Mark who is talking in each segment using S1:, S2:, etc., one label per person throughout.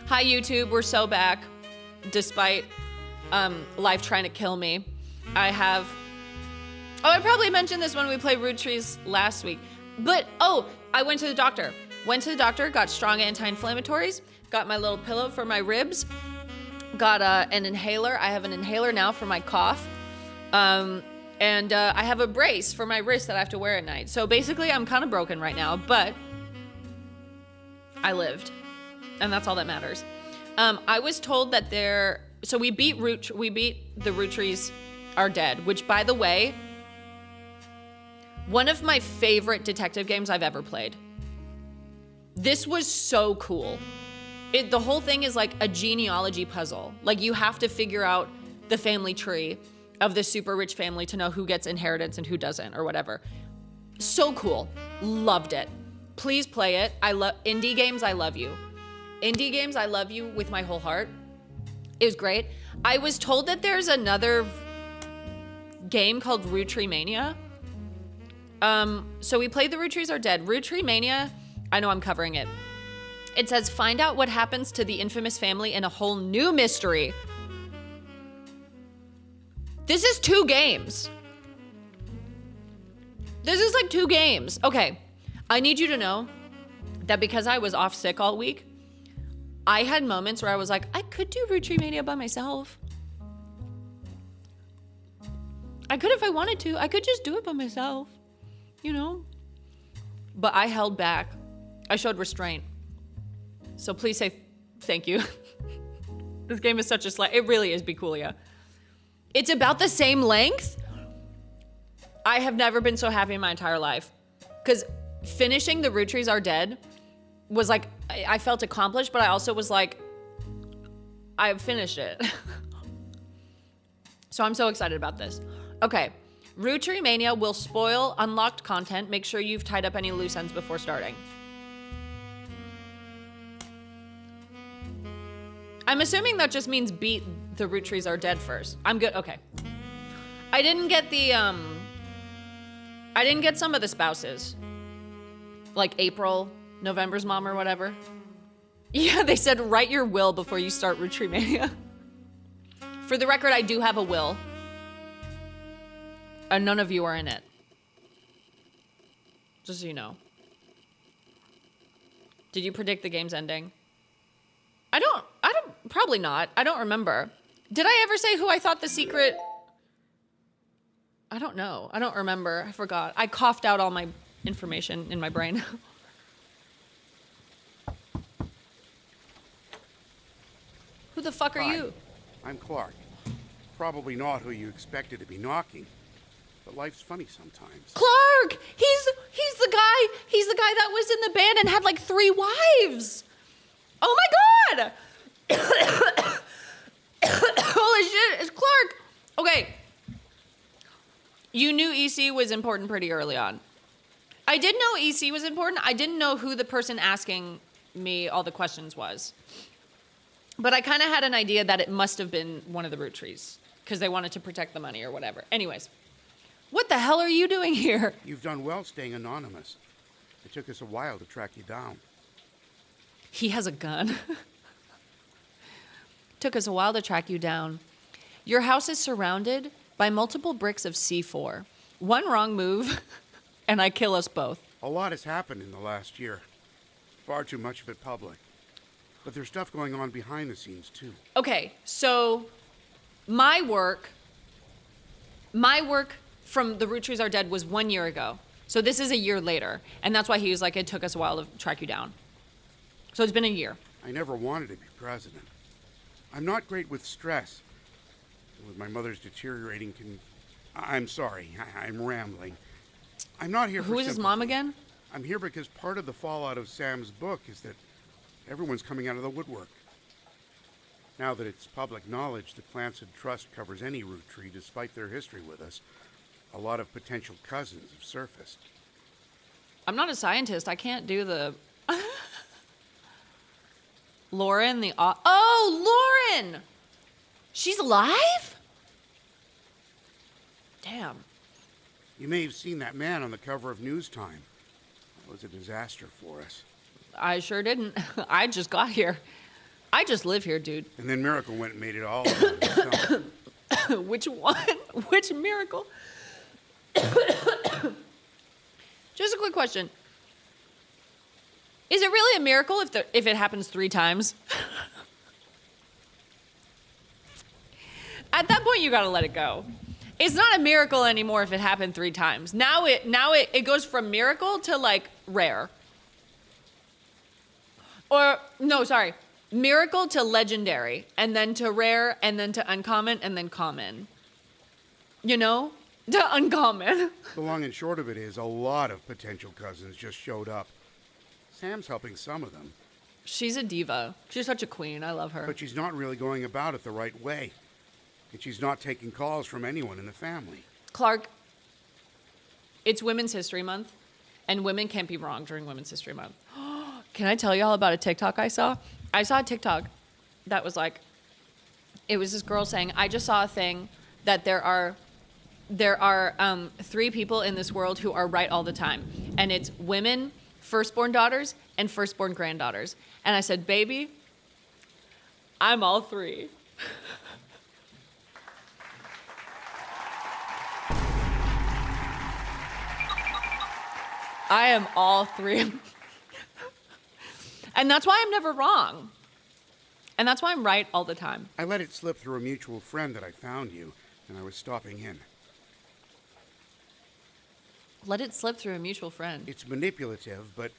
S1: Hi, YouTube. We're so back. Despite life trying to kill me. I probably mentioned this when we played Root Trees last week. But, I went to the doctor. Got strong anti-inflammatories, got my little pillow for my ribs, got an inhaler. I have an inhaler now for my cough. And I have a brace for my wrist that I have to wear at night. So basically, I'm kind of broken right now, but I lived. And that's all that matters. I was told that we beat the Root Trees Are Dead, which, by the way, one of my favorite detective games I've ever played. This was so cool. The whole thing is like a genealogy puzzle. Like, you have to figure out the family tree of the super rich family to know who gets inheritance and who doesn't, or whatever. So cool. Loved it. Please play it. I love indie games. I love you. Indie games, I love you with my whole heart. It was great. I was told that there's another game called Roottreemania. So we played the Root Trees Are Dead. Roottreemania, I know I'm covering it. It says, find out what happens to the infamous family in a whole new mystery. This is 2 games. This is like 2 games. Okay, I need you to know that because I was off sick all week, I had moments where I was like, I could do Roottreemania by myself. I could if I wanted to. I could just do it by myself, you know? But I held back. I showed restraint. So please say thank you. This game is such a it really is Bikulia. It's about the same length. I have never been so happy in my entire life. Because finishing the Root Trees Are Dead was like, I felt accomplished, but I also was like, I've finished it. So I'm so excited about this. Okay, Roottreemania will spoil unlocked content. Make sure you've tied up any loose ends before starting. I'm assuming that just means beat the Root Trees Are Dead first. I'm good, okay. I didn't get some of the spouses. Like April, November's mom or whatever. Yeah, they said write your will before you start Roottreemania. For the record, I do have a will. And none of you are in it. Just so you know. Did you predict the game's ending? Probably not. I don't remember. Did I ever say who I thought the secret? I don't know. I don't remember. I forgot. I coughed out all my information in my brain. Who the fuck are you?
S2: I'm Clark. Probably not who you expected to be knocking, but life's funny sometimes.
S1: Clark! He's the guy that was in the band and had like 3 wives. Oh my god! Holy shit, it's Clark. Okay. You knew EC was important pretty early on. I did know EC was important. I didn't know who the person asking me all the questions was. But I kind of had an idea that it must have been one of the Root Trees because they wanted to protect the money or whatever. Anyways, what the hell are you doing here?
S2: You've done well staying anonymous. It took us a while to track you down.
S1: He has a gun. Took us a while to track you down. Your house is surrounded by multiple bricks of C4. One wrong move, and I kill us both.
S2: A lot has happened in the last year. Far too much of it public. But there's stuff going on behind the scenes, too.
S1: Okay, so my work from the Root Trees Are Dead was 1 year ago. So this is a year later. And that's why he was like, it took us a while to track you down. So it's been a year.
S2: I never wanted to be president. I'm not great with stress. With my mother's deteriorating I'm sorry, I'm rambling. I'm not here for
S1: Who is his mom again?
S2: I'm here because part of the fallout of Sam's book is that everyone's coming out of the woodwork. Now that it's public knowledge that Clancy Trust covers any root tree despite their history with us, a lot of potential cousins have surfaced.
S1: I'm not a scientist. I can't do the... Lauren, Lauren! She's alive? Damn.
S2: You may have seen that man on the cover of News Time. That was a disaster for us.
S1: I sure didn't. I just got here. I just live here, dude.
S2: And then Miracle went and made it all over herself.
S1: Which one? Which miracle? Just a quick question. Is it really a miracle if it happens 3 times? At that point, you gotta let it go. It's not a miracle anymore if it happened 3 times. Now it goes from miracle to like rare. Or no, sorry. Miracle to legendary, and then to rare, and then to uncommon, and then common. You know? To uncommon.
S2: The long and short of it is, a lot of potential cousins just showed up. Sam's helping some of them.
S1: She's a diva. She's such a queen. I love her.
S2: But she's not really going about it the right way. And she's not taking calls from anyone in the family.
S1: Clark, it's Women's History Month, and women can't be wrong during Women's History Month. Can I tell y'all about a TikTok I saw? I saw a TikTok that was like, it was this girl saying, I just saw a thing that there are 3 people in this world who are right all the time. And it's women, firstborn daughters, and firstborn granddaughters. And I said, baby, I'm all 3. I am all 3. And that's why I'm never wrong. And that's why I'm right all the time.
S2: I let it slip through a mutual friend that I found you, and I was stopping in.
S1: Let it slip through a mutual friend.
S2: It's manipulative, but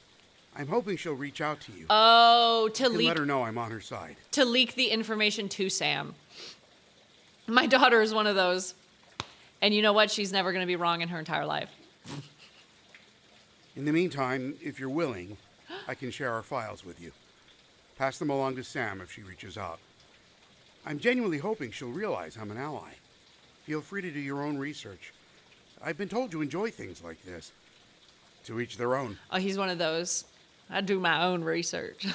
S2: I'm hoping she'll reach out to you.
S1: Oh, to
S2: You can
S1: leak.
S2: let her know I'm on her side.
S1: To leak the information to Sam. My daughter is one of those. And you know what? She's never going to be wrong in her entire life.
S2: In the meantime, if you're willing, I can share our files with you. Pass them along to Sam if she reaches out. I'm genuinely hoping she'll realize I'm an ally. Feel free to do your own research. I've been told you enjoy things like this. To each their own.
S1: Oh, he's one of those. I do my own research.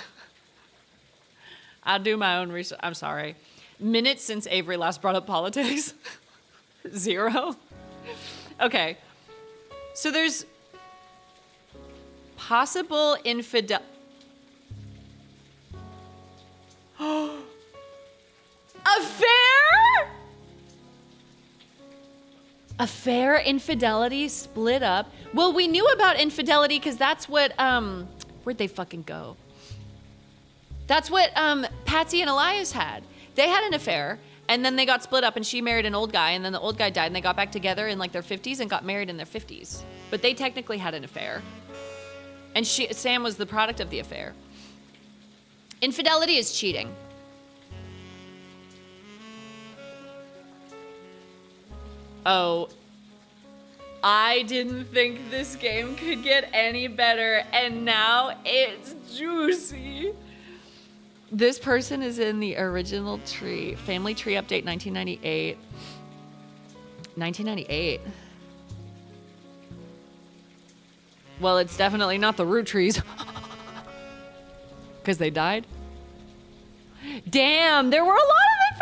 S1: I do my own research. I'm sorry. Minutes since Avery last brought up politics. 0. Okay. So there's possible infidel. Affair? Affair, infidelity, split up. Well, we knew about infidelity because that's what, where'd they fucking go? That's what Patsy and Elias had. They had an affair, and then they got split up, and she married an old guy, and then the old guy died, and they got back together in like their 50s and got married in their 50s. But they technically had an affair. And Sam was the product of the affair. Infidelity is cheating. Oh, I didn't think this game could get any better, and now it's juicy. This person is in the original tree. Family Tree Update 1998. 1998. Well, it's definitely not the root trees. Because they died. Damn, there were a lot of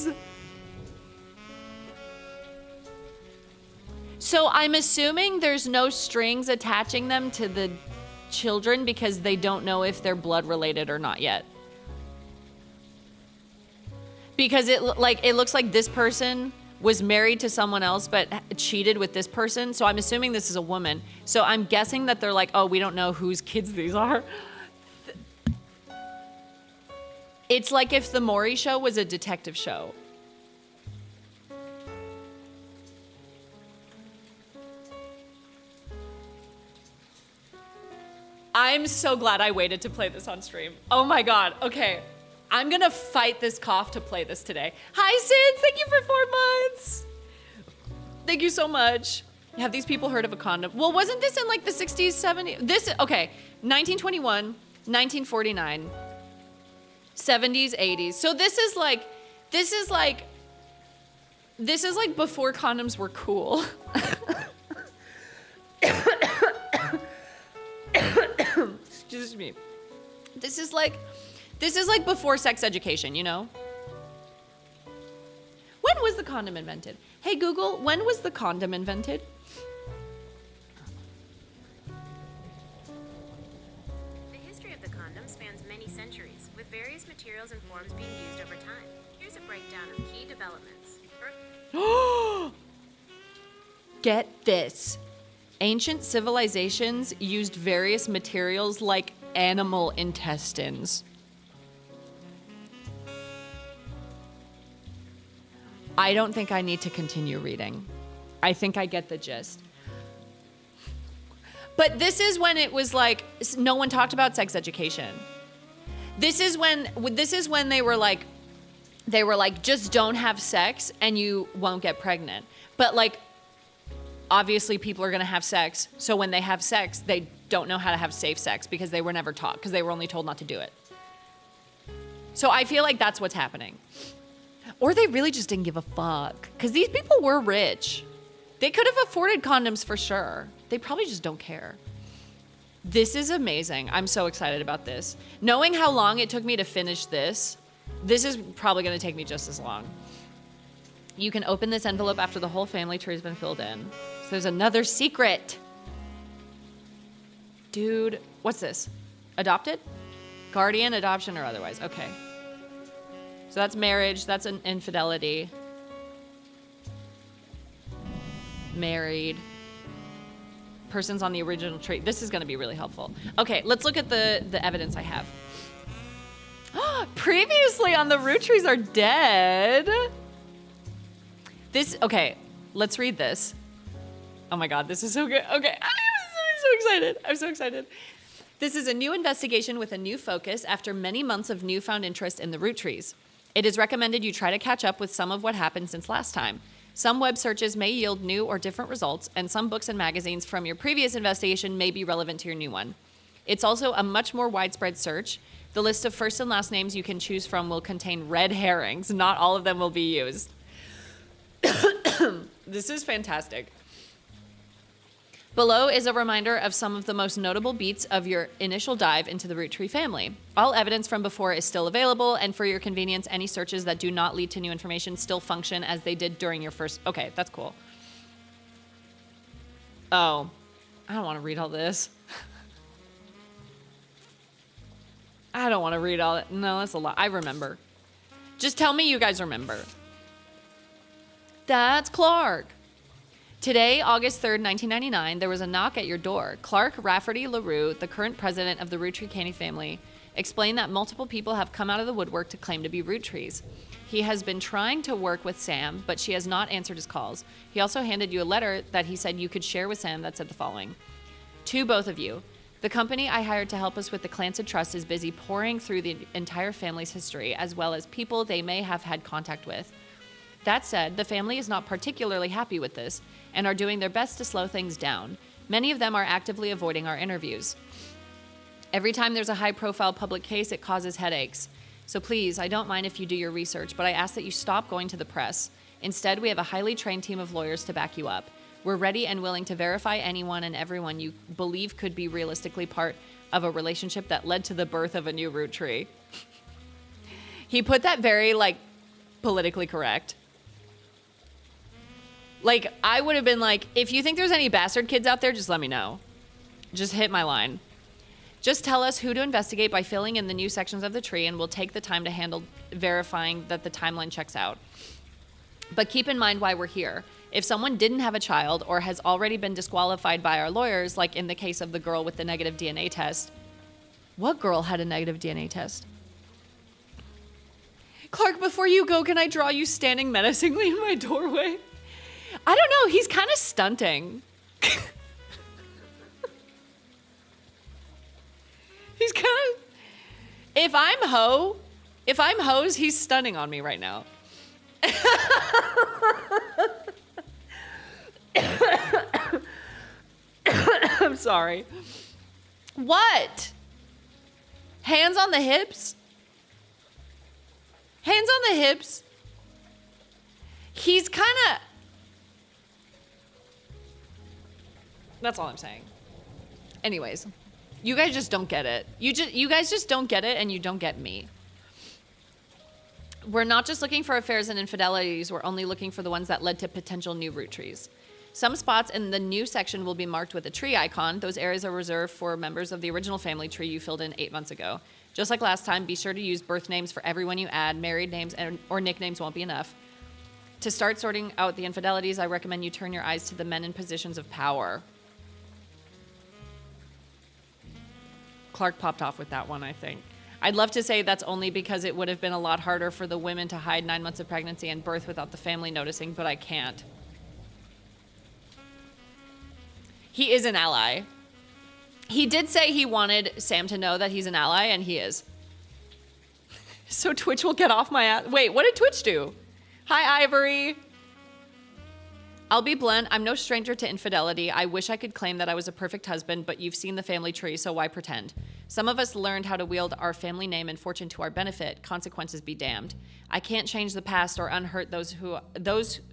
S1: infidelities! So I'm assuming there's no strings attaching them to the children because they don't know if they're blood related or not yet. Because it looks like this person was married to someone else but cheated with this person. So I'm assuming this is a woman. So I'm guessing that they're like, oh, we don't know whose kids these are. It's like if the Maury Show was a detective show. I'm so glad I waited to play this on stream. Oh my God, okay. I'm gonna fight this cough to play this today. Hi, Sids, thank you for 4 months. Thank you so much. Have these people heard of a condom? Well, wasn't this in like the 60s, 70s? Okay, 1921, 1949, 70s, 80s. So this is like before condoms were cool. Excuse me. This is like before sex education, you know? When was the condom invented? Hey Google, when was the condom invented?
S3: The history of the condom spans many centuries, with various materials and forms being used over time. Here's a breakdown of key developments.
S1: Get this. Ancient civilizations used various materials like animal intestines. I don't think I need to continue reading. I think I get the gist. But this is when it was like, no one talked about sex education. This is when they were like, just don't have sex and you won't get pregnant. But like, obviously people are going to have sex. So when they have sex, they don't know how to have safe sex because they were never taught, because they were only told not to do it. So I feel like that's what's happening. Or they really just didn't give a fuck, because these people were rich. They could have afforded condoms for sure. They probably just don't care. This is amazing. I'm so excited about this. Knowing how long it took me to finish this is probably going to take me just as long. You can open this envelope after the whole family tree has been filled in. So there's another secret. Dude, what's this? Adopted? Guardian, adoption, or otherwise. Okay. So that's marriage. That's an infidelity. Married. Persons on the original tree. This is going to be really helpful. Okay, let's look at the evidence I have. Previously on the root trees are dead. Okay, let's read this. Oh my God, this is so good. Okay, I'm so excited. I'm so excited. This is a new investigation with a new focus after many months of newfound interest in the root trees. It is recommended you try to catch up with some of what happened since last time. Some web searches may yield new or different results, and some books and magazines from your previous investigation may be relevant to your new one. It's also a much more widespread search. The list of first and last names you can choose from will contain red herrings. Not all of them will be used. This is fantastic. Below is a reminder of some of the most notable beats of your initial dive into the root tree family. All evidence from before is still available, and for your convenience, any searches that do not lead to new information still function as they did during your first... Okay, that's cool. Oh, I don't want to read all this. I don't want to read all that. No, that's a lot. I remember. Just tell me you guys remember. That's Clark. Today, August 3rd, 1999, there was a knock at your door. Clark Rafferty LaRue, the current president of the Roottreemania family, explained that multiple people have come out of the woodwork to claim to be root trees. He has been trying to work with Sam, but she has not answered his calls. He also handed you a letter that he said you could share with Sam that said the following. To both of you, the company I hired to help us with the Clancid Trust is busy pouring through the entire family's history, as well as people they may have had contact with. That said, the family is not particularly happy with this and are doing their best to slow things down. Many of them are actively avoiding our interviews. Every time there's a high-profile public case, it causes headaches. So please, I don't mind if you do your research, but I ask that you stop going to the press. Instead, we have a highly trained team of lawyers to back you up. We're ready and willing to verify anyone and everyone you believe could be realistically part of a relationship that led to the birth of a new root tree. He put that very, politically correct. I would have been like, if you think there's any bastard kids out there, just let me know. Just hit my line. Just tell us who to investigate by filling in the new sections of the tree, and we'll take the time to handle verifying that the timeline checks out. But keep in mind why we're here. If someone didn't have a child or has already been disqualified by our lawyers, like in the case of the girl with the negative DNA test. What girl had a negative DNA test? Clark, before you go, can I draw you standing menacingly in my doorway? I don't know. He's kind of stunting. He's kind of... If I'm hose, he's stunning on me right now. I'm sorry. What? Hands on the hips? Hands on the hips? He's kind of... That's all I'm saying. Anyways, you guys just don't get it. You guys just don't get it, and you don't get me. We're not just looking for affairs and infidelities. We're only looking for the ones that led to potential new root trees. Some spots in the new section will be marked with a tree icon. Those areas are reserved for members of the original family tree you filled in 8 months ago. Just like last time, be sure to use birth names for everyone you add. Married names or nicknames won't be enough. To start sorting out the infidelities, I recommend you turn your eyes to the men in positions of power. Clark popped off with that one, I think. I'd love to say that's only because it would have been a lot harder for the women to hide 9 months of pregnancy and birth without the family noticing, but I can't. He is an ally. He did say he wanted Sam to know that he's an ally, and he is. So Twitch will get off my ass. Wait, what did Twitch do? Hi, Ivory. I'll be blunt. I'm no stranger to infidelity. I wish I could claim that I was a perfect husband, but you've seen the family tree, so why pretend? Some of us learned how to wield our family name and fortune to our benefit. Consequences be damned. I can't change the past or unhurt those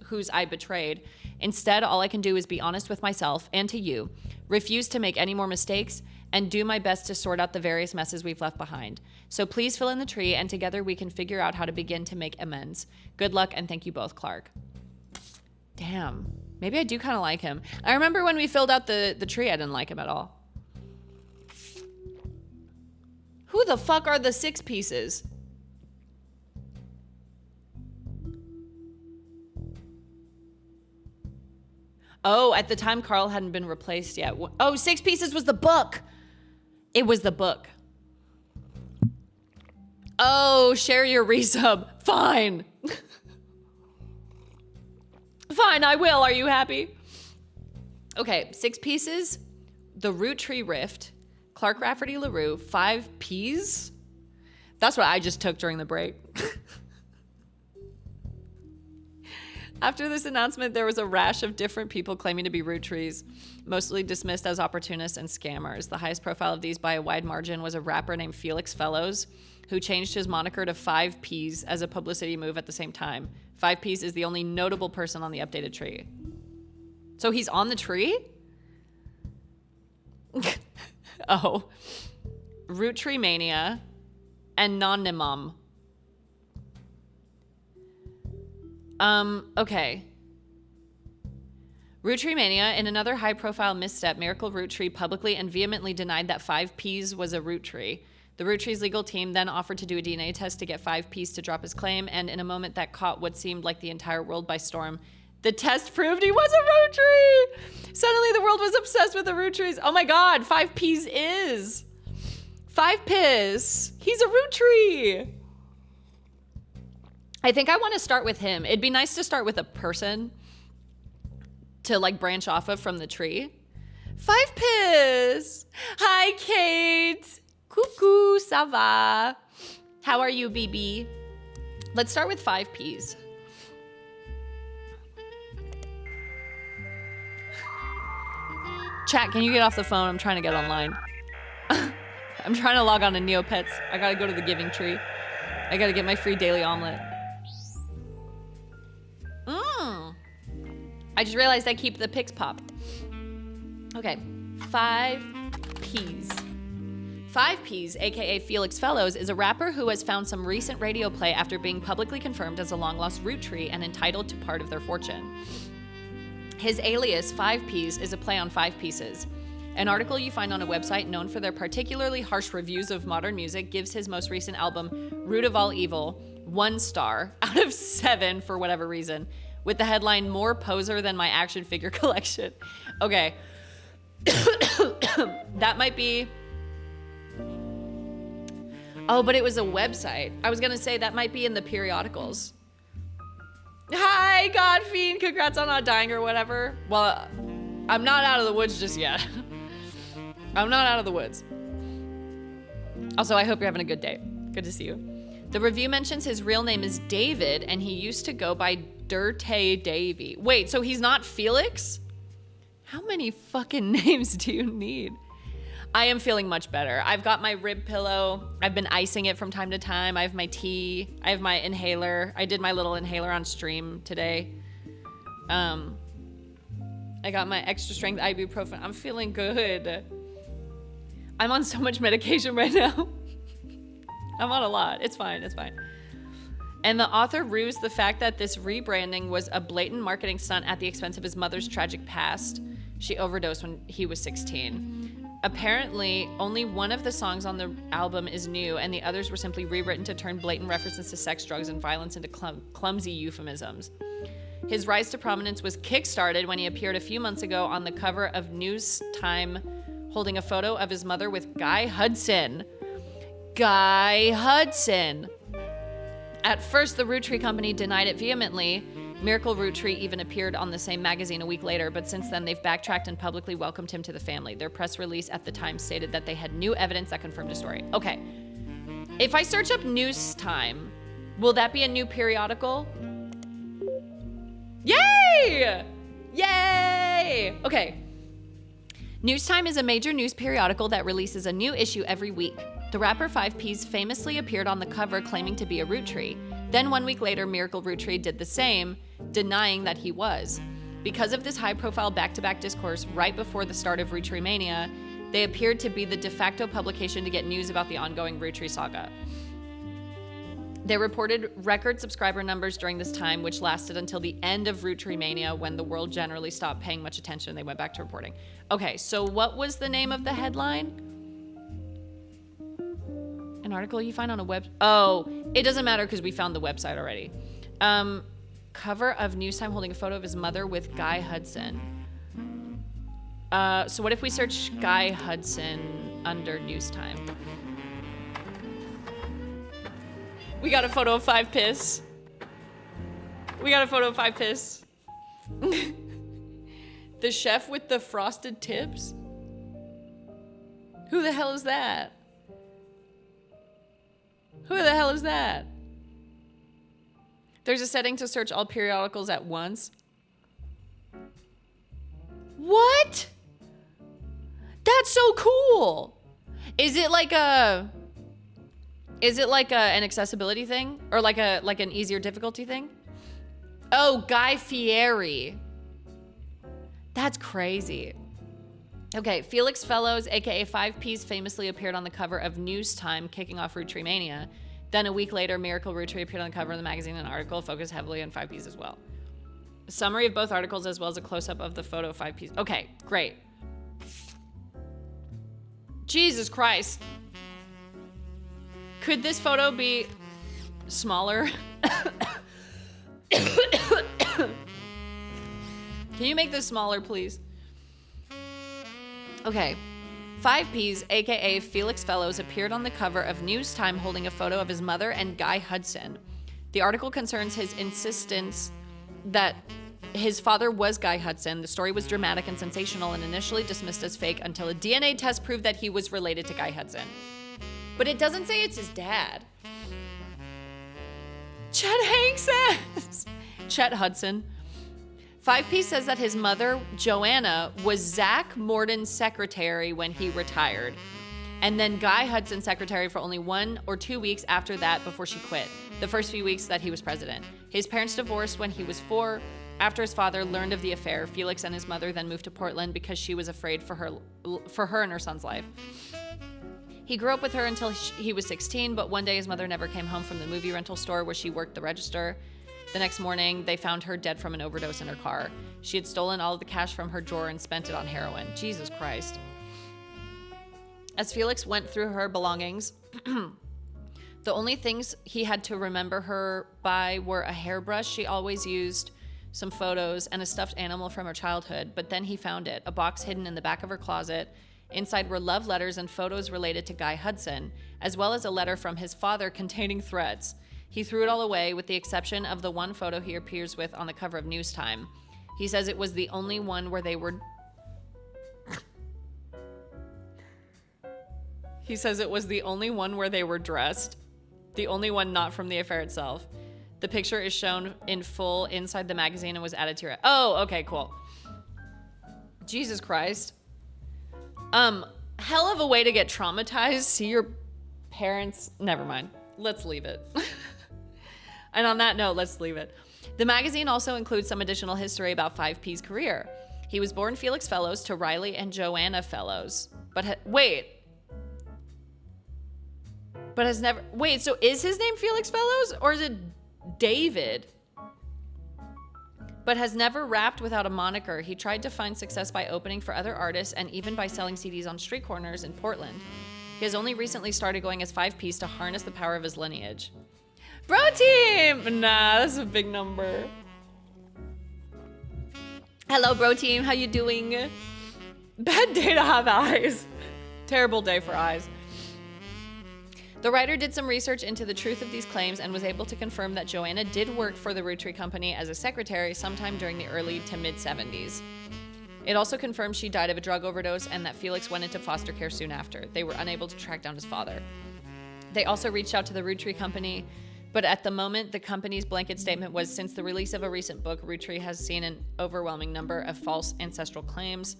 S1: whose I betrayed. Instead, all I can do is be honest with myself and to you, refuse to make any more mistakes, and do my best to sort out the various messes we've left behind. So please fill in the tree, and together we can figure out how to begin to make amends. Good luck, and thank you both, Clark. Damn. Maybe I do kind of like him. I remember when we filled out the tree, I didn't like him at all. Who the fuck are the 6 pieces? Oh, at the time, Carl hadn't been replaced yet. Oh, 6 pieces was the book. It was the book. Oh, share your resub. Fine. Fine, I will. Are you happy? Okay, 6 pieces. The Root Tree Rift. Clark Rafferty LaRue. 5 Ps. That's what I just took during the break. After this announcement, there was a rash of different people claiming to be root trees, mostly dismissed as opportunists and scammers. The highest profile of these by a wide margin was a rapper named Felix Fellows, who changed his moniker to 5 Ps as a publicity move at the same time. 5 Ps is the only notable person on the updated tree. So he's on the tree? Oh. Roottreemania and Nonimum. Okay. Roottreemania, in another high-profile misstep, Miracle Root Tree publicly and vehemently denied that 5 Ps was a root tree. The Root Tree's legal team then offered to do a DNA test to get 5 Ps to drop his claim, and in a moment that caught what seemed like the entire world by storm, the test proved he was a root tree! Suddenly the world was obsessed with the root trees. Oh my god, 5 Ps is! 5 Ps! He's a root tree! I think I want to start with him. It'd be nice to start with a person to like branch off of from the tree. 5 Ps! Hi, Kate! Coucou, ça va? How are you, BB? Let's start with 5 Ps. Chat, can you get off the phone? I'm trying to get online. I'm trying to log on to Neopets. I gotta go to the Giving Tree. I gotta get my free daily omelet. I just realized I keep the pics pop. Okay, 5 Ps. 5 Ps, aka Felix Fellows, is a rapper who has found some recent radio play after being publicly confirmed as a long-lost root tree and entitled to part of their fortune. His alias, 5 Ps, is a play on 5 pieces. An article you find on a website known for their particularly harsh reviews of modern music gives his most recent album, Root of All Evil, 1 star out of 7 for whatever reason, with the headline, More Poser Than My Action Figure Collection. Okay. That might be... Oh, but it was a website. I was gonna say that might be in the periodicals. Hi, Godfiend. Congrats on not dying or whatever. Well, I'm not out of the woods just yet. I'm not out of the woods. Also, I hope you're having a good day. Good to see you. The review mentions his real name is David, and he used to go by Dirte Davy. Wait, so he's not Felix? How many fucking names do you need? I am feeling much better. I've got my rib pillow. I've been icing it from time to time. I have my tea. I have my inhaler. I did my little inhaler on stream today. I got my extra strength ibuprofen. I'm feeling good. I'm on so much medication right now. I'm on a lot. It's fine. It's fine. And the author rues the fact that this rebranding was a blatant marketing stunt at the expense of his mother's tragic past. She overdosed when he was 16. Apparently, only one of the songs on the album is new, and the others were simply rewritten to turn blatant references to sex, drugs, and violence into clumsy euphemisms. His rise to prominence was kickstarted when he appeared a few months ago on the cover of News Time holding a photo of his mother with Guy Hudson. Guy Hudson! At first, the Roottreemania company denied it vehemently. Miracle Roottreemania even appeared on the same magazine a week later, but since then they've backtracked and publicly welcomed him to the family. Their press release at the time stated that they had new evidence that confirmed his story. Okay. If I search up News Time, will that be a new periodical? Yay! Yay! Okay. News Time is a major news periodical that releases a new issue every week. The rapper 5Ps famously appeared on the cover claiming to be a Roottreemania. Then 1 week later, Miracle Roottreemania did the same, denying that he was. Because of this high-profile back-to-back discourse right before the start of Roottreemania, they appeared to be the de facto publication to get news about the ongoing Roottreemania saga. They reported record subscriber numbers during this time, which lasted until the end of Roottreemania, when the world generally stopped paying much attention and they went back to reporting. Okay, so what was the name of the headline? An article you find on a web... Oh, it doesn't matter because we found the website already. Cover of News Time holding a photo of his mother with Guy Hudson. So what if we search Guy Hudson under News Time? We got a photo of 5Ps. We got a photo of 5Ps. The chef with the frosted tips? Who the hell is that? Who the hell is that? There's a setting to search all periodicals at once. What? That's so cool. Is it like an accessibility thing? Or like an easier difficulty thing? Oh, Guy Fieri. That's crazy. Okay, Felix Fellows, aka 5Ps, famously appeared on the cover of News Time, kicking off Roottreemania. Then a week later, Miracle Roottreemania appeared on the cover of the magazine, and an article focused heavily on 5Ps as well. A summary of both articles as well as a close-up of the photo of 5Ps. Okay, great. Jesus Christ. Could this photo be smaller? Can you make this smaller, please? Okay. 5Ps, aka Felix Fellows, appeared on the cover of News Time holding a photo of his mother and Guy Hudson. The article concerns his insistence that his father was Guy Hudson. The story was dramatic and sensational and initially dismissed as fake until a DNA test proved that he was related to Guy Hudson. But it doesn't say it's his dad. Chet Hanks says. Chet Hudson. 5P says that his mother, Joanna, was Zach Morton's secretary when he retired, and then Guy Hudson's secretary for only 1 or 2 weeks after that before she quit, the first few weeks that he was president. His parents divorced when he was 4. After his father learned of the affair, Felix and his mother then moved to Portland because she was afraid for her and her son's life. He grew up with her until he was 16, but one day his mother never came home from the movie rental store where she worked the register. The next morning, they found her dead from an overdose in her car. She had stolen all of the cash from her drawer and spent it on heroin. Jesus Christ. As Felix went through her belongings, the only things he had to remember her by were a hairbrush she always used, some photos, and a stuffed animal from her childhood. But then he found it, a box hidden in the back of her closet. Inside were love letters and photos related to Guy Hudson, as well as a letter from his father containing threats. He threw it all away with the exception of the one photo he appears with on the cover of News Time. He says it was the only one where they were... He says it was the only one where they were dressed. The only one not from the affair itself. The picture is shown in full inside the magazine and was added to it. Oh, okay, cool. Jesus Christ. Hell of a way to get traumatized. See your parents... Never mind. Let's leave it. And on that note, let's leave it. The magazine also includes some additional history about 5P's career. He was born Felix Fellows to Riley and Joanna Fellows. But has never... Wait, so is his name Felix Fellows? Or is it David? but has never rapped without a moniker. He tried to find success by opening for other artists and even by selling CDs on street corners in Portland. He has only recently started going as 5-piece to harness the power of his lineage. Bro team! Nah, that's a big number. Hello, bro team. How you doing? Bad day to have eyes. Terrible day for eyes. The writer did some research into the truth of these claims and was able to confirm that Joanna did work for the Roottreemania Company as a secretary sometime during the early to mid-70s. It also confirmed she died of a drug overdose and that Felix went into foster care soon after. They were unable to track down his father. They also reached out to the Roottreemania Company, but at the moment, the company's blanket statement was, since the release of a recent book, Roottreemania has seen an overwhelming number of false ancestral claims.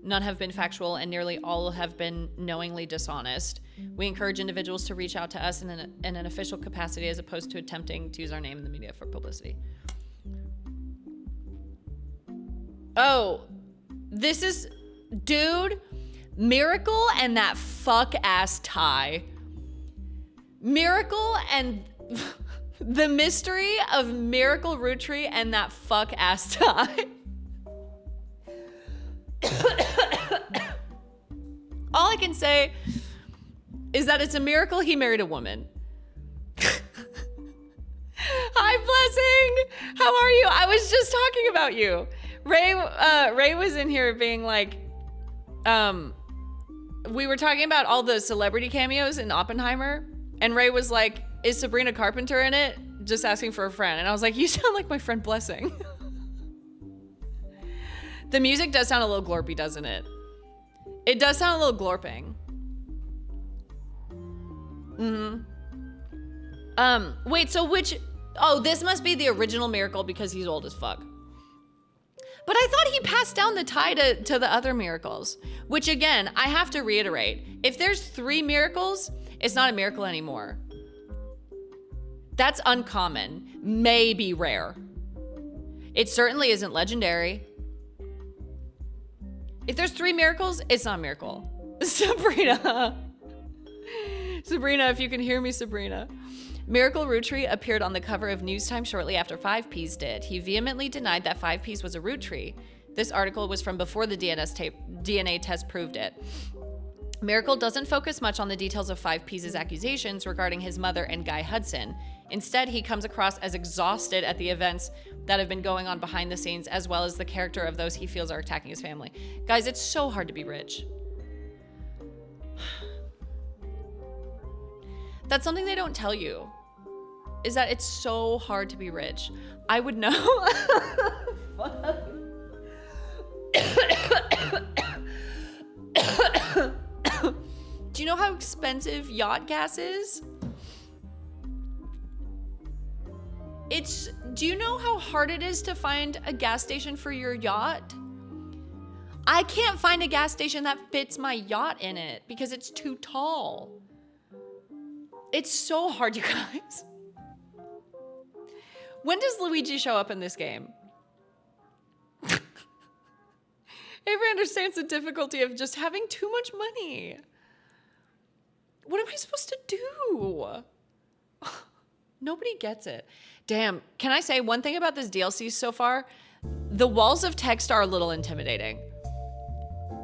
S1: None have been factual, and nearly all have been knowingly dishonest. We encourage individuals to reach out to us in an official capacity as opposed to attempting to use our name in the media for publicity. Oh, this is, dude, Miracle and that fuck-ass tie. Miracle and the mystery of Miracle Roottreemania and that fuck-ass tie. All I can say is that it's a miracle he married a woman. Hi, Blessing. How are you? I was just talking about you. Ray was in here being like, we were talking about all the celebrity cameos in Oppenheimer, and Ray was like, is Sabrina Carpenter in it? Just asking for a friend. And I was like, you sound like my friend Blessing. The music does sound a little glorpy, doesn't it? It does sound a little glorping. Wait, so which, oh, this must be the original Miracle because he's old as fuck. But I thought he passed down the tie to the other miracles, which again, I have to reiterate, if there's 3 miracles, it's not a miracle anymore. That's uncommon, maybe rare. It certainly isn't legendary. If there's 3 miracles, it's not a miracle. Sabrina, if you can hear me, Sabrina. Miracle Roottreemania appeared on the cover of Newstime shortly after 5-piece did. He vehemently denied that 5-piece was a Roottreemania. This article was from before the DNA test proved it. Miracle doesn't focus much on the details of 5-piece's accusations regarding his mother and Guy Hudson. Instead, he comes across as exhausted at the events that have been going on behind the scenes, as well as the character of those he feels are attacking his family. Guys, it's so hard to be rich. That's something they don't tell you, is that it's so hard to be rich. I would know. Do you know how expensive yacht gas is? Do you know how hard it is to find a gas station for your yacht? I can't find a gas station that fits my yacht in it because it's too tall. It's so hard, you guys. When does Luigi show up in this game? Avery understands the difficulty of just having too much money. What am I supposed to do? Nobody gets it. Damn, can I say one thing about this DLC so far? The walls of text are a little intimidating.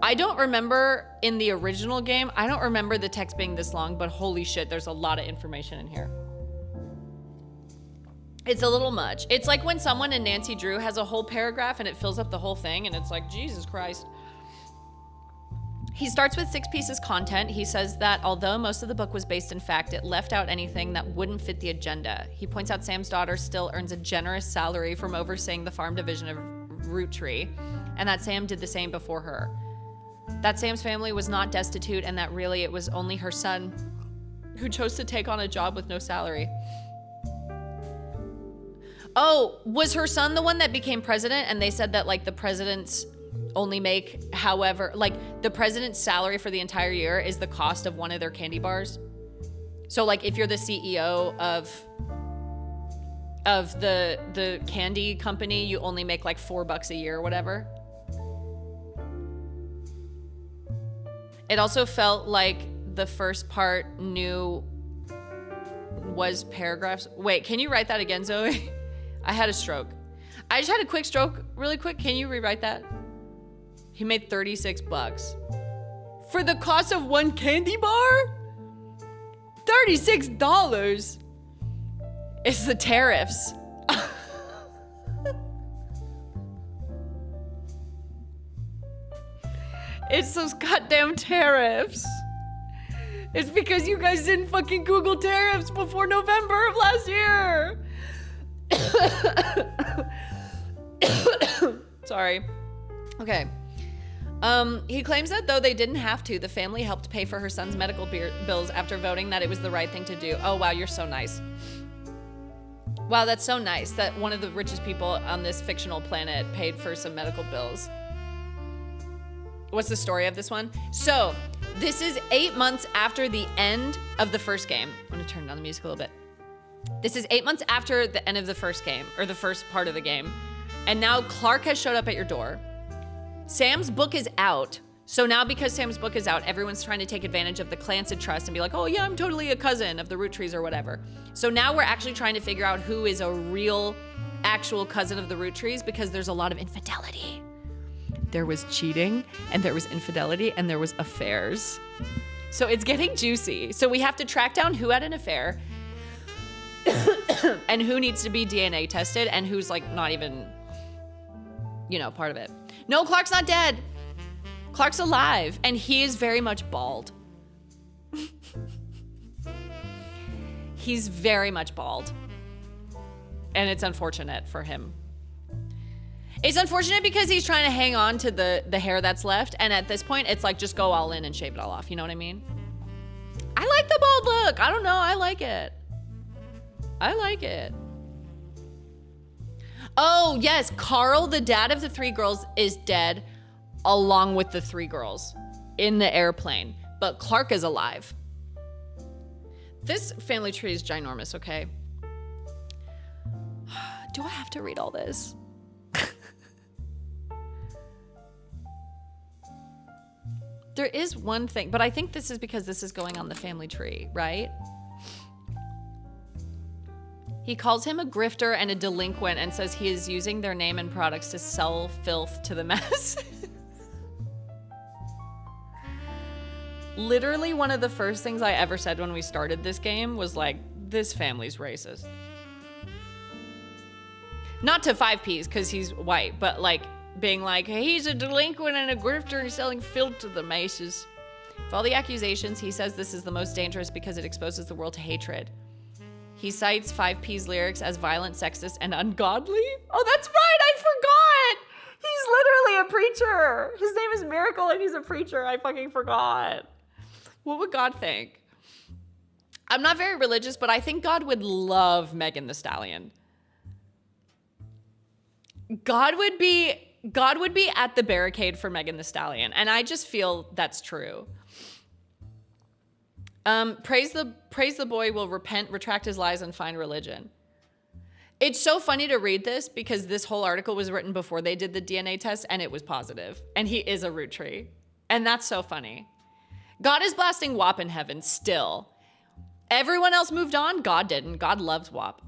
S1: I don't remember in the original game, I don't remember the text being this long, but holy shit, there's a lot of information in here. It's a little much. It's like when someone in Nancy Drew has a whole paragraph and it fills up the whole thing and it's like, Jesus Christ. He starts with 6 pieces content. He says that although most of the book was based in fact, it left out anything that wouldn't fit the agenda. He points out Sam's daughter still earns a generous salary from overseeing the farm division of Roottreemania, and that Sam did the same before her. That Sam's family was not destitute and that really it was only her son who chose to take on a job with no salary. Oh, was her son the one that became president and they said that like the presidents only make however, like the president's salary for the entire year is the cost of one of their candy bars? So like if you're the CEO of the candy company, you only make like $4 a year or whatever. It also felt like the first part was paragraphs. Wait, can you write that again, Zoe? I had a stroke. I just had a quick stroke really quick. Can you rewrite that? He made $36 for the cost of one candy bar. $36. It's the tariffs. It's those goddamn tariffs. It's because you guys didn't fucking Google tariffs before November of last year. Sorry. Okay. He claims that though they didn't have to, the family helped pay for her son's medical bills after voting that it was the right thing to do. Oh, wow, you're so nice. Wow, that's so nice that one of the richest people on this fictional planet paid for some medical bills. What's the story of this one? So, this is 8 months after the end of the first game. I'm gonna turn down the music a little bit. This is 8 months after the end of the first game, or the first part of the game. And now Clark has showed up at your door. Sam's book is out. So now because Sam's book is out, everyone's trying to take advantage of the Clancy trust and be like, oh yeah, I'm totally a cousin of the Roottrees or whatever. So now we're actually trying to figure out who is a real, actual cousin of the Roottrees because there's a lot of infidelity. There was cheating, and there was infidelity, and there was affairs. So it's getting juicy. So we have to track down who had an affair and who needs to be DNA tested and who's like not even, you know, part of it. No, Clark's not dead. Clark's alive, and he is very much bald. He's very much bald. And it's unfortunate for him. It's unfortunate because he's trying to hang on to the hair that's left, and at this point, it's like, just go all in and shave it all off, you know what I mean? I like the bald look. I don't know, I like it. I like it. Oh, yes, Carl, the dad of the 3 girls, is dead, along with the 3 girls in the airplane, but Clark is alive. This family tree is ginormous, okay? Do I have to read all this? There is one thing, but I think this is because this is going on the family tree, right? He calls him a grifter and a delinquent and says he is using their name and products to sell filth to the masses. Literally one of the first things I ever said when we started this game was like, this family's racist. Not to 5Ps because he's white, but like being like, hey, he's a delinquent and a grifter and selling filth to the masses. For all the accusations, he says this is the most dangerous because it exposes the world to hatred. He cites 5P's lyrics as violent, sexist, and ungodly. Oh, that's right, I forgot! He's literally a preacher. His name is Miracle and he's a preacher. I fucking forgot. What would God think? I'm not very religious, but I think God would love Megan Thee Stallion. God would be at the barricade for Megan Thee Stallion, and I just feel that's true. Praise the boy will repent, retract his lies, and find religion. It's so funny to read this because this whole article was written before they did the DNA test, and it was positive, and he is a Roottree, and that's so funny. God is blasting WAP in heaven still. Everyone else moved on. God didn't. God loves WAP.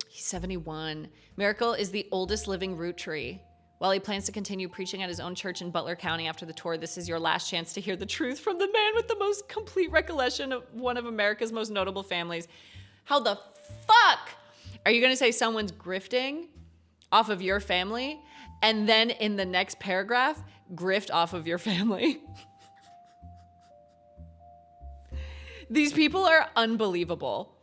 S1: He's 71. Miracle is the oldest living Roottree. While he plans to continue preaching at his own church in Butler County after the tour, this is your last chance to hear the truth from the man with the most complete recollection of one of America's most notable families. How the fuck are you going to say someone's grifting off of your family and then in the next paragraph, grift off of your family? These people are unbelievable.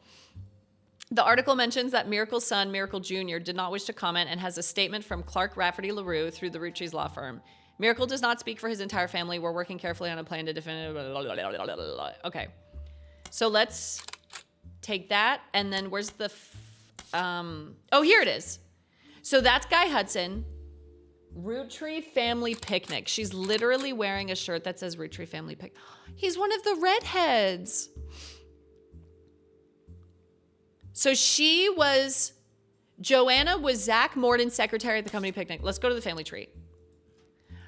S1: The article mentions that Miracle's son, Miracle Jr., did not wish to comment and has a statement from Clark Rafferty LaRue through the Roottrees law firm. Miracle does not speak for his entire family. We're working carefully on a plan to defend. Okay. So let's take that. And then where's the... oh, here it is. So that's Guy Hudson. Roottree Family Picnic. She's literally wearing a shirt that says Roottree Family Picnic. He's one of the redheads. So Joanna was Zach Morton's secretary at the company picnic. Let's go to the family tree.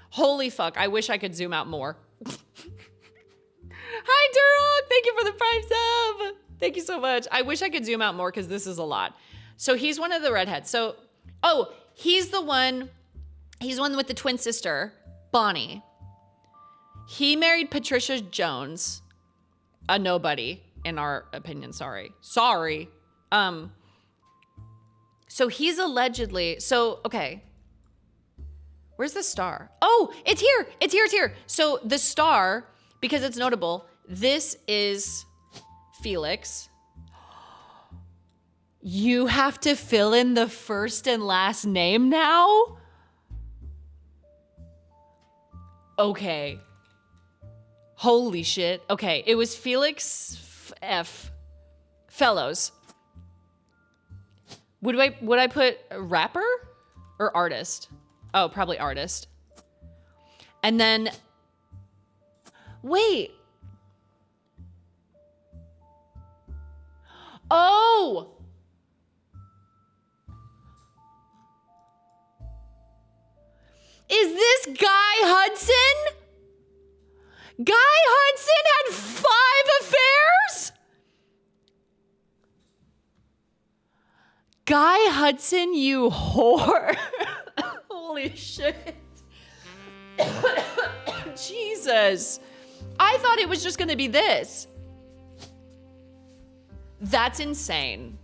S1: Holy fuck, I wish I could zoom out more. Hi, Durok. Thank you for the prime sub. Thank you so much. I wish I could zoom out more because this is a lot. So he's one of the redheads. So, he's the one with the twin sister, Bonnie. He married Patricia Jones, a nobody, in our opinion. Sorry. So he's allegedly, okay. Where's the star? Oh, it's here. It's here. So the star, because it's notable, this is Felix. You have to fill in the first and last name now? Okay. Holy shit. Okay, it was Felix F. Fellows. Would I put rapper or artist? Oh, probably artist. And then, wait. Oh! Is this Guy Hudson? Guy Hudson had 5 affairs? Guy Hudson, you whore. Holy shit. Jesus. I thought it was just going to be this. That's insane.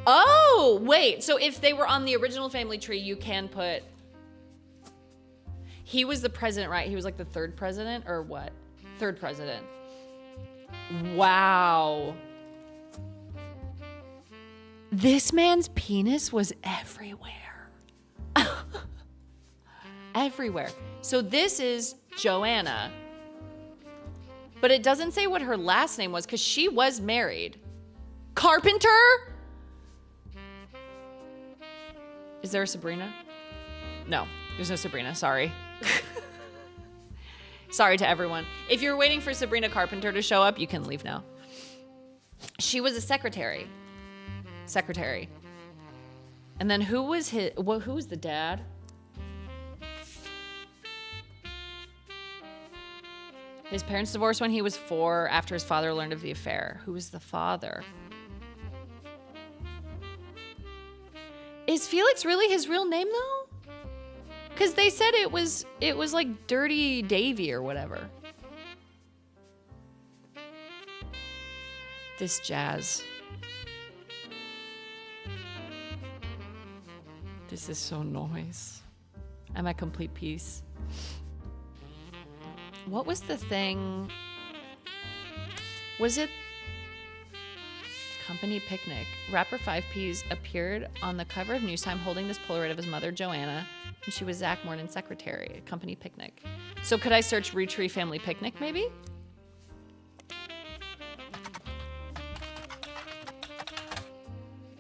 S1: Oh, wait. So if they were on the original family tree, you can put... He was the president, right? He was like the 3rd president or what? 3rd president. Wow. This man's penis was everywhere. Everywhere. So this is Joanna. But it doesn't say what her last name was because she was married. Carpenter? Is there a Sabrina? No, there's no Sabrina. Sorry. Sorry to everyone. If you're waiting for Sabrina Carpenter to show up, you can leave now. She was a secretary. And then who was the dad? His parents divorced when he was 4 after his father learned of the affair. Who was the father? Is Felix really his real name though? Because they said it was like Dirty Davy or whatever. This jazz. This is so nice. I'm at complete peace. What was the thing? Was it Company Picnic? Rapper 5Ps appeared on the cover of Newstime holding this Polaroid of his mother, Joanna, and she was Zach Morton's secretary at Company Picnic. So could I search Roottreemania Family Picnic, maybe?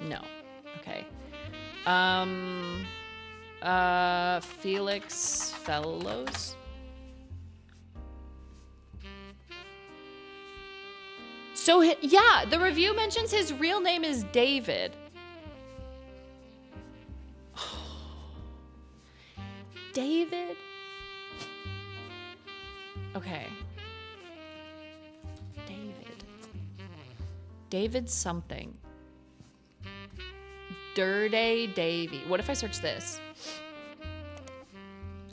S1: No. Okay. Felix Fellows? So, yeah, the review mentions his real name is David. David? Okay. David something. Dirty Davy. What if I search this?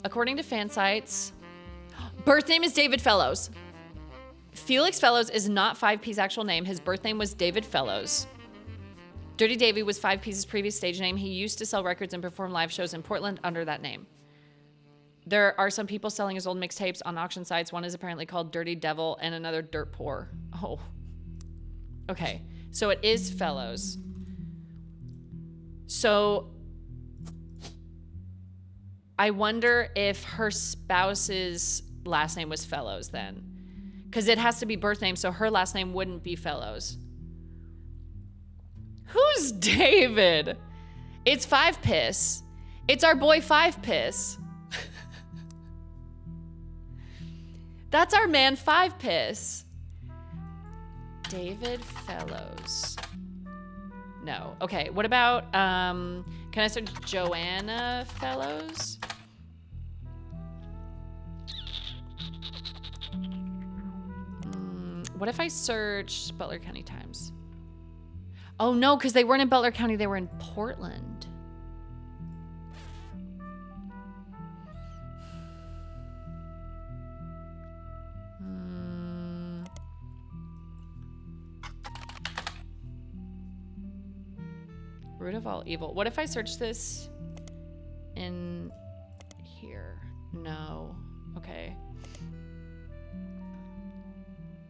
S1: According to fan sites, birth name is David Fellows. Felix Fellows is not 5P's actual name. His birth name was David Fellows. Dirty Davy was 5P's previous stage name. He used to sell records and perform live shows in Portland under that name. There are some people selling his old mixtapes on auction sites. One is apparently called Dirty Devil and another Dirt Poor. Oh. Okay. So it is Fellows. So I wonder if her spouse's last name was Fellows then. Because it has to be birth name, so her last name wouldn't be Fellows. Who's David? It's 5Piss. It's our boy 5Piss. That's our man 5Piss. David Fellows. No. Okay, what about, can I search Joanna Fellows? What if I search Butler County Times? Oh no, because they weren't in Butler County, they were in Portland. Root of all evil. What if I search this in here? No. Okay.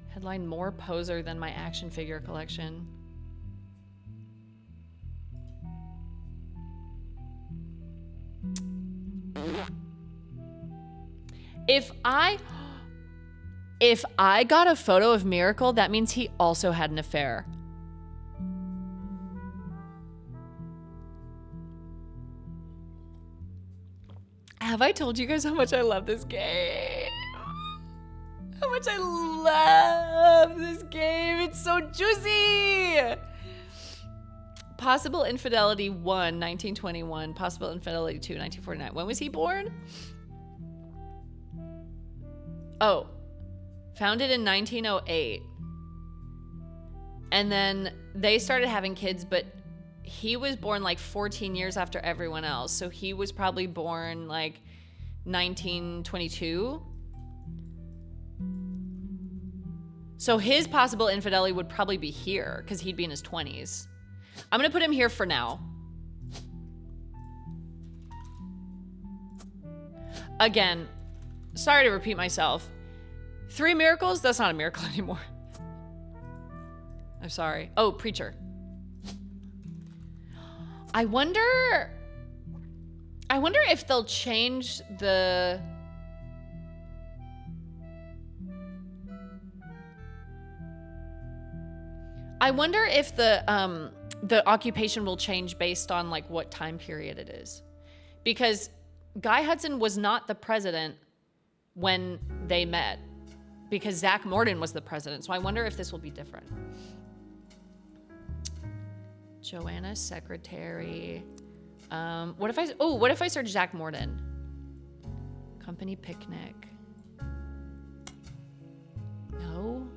S1: Headline, more poser than my action figure collection. If I got a photo of Miracle, that means he also had an affair. Have I told you guys how much I love this game? How much I love this game. It's so juicy. Possible Infidelity 1, 1921. Possible Infidelity 2, 1949. When was he born? Oh, founded in 1908. And then they started having kids, but he was born like 14 years after everyone else. So he was probably born like 1922. So his possible infidelity would probably be here because he'd be in his 20s. I'm going to put him here for now. Again, sorry to repeat myself. 3 miracles? That's not a miracle anymore. I'm sorry. Oh, preacher. I wonder if they'll change the... I wonder if the occupation will change based on like what time period it is. Because Guy Hudson was not the president when they met. Because Zach Morton was the president. So I wonder if this will be different. Joanna secretary. What if I search Zach Morton? Company picnic. No.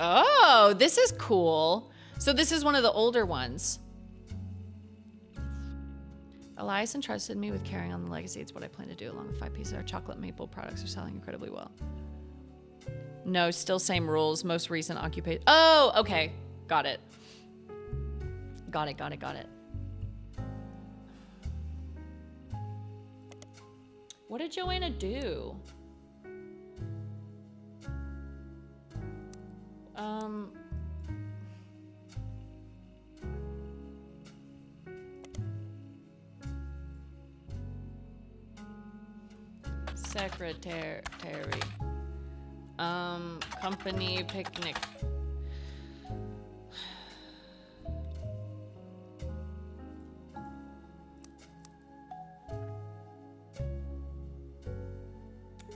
S1: Oh, this is cool. So this is one of the older ones. Elias entrusted me with carrying on the legacy. It's what I plan to do along with 5 pieces. Our chocolate maple products are selling incredibly well. No, still same rules. Most recent occupation. Oh, okay. Got it. Got it. What did Joanna do? Secretary. Company picnic.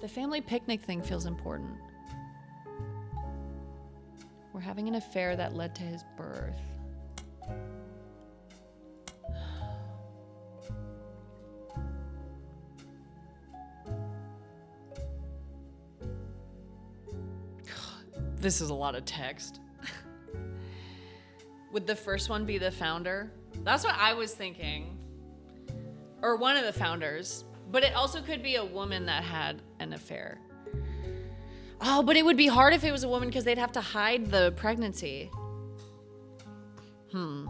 S1: The family picnic thing feels important. We're having an affair that led to his birth. This is a lot of text. Would the first one be the founder? That's what I was thinking. Or one of the founders. But it also could be a woman that had an affair. Oh, but it would be hard if it was a woman because they'd have to hide the pregnancy. I'm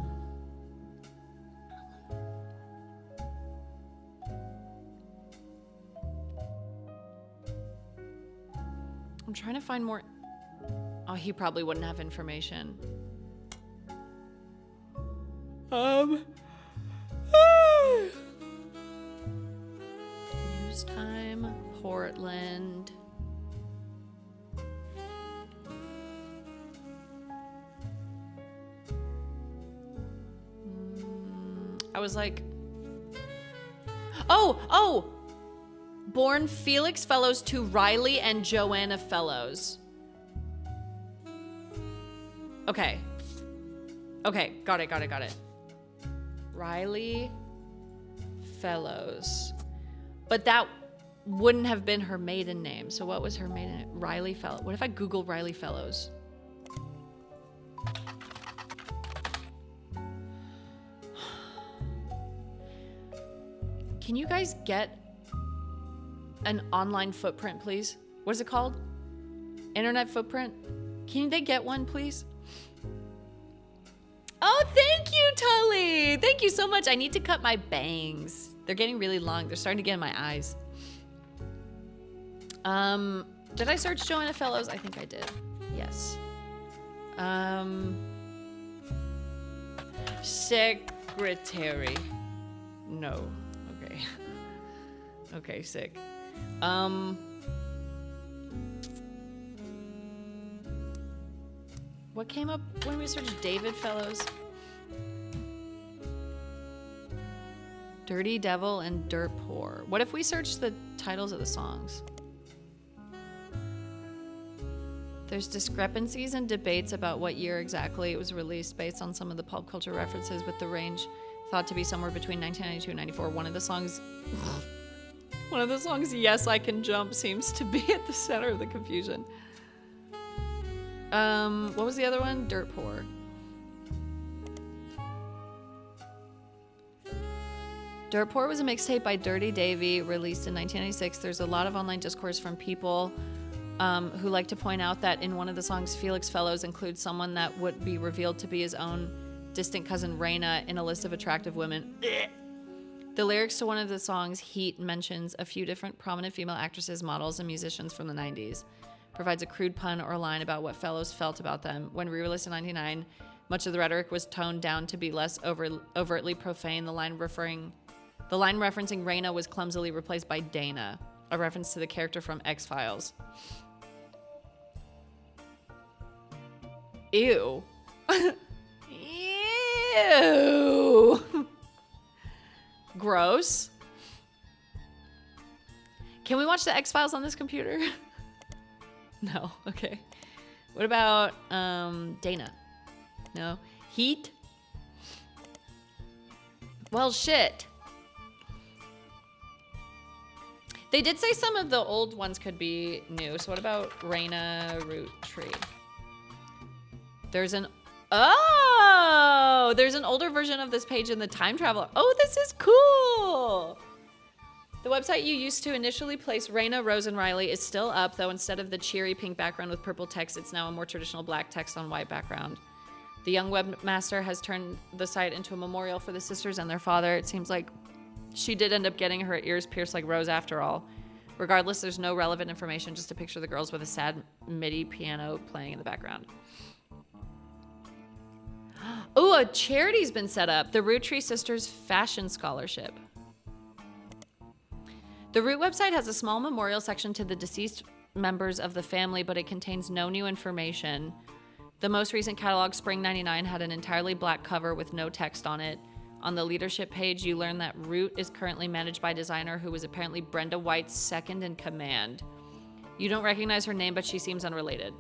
S1: trying to find more. Oh, he probably wouldn't have information. News time, Portland. I was like, oh! Born Felix Fellows to Riley and Joanna Fellows. Okay, got it. Riley Fellows. But that wouldn't have been her maiden name. So what was her maiden name? Riley Fellows. What if I Google Riley Fellows? Can you guys get an online footprint, please? What is it called? Internet footprint? Can they get one, please? Oh, thank you, Tully. Thank you so much. I need to cut my bangs. They're getting really long. They're starting to get in my eyes. Did I search Joanna Fellows? I think I did. Yes. Secretary. No. Okay. Okay, sick. What came up when we searched David Fellows? Dirty Devil and Dirt Poor. What if we search the titles of the songs? There's discrepancies and debates about what year exactly it was released based on some of the pop culture references, with the range thought to be somewhere between 1992 and 94. One of the songs, Yes, I Can Jump, seems to be at the center of the confusion. What was the other one? Dirt Poor. Dirt Poor was a mixtape by Dirty Davy, released in 1996. There's a lot of online discourse from people who like to point out that in one of the songs, Felix Fellows includes someone that would be revealed to be his own distant cousin Raina in a list of attractive women. The lyrics to one of the songs, Heat, mentions a few different prominent female actresses, models, and musicians from the 90s. Provides a crude pun or line about what Fellows felt about them. When re-released in 1999, much of the rhetoric was toned down to be less overtly profane. The line referencing Raina was clumsily replaced by Dana, a reference to the character from X-Files. Ew. Ew. Gross. Can we watch the X-Files on this computer? No. Okay. What about Dana? No. Heat? Well, shit. They did say some of the old ones could be new. So what about Raina Roottreemania? There's an older version of this page in the Time Traveler. Oh, this is cool. The website you used to initially place Raina, Rose, and Riley is still up, though instead of the cheery pink background with purple text, it's now a more traditional black text on white background. The young webmaster has turned the site into a memorial for the sisters and their father. It seems like she did end up getting her ears pierced like Rose after all. Regardless, there's no relevant information, just a picture of the girls with a sad MIDI piano playing in the background. Oh, a charity's been set up. The Roottreemania Sisters Fashion Scholarship. The Root website has a small memorial section to the deceased members of the family, but it contains no new information. The most recent catalog, Spring 99, had an entirely black cover with no text on it. On the leadership page, you learn that Root is currently managed by a designer who was apparently Brenda White's second in command. You don't recognize her name, but she seems unrelated.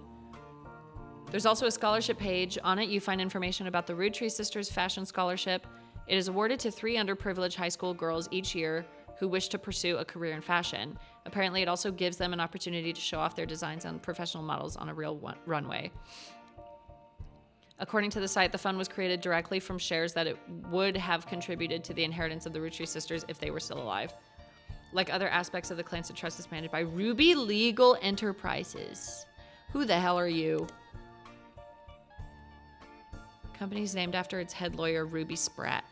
S1: There's also a scholarship page. On it, you find information about the Roottreemania Sisters Fashion Scholarship. It is awarded to 3 underprivileged high school girls each year who wish to pursue a career in fashion. Apparently, it also gives them an opportunity to show off their designs on professional models on a real runway. According to the site, the fund was created directly from shares that it would have contributed to the inheritance of the Roottreemania Sisters if they were still alive. Like other aspects of the Clancy Trust, is managed by Ruby Legal Enterprises. Who the hell are you? Company's named after its head lawyer, Ruby Spratt.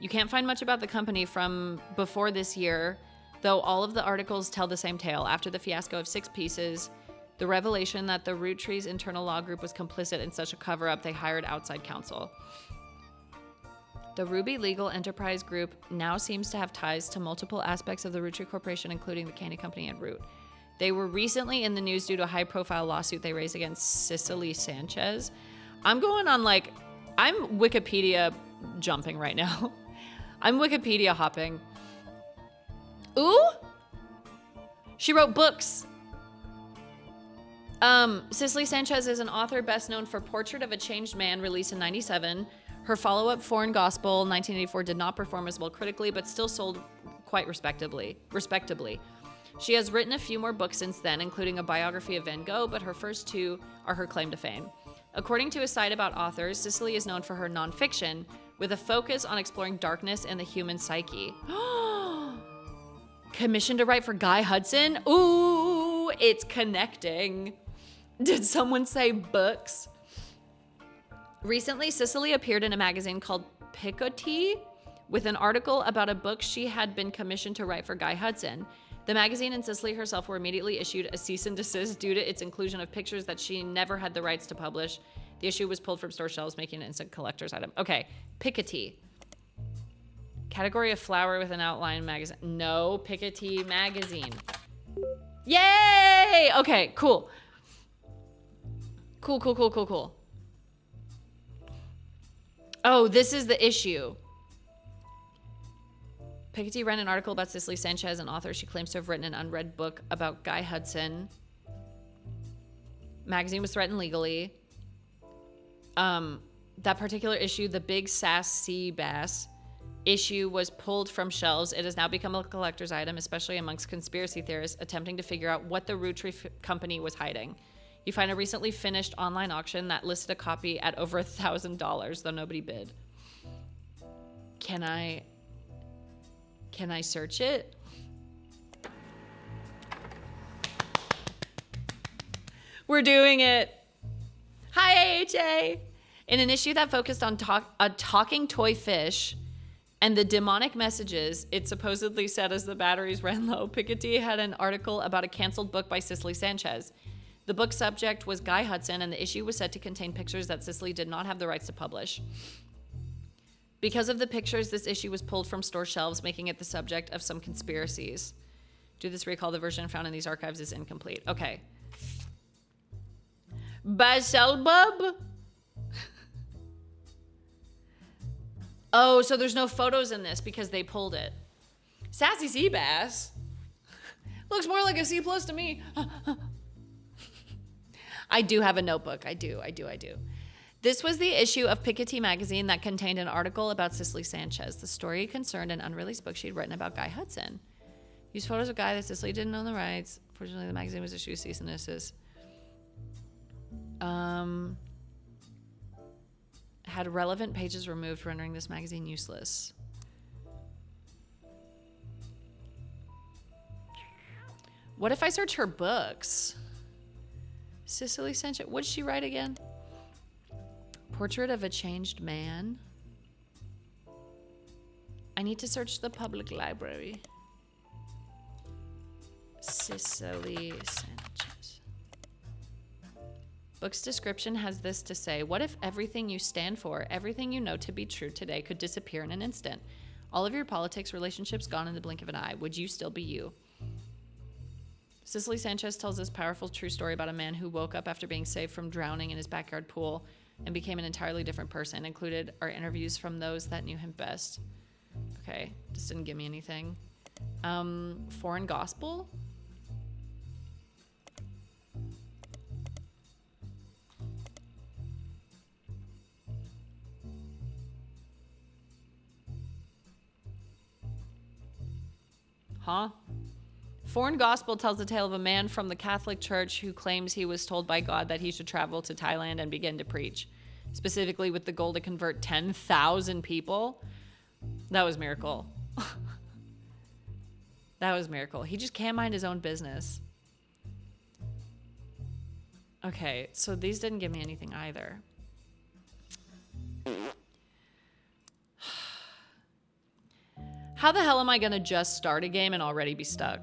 S1: You can't find much about the company from before this year, though all of the articles tell the same tale. After the fiasco of 6 Pieces, the revelation that the Roottreemania's internal law group was complicit in such a cover-up, they hired outside counsel. The Ruby Legal Enterprise Group now seems to have ties to multiple aspects of the Roottreemania Corporation, including the candy company and Root. They were recently in the news due to a high-profile lawsuit they raised against Cicely Sanchez. I'm Wikipedia jumping right now. I'm Wikipedia hopping. Ooh! She wrote books. Cicely Sanchez is an author best known for Portrait of a Changed Man, released in 1997, Her follow-up Foreign Gospel 1984 did not perform as well critically, but still sold quite respectably. She has written a few more books since then, including a biography of Van Gogh, but her first two are her claim to fame. According to a site about authors, Cicely is known for her nonfiction, with a focus on exploring darkness and the human psyche. Commissioned to write for Guy Hudson? Ooh, it's connecting. Did someone say books? Recently, Cicely appeared in a magazine called Picotee with an article about a book she had been commissioned to write for Guy Hudson. The magazine and Cicely herself were immediately issued a cease and desist due to its inclusion of pictures that she never had the rights to publish. The issue was pulled from store shelves, making it an instant collector's item. Okay, Picotee. Category of flower with an outline magazine. No, Picotee magazine. Yay! Okay, cool. Cool. Oh, this is the issue. Picotee ran an article about Cicely Sanchez, an author she claims to have written an unread book about Guy Hudson. Magazine was threatened legally. That particular issue, the Big Sass Sea Bass issue, was pulled from shelves. It has now become a collector's item, especially amongst conspiracy theorists attempting to figure out what the Roottreemania company was hiding. You find a recently finished online auction that listed a copy at over $1,000, though nobody bid. Can I search it? We're doing it. Hi, AHA. In an issue that focused on a talking toy fish and the demonic messages it supposedly said as the batteries ran low, Picotee had an article about a canceled book by Cicely Sanchez. The book's subject was Guy Hudson, and the issue was said to contain pictures that Cicely did not have the rights to publish. Because of the pictures, this issue was pulled from store shelves, making it the subject of some conspiracies. Do this recall the version found in these archives is incomplete. Okay. Baselbub? Oh, so there's no photos in this because they pulled it. Sassy Sea Bass? Looks more like a C+ to me. I do have a notebook. I do. This was the issue of Picotee magazine that contained an article about Cicely Sanchez. The story concerned an unreleased book she'd written about Guy Hudson. Used photos of Guy that Cicely didn't own the rights. Fortunately, the magazine was issued cease and desist. Had relevant pages removed, rendering this magazine useless. What if I search her books? Cicely Sanchez. What did she write again? Portrait of a Changed Man. I need to search the public library. Cicely Sanchez. Book's description has this to say: what if everything you stand for, everything you know to be true today, could disappear in an instant? All of your politics, relationships gone in the blink of an eye. Would you still be you? Cicely Sanchez tells this powerful true story about a man who woke up after being saved from drowning in his backyard pool and became an entirely different person. Included are interviews from those that knew him best. Okay, this didn't give me anything. Foreign Gospel? Huh? Foreign Gospel tells the tale of a man from the Catholic Church who claims he was told by God that he should travel to Thailand and begin to preach, specifically with the goal to convert 10,000 people. That was a miracle. That was a miracle. He just can't mind his own business. Okay, so these didn't give me anything either. How the hell am I gonna just start a game and already be stuck?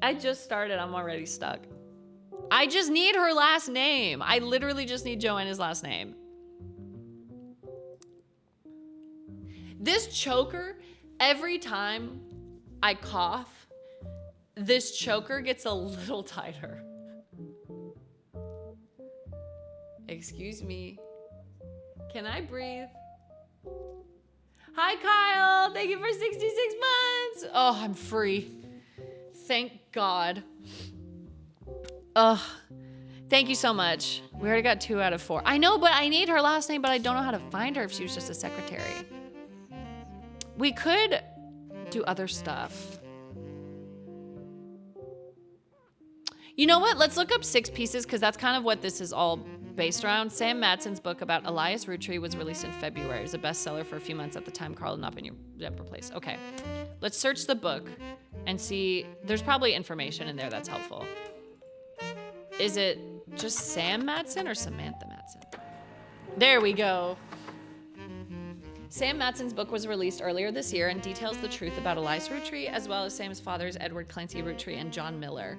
S1: I just started, I'm already stuck. I just need her last name. I literally just need Joanna's last name. This choker, every time I cough, this choker gets a little tighter. Excuse me. Can I breathe? Hi, Kyle. Thank you for 66 months. Oh, I'm free. Thank God. Ugh. Thank you so much. We already got 2 out of 4. I know, but I need her last name, but I don't know how to find her if she was just a secretary. We could do other stuff. You know what? Let's look up 6 pieces because that's kind of what this is all based around. Sam Matson's book about Elias Roottree was released in February. It was a bestseller for a few months at the time. Carl had not been replaced. Okay. Let's search the book and see. There's probably information in there that's helpful. Is it just Sam Matson or Samantha Matson? There we go. Sam Matson's book was released earlier this year and details the truth about Elias Roottree as well as Sam's fathers, Edward Clancy Roottree and John Miller.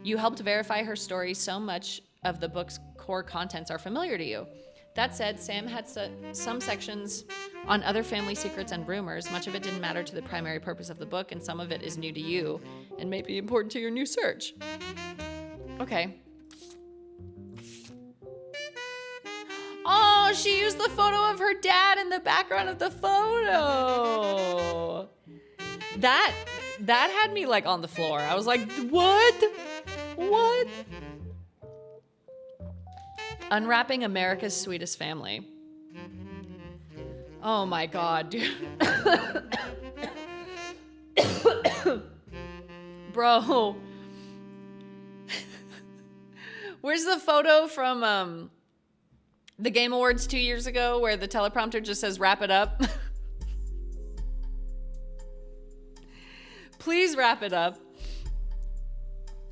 S1: You helped verify her story, so much of the book's core contents are familiar to you. That said, Sam had some sections on other family secrets and rumors. Much of it didn't matter to the primary purpose of the book, and some of it is new to you and may be important to your new search. Okay. Oh, she used the photo of her dad in the background of the photo. That had me like on the floor. I was like, what? What? Unwrapping America's Sweetest Family. Oh my God, dude. Bro. Where's the photo from the Game Awards 2 years ago where the teleprompter just says, wrap it up? Please wrap it up.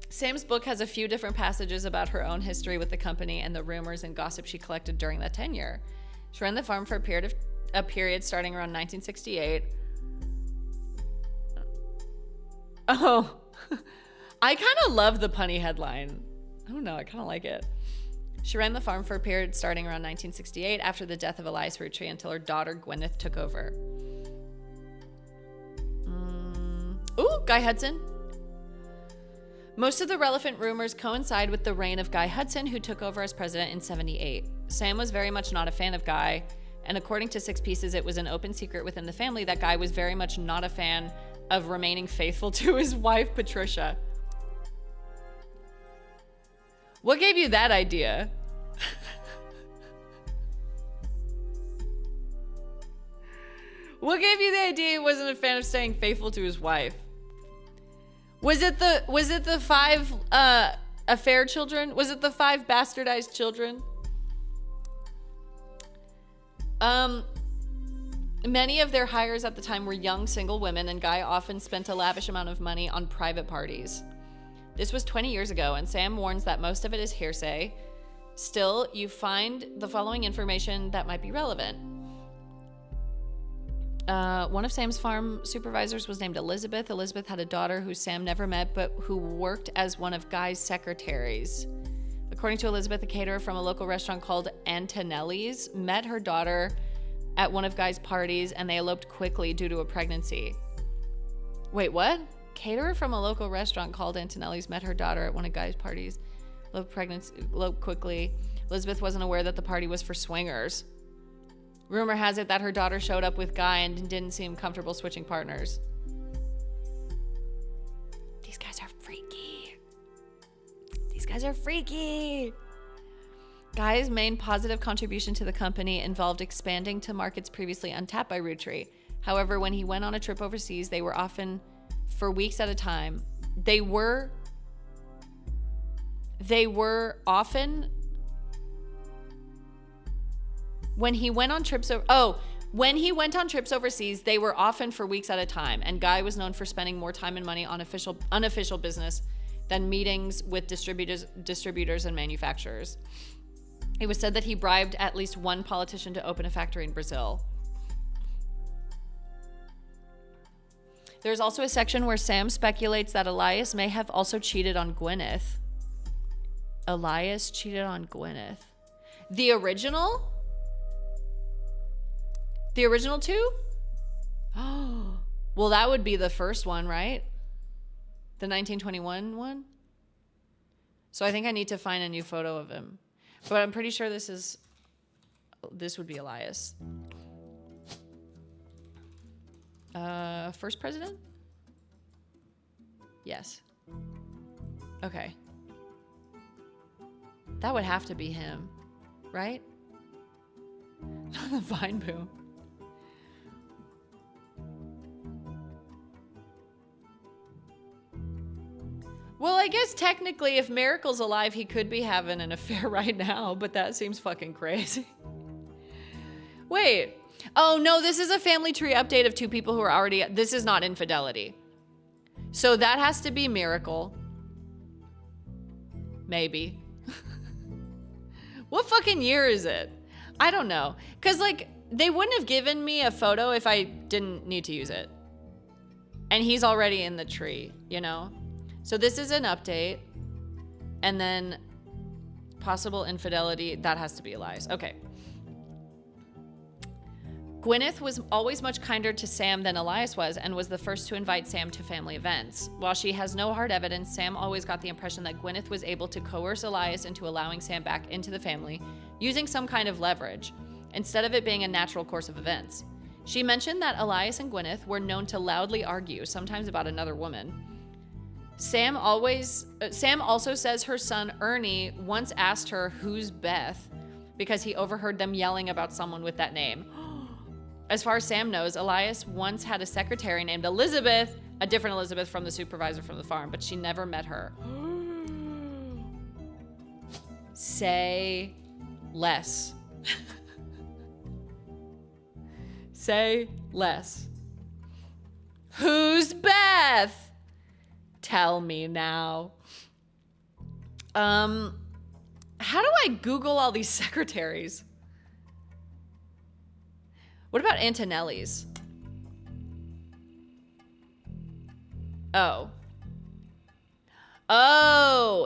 S1: Sam's book has a few different passages about her own history with the company and the rumors and gossip she collected during that tenure. She ran the farm for a period starting around 1968. Oh, I kind of love the punny headline. I don't know, I kind of like it. She ran the farm for a period starting around 1968 after the death of Elias Roottree until her daughter Gwyneth took over. Ooh, Guy Hudson. Most of the relevant rumors coincide with the reign of Guy Hudson, who took over as president in 1978. Sam was very much not a fan of Guy, and according to 6 Pieces, it was an open secret within the family that Guy was very much not a fan of remaining faithful to his wife, Patricia. What gave you that idea? What gave you the idea he wasn't a fan of staying faithful to his wife? Was it the 5 affair children? Was it the 5 bastardized children? Many of their hires at the time were young single women, and Guy often spent a lavish amount of money on private parties. This was 20 years ago, and Sam warns that most of it is hearsay. Still, you find the following information that might be relevant. One of Sam's farm supervisors was named Elizabeth. Elizabeth had a daughter who Sam never met, but who worked as one of Guy's secretaries. According to Elizabeth, a caterer from a local restaurant called Antonelli's met her daughter at one of Guy's parties, and they eloped quickly due to a pregnancy. Wait, what? Caterer from a local restaurant called Antonelli's met her daughter at one of Guy's parties, eloped quickly. Elizabeth wasn't aware that the party was for swingers. Rumor has it that her daughter showed up with Guy and didn't seem comfortable switching partners. These guys are freaky. These guys are freaky. Guy's main positive contribution to the company involved expanding to markets previously untapped by Roottree. However, when he went on a trip overseas, they were often for weeks at a time. They were often when he went on trips overseas, they were often for weeks at a time, and Guy was known for spending more time and money on unofficial business than meetings with distributors and manufacturers. It was said that he bribed at least one politician to open a factory in Brazil. There's also a section where Sam speculates that Elias may have also cheated on Gwyneth. Elias cheated on Gwyneth. The original 2? Oh, well, that would be the first one, right? The 1921 one? So I think I need to find a new photo of him. But I'm pretty sure this would be Elias. First president? Yes. Okay. That would have to be him, right? The Vine Boom. Well, I guess technically if Miracle's alive, he could be having an affair right now, but that seems fucking crazy. Wait. Oh, no, this is a family tree update of two people who are already... This is not infidelity. So that has to be Miracle. Maybe. What fucking year is it? I don't know. Because, like, they wouldn't have given me a photo if I didn't need to use it. And he's already in the tree, you know? So this is an update. And then possible infidelity. That has to be Elias. Okay. Gwyneth was always much kinder to Sam than Elias was and was the first to invite Sam to family events. While she has no hard evidence, Sam always got the impression that Gwyneth was able to coerce Elias into allowing Sam back into the family using some kind of leverage, instead of it being a natural course of events. She mentioned that Elias and Gwyneth were known to loudly argue, sometimes about another woman. Sam also says her son Ernie once asked her who's Beth because he overheard them yelling about someone with that name. As far as Sam knows, Elias once had a secretary named Elizabeth, a different Elizabeth from the supervisor from the farm, but she never met her. Say less. Say less. Who's Beth? Tell me now. How do I Google all these secretaries? What about Antonelli's? Oh,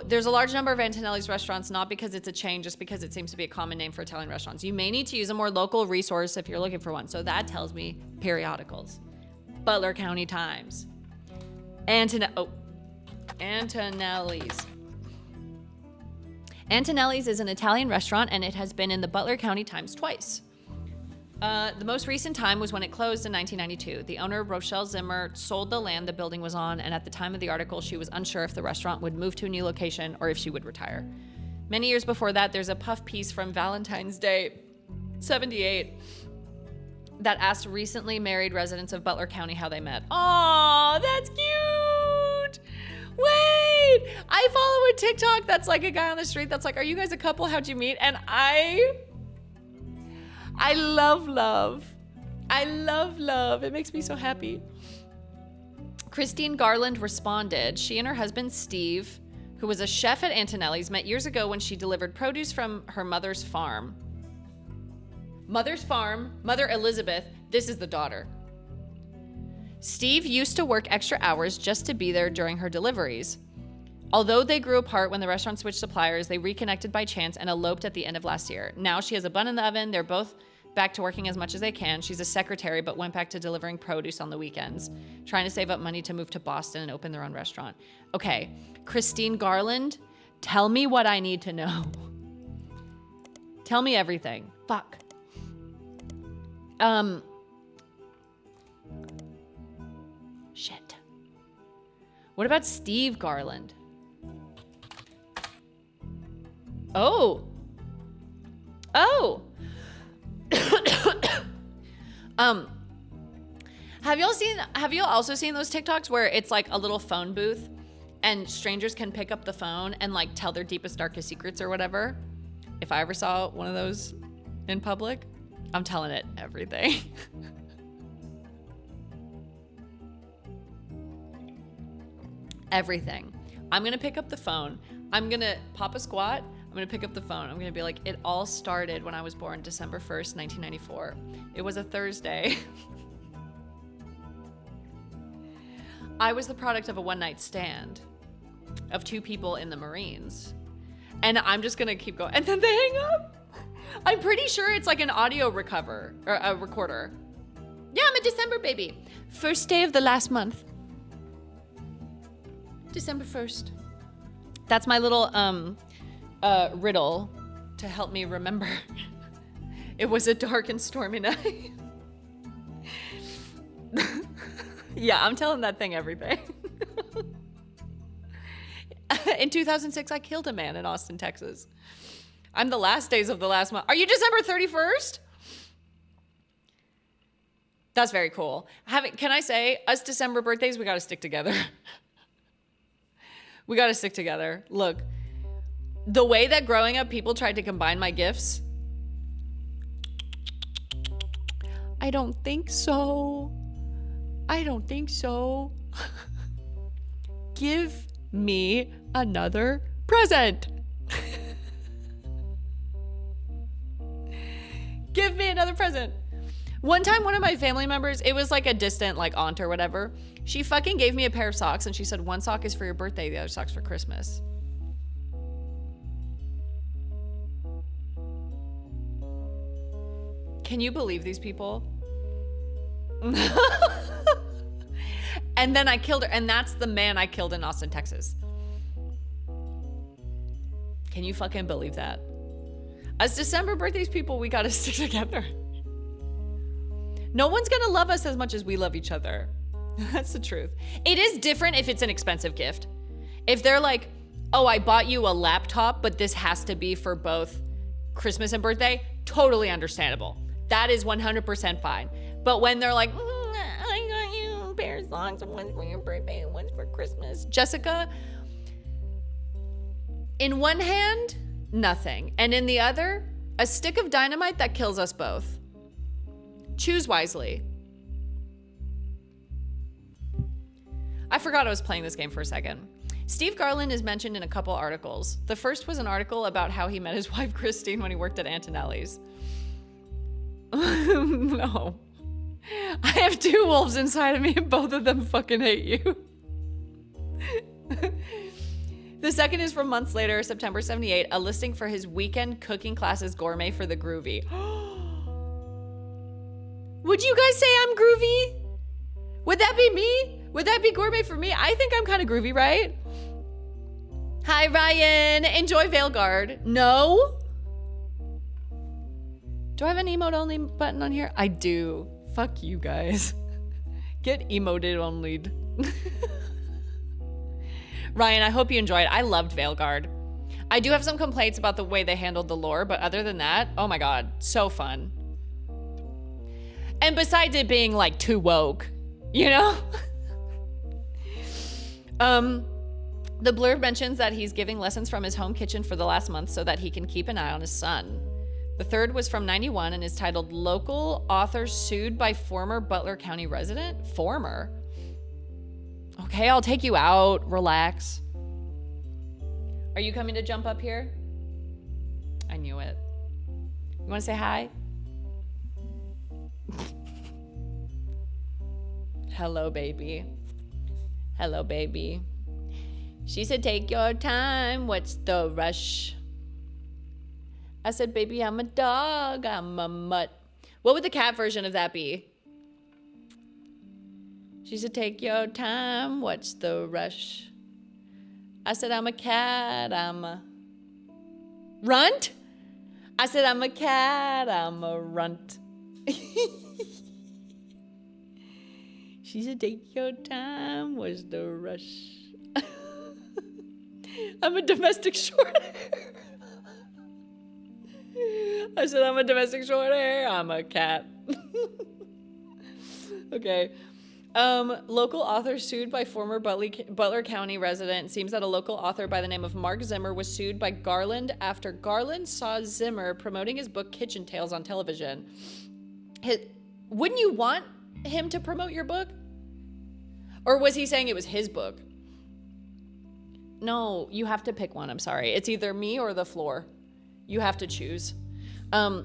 S1: there's a large number of Antonelli's restaurants, not because it's a chain, just because it seems to be a common name for Italian restaurants. You may need to use a more local resource if you're looking for one. So that tells me periodicals. Butler County Times. Antonelli's. Antonelli's is an Italian restaurant, and it has been in the Butler County Times twice. The most recent time was when it closed in 1992. The owner, Rochelle Zimmer, sold the land the building was on, and at the time of the article, she was unsure if the restaurant would move to a new location or if she would retire. Many years before that, there's a puff piece from Valentine's Day, 78, that asked recently married residents of Butler County how they met. Aw, that's cute! Wait! I follow a TikTok that's like a guy on the street that's like, are you guys a couple? How'd you meet? And I love love. I love love. It makes me so happy. Christine Garland responded. She and her husband, Steve, who was a chef at Antonelli's, met years ago when she delivered produce from her mother's farm. Mother's farm, Mother Elizabeth, this is the daughter. Steve used to work extra hours just to be there during her deliveries. Although they grew apart when the restaurant switched suppliers, they reconnected by chance and eloped at the end of last year. Now she has a bun in the oven. They're both back to working as much as they can. She's a secretary, but went back to delivering produce on the weekends, trying to save up money to move to Boston and open their own restaurant. Okay, Christine Garland, tell me what I need to know. Tell me everything. Fuck. Shit. What about Steve Garland? Oh. Have you also seen those TikToks where it's like a little phone booth and strangers can pick up the phone and like tell their deepest, darkest secrets or whatever? If I ever saw one of those in public, I'm telling it everything. Everything. I'm gonna pick up the phone. I'm gonna pop a squat. I'm gonna pick up the phone. I'm gonna be like, it all started when I was born December 1st, 1994. It was a Thursday. I was the product of a one-night stand of two people in the Marines. And I'm just gonna keep going. And then they hang up. I'm pretty sure it's like an audio recorder. Yeah, I'm a December baby. First day of the last month. December 1st. That's my little riddle to help me remember. It was a dark and stormy night. Yeah, I'm telling that thing everything. In 2006, I killed a man in Austin, Texas. I'm the last days of the last month. Are you December 31st? That's very cool. Can I say, us December birthdays, we got to stick together. We got to stick together. Look, the way that growing up people tried to combine my gifts, I don't think so. I don't think so. Give me another present. Give me another present. One time, one of my family members, it was like a distant like aunt or whatever, she fucking gave me a pair of socks and she said, one sock is for your birthday, the other sock's for Christmas. Can you believe these people? And then I killed her, and that's the man I killed in Austin, Texas. Can you fucking believe that? As December birthdays people, we gotta stick together. No one's gonna love us as much as we love each other. That's the truth. It is different if it's an expensive gift. If they're like, oh, I bought you a laptop, but this has to be for both Christmas and birthday, totally understandable. That is 100% fine. But when they're like, I got you a pair of socks, one's for your birthday and one's for Christmas. Jessica, in one hand, nothing. And in the other, a stick of dynamite that kills us both. Choose wisely. I forgot I was playing this game for a second. Steve Garland is mentioned in a couple articles. The first was an article about how he met his wife Christine when he worked at Antonelli's. No. I have two wolves inside of me and both of them fucking hate you. The second is from months later, September 78, a listing for his weekend cooking classes gourmet for the groovy. Would you guys say I'm groovy? Would that be me? Would that be gourmet for me? I think I'm kind of groovy, right? Hi, Ryan. Enjoy Veilguard. No? Do I have an emote only button on here? I do. Fuck you guys. Get emoted only. Ryan, I hope you enjoyed. I loved Veilguard. I do have some complaints about the way they handled the lore, but other than that, oh my god, so fun. And besides it being like too woke, you know? The blurb mentions that he's giving lessons from his home kitchen for the last month so that he can keep an eye on his son. The third was from 91 and is titled Local Author Sued by Former Butler County Resident? Former? Okay, I'll take you out. Relax. Are you coming to jump up here? I knew it. You want to say hi? Hello, baby. Hello, baby. She said, take your time. What's the rush? I said, baby, I'm a dog. I'm a mutt. What would the cat version of that be? She said, take your time. What's the rush? I said, I'm a cat. I'm a runt. I said, I'm a cat. I'm a runt. She said, take your time. What's the rush? I'm a domestic short hair. I said, I'm a domestic short hair. I'm a cat. Okay. Local author sued by former Butler County resident. Seems that a local author by the name of Mark Zimmer was sued by Garland after Garland saw Zimmer promoting his book Kitchen Tales on television. Wouldn't you want him to promote your book? Or was he saying it was his book? No, you have to pick one. I'm sorry. It's either me or the floor. You have to choose.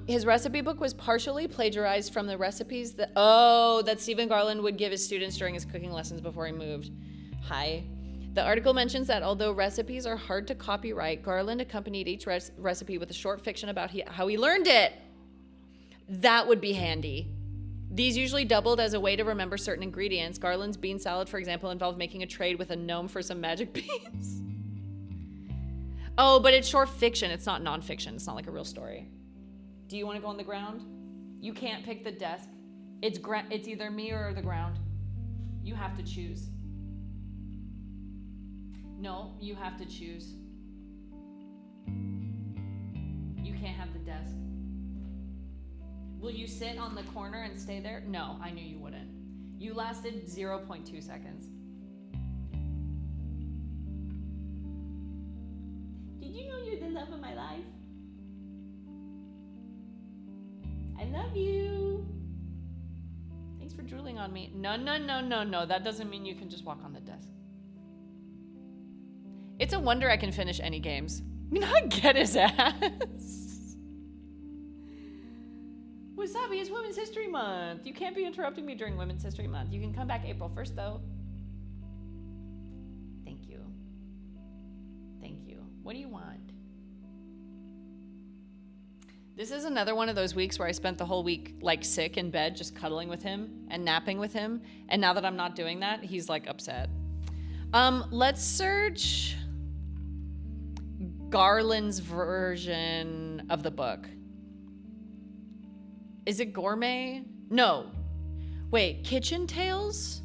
S1: His recipe book was partially plagiarized from the recipes that Stephen Garland would give his students during his cooking lessons before he moved. Hi. The article mentions that although recipes are hard to copyright, Garland accompanied each recipe with a short fiction about how he learned it. That would be handy. These usually doubled as a way to remember certain ingredients. Garland's bean salad, for example, involved making a trade with a gnome for some magic beans. Oh, but it's short fiction. It's not nonfiction. It's not like a real story. Do you want to go on the ground? You can't pick the desk. It's either me or the ground. You have to choose. No, you have to choose. You can't have the desk. Will you sit on the corner and stay there? No, I knew you wouldn't. You lasted 0.2 seconds. Did you know you're the love of my life? I love you. Thanks for drooling on me. No. That doesn't mean you can just walk on the desk. It's a wonder I can finish any games. Not get his ass. Wasabi, it's Women's History Month. You can't be interrupting me during Women's History Month. You can come back April 1st, though. Thank you. Thank you. What do you want? This is another one of those weeks where I spent the whole week like sick in bed, just cuddling with him and napping with him. And now that I'm not doing that, he's like upset. Let's search Garland's version of the book. Is it gourmet? No. Wait, Kitchen Tales?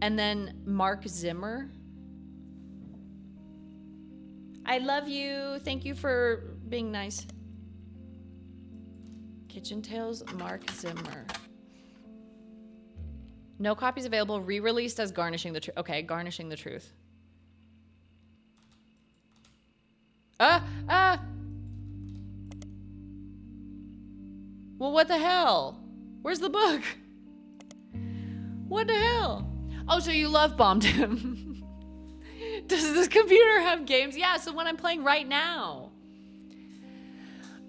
S1: And then Mark Zimmer? I love you. Thank you for being nice. Kitchen Tales, Mark Zimmer. No copies available. Re-released as Garnishing the Truth. Okay, Garnishing the Truth. Well, what the hell? Where's the book? What the hell? Oh, so you love bombed him. Does this computer have games? Yeah, it's the one I'm playing right now.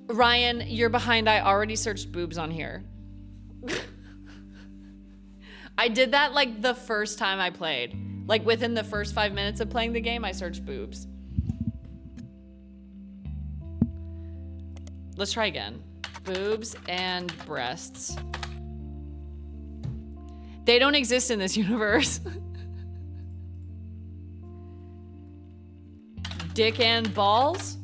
S1: Ryan, you're behind. I already searched boobs on here. I did that like the first time I played. Like within the first 5 minutes of playing the game, I searched boobs. Let's try again. Boobs and breasts. They don't exist in this universe. Dick and balls?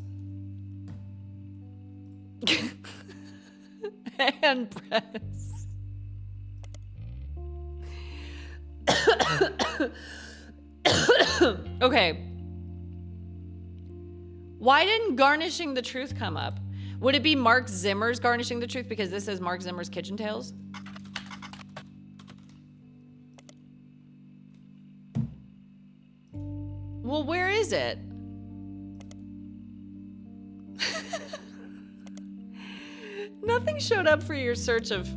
S1: And breasts. Okay. Why didn't Garnishing the Truth come up? Would it be Mark Zimmer's Garnishing the Truth because this is Mark Zimmer's Kitchen Tales? Well, where is it? Nothing showed up for your search of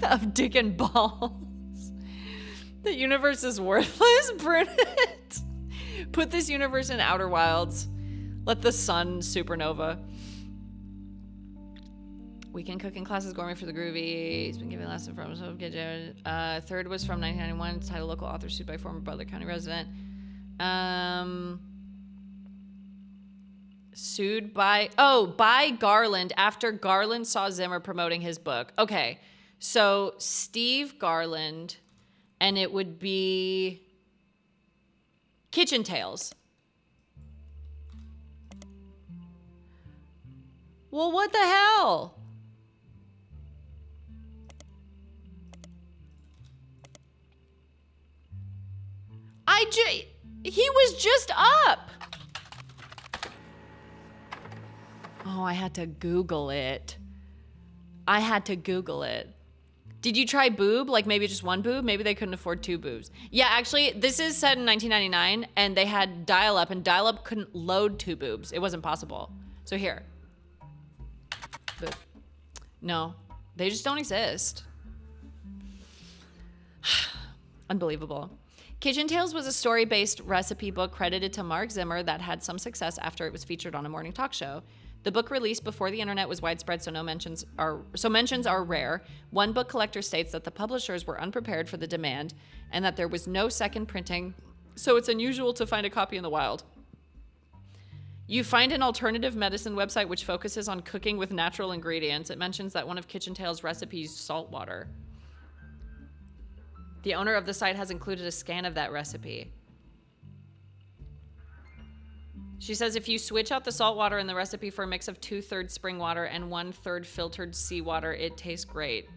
S1: of dick and balls. The universe is worthless, Burnett. Put this universe in Outer Wilds. Let the sun supernova. Weekend cooking classes, gourmet for the groovy. He's been giving lessons from third was from 1991. Title local author sued by former Butler County resident. Sued by Garland after Garland saw Zimmer promoting his book. Okay, so Steve Garland, and it would be Kitchen Tales. Well, what the hell? He was just up. Oh, I had to Google it. Did you try boob? Like maybe just one boob? Maybe they couldn't afford two boobs. Yeah, actually, this is set in 1999, and they had dial-up, and dial-up couldn't load two boobs. It wasn't possible. So here. Boob. No, they just don't exist. Unbelievable. Kitchen Tales was a story-based recipe book credited to Mark Zimmer that had some success after it was featured on a morning talk show. The book released before the internet was widespread, so mentions are rare. One book collector states that the publishers were unprepared for the demand and that there was no second printing, so it's unusual to find a copy in the wild. You find an alternative medicine website which focuses on cooking with natural ingredients. It mentions that one of Kitchen Tales' recipes, salt water. The owner of the site has included a scan of that recipe. She says if you switch out the salt water in the recipe for a mix of 2/3 spring water and 1/3 filtered seawater, it tastes great.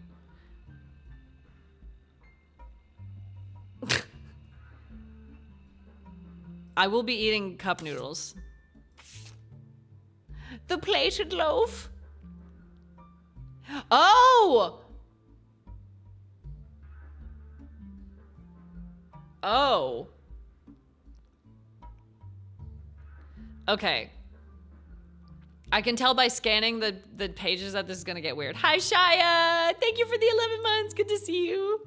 S1: I will be eating cup noodles. The plated loaf. Oh! Oh. Okay. I can tell by scanning the pages that this is going to get weird. Hi, Shia! Thank you for the 11 months. Good to see you.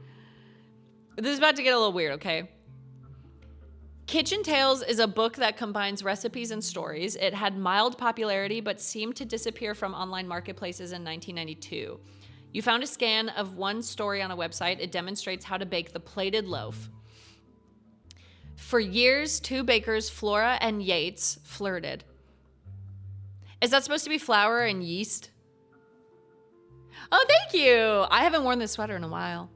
S1: This is about to get a little weird, okay? Kitchen Tales is a book that combines recipes and stories. It had mild popularity, but seemed to disappear from online marketplaces in 1992. You found a scan of one story on a website. It demonstrates how to bake the plated loaf. For years, two bakers, Flora and Yates, flirted. Is that supposed to be flour and yeast? Oh, thank you. I haven't worn this sweater in a while.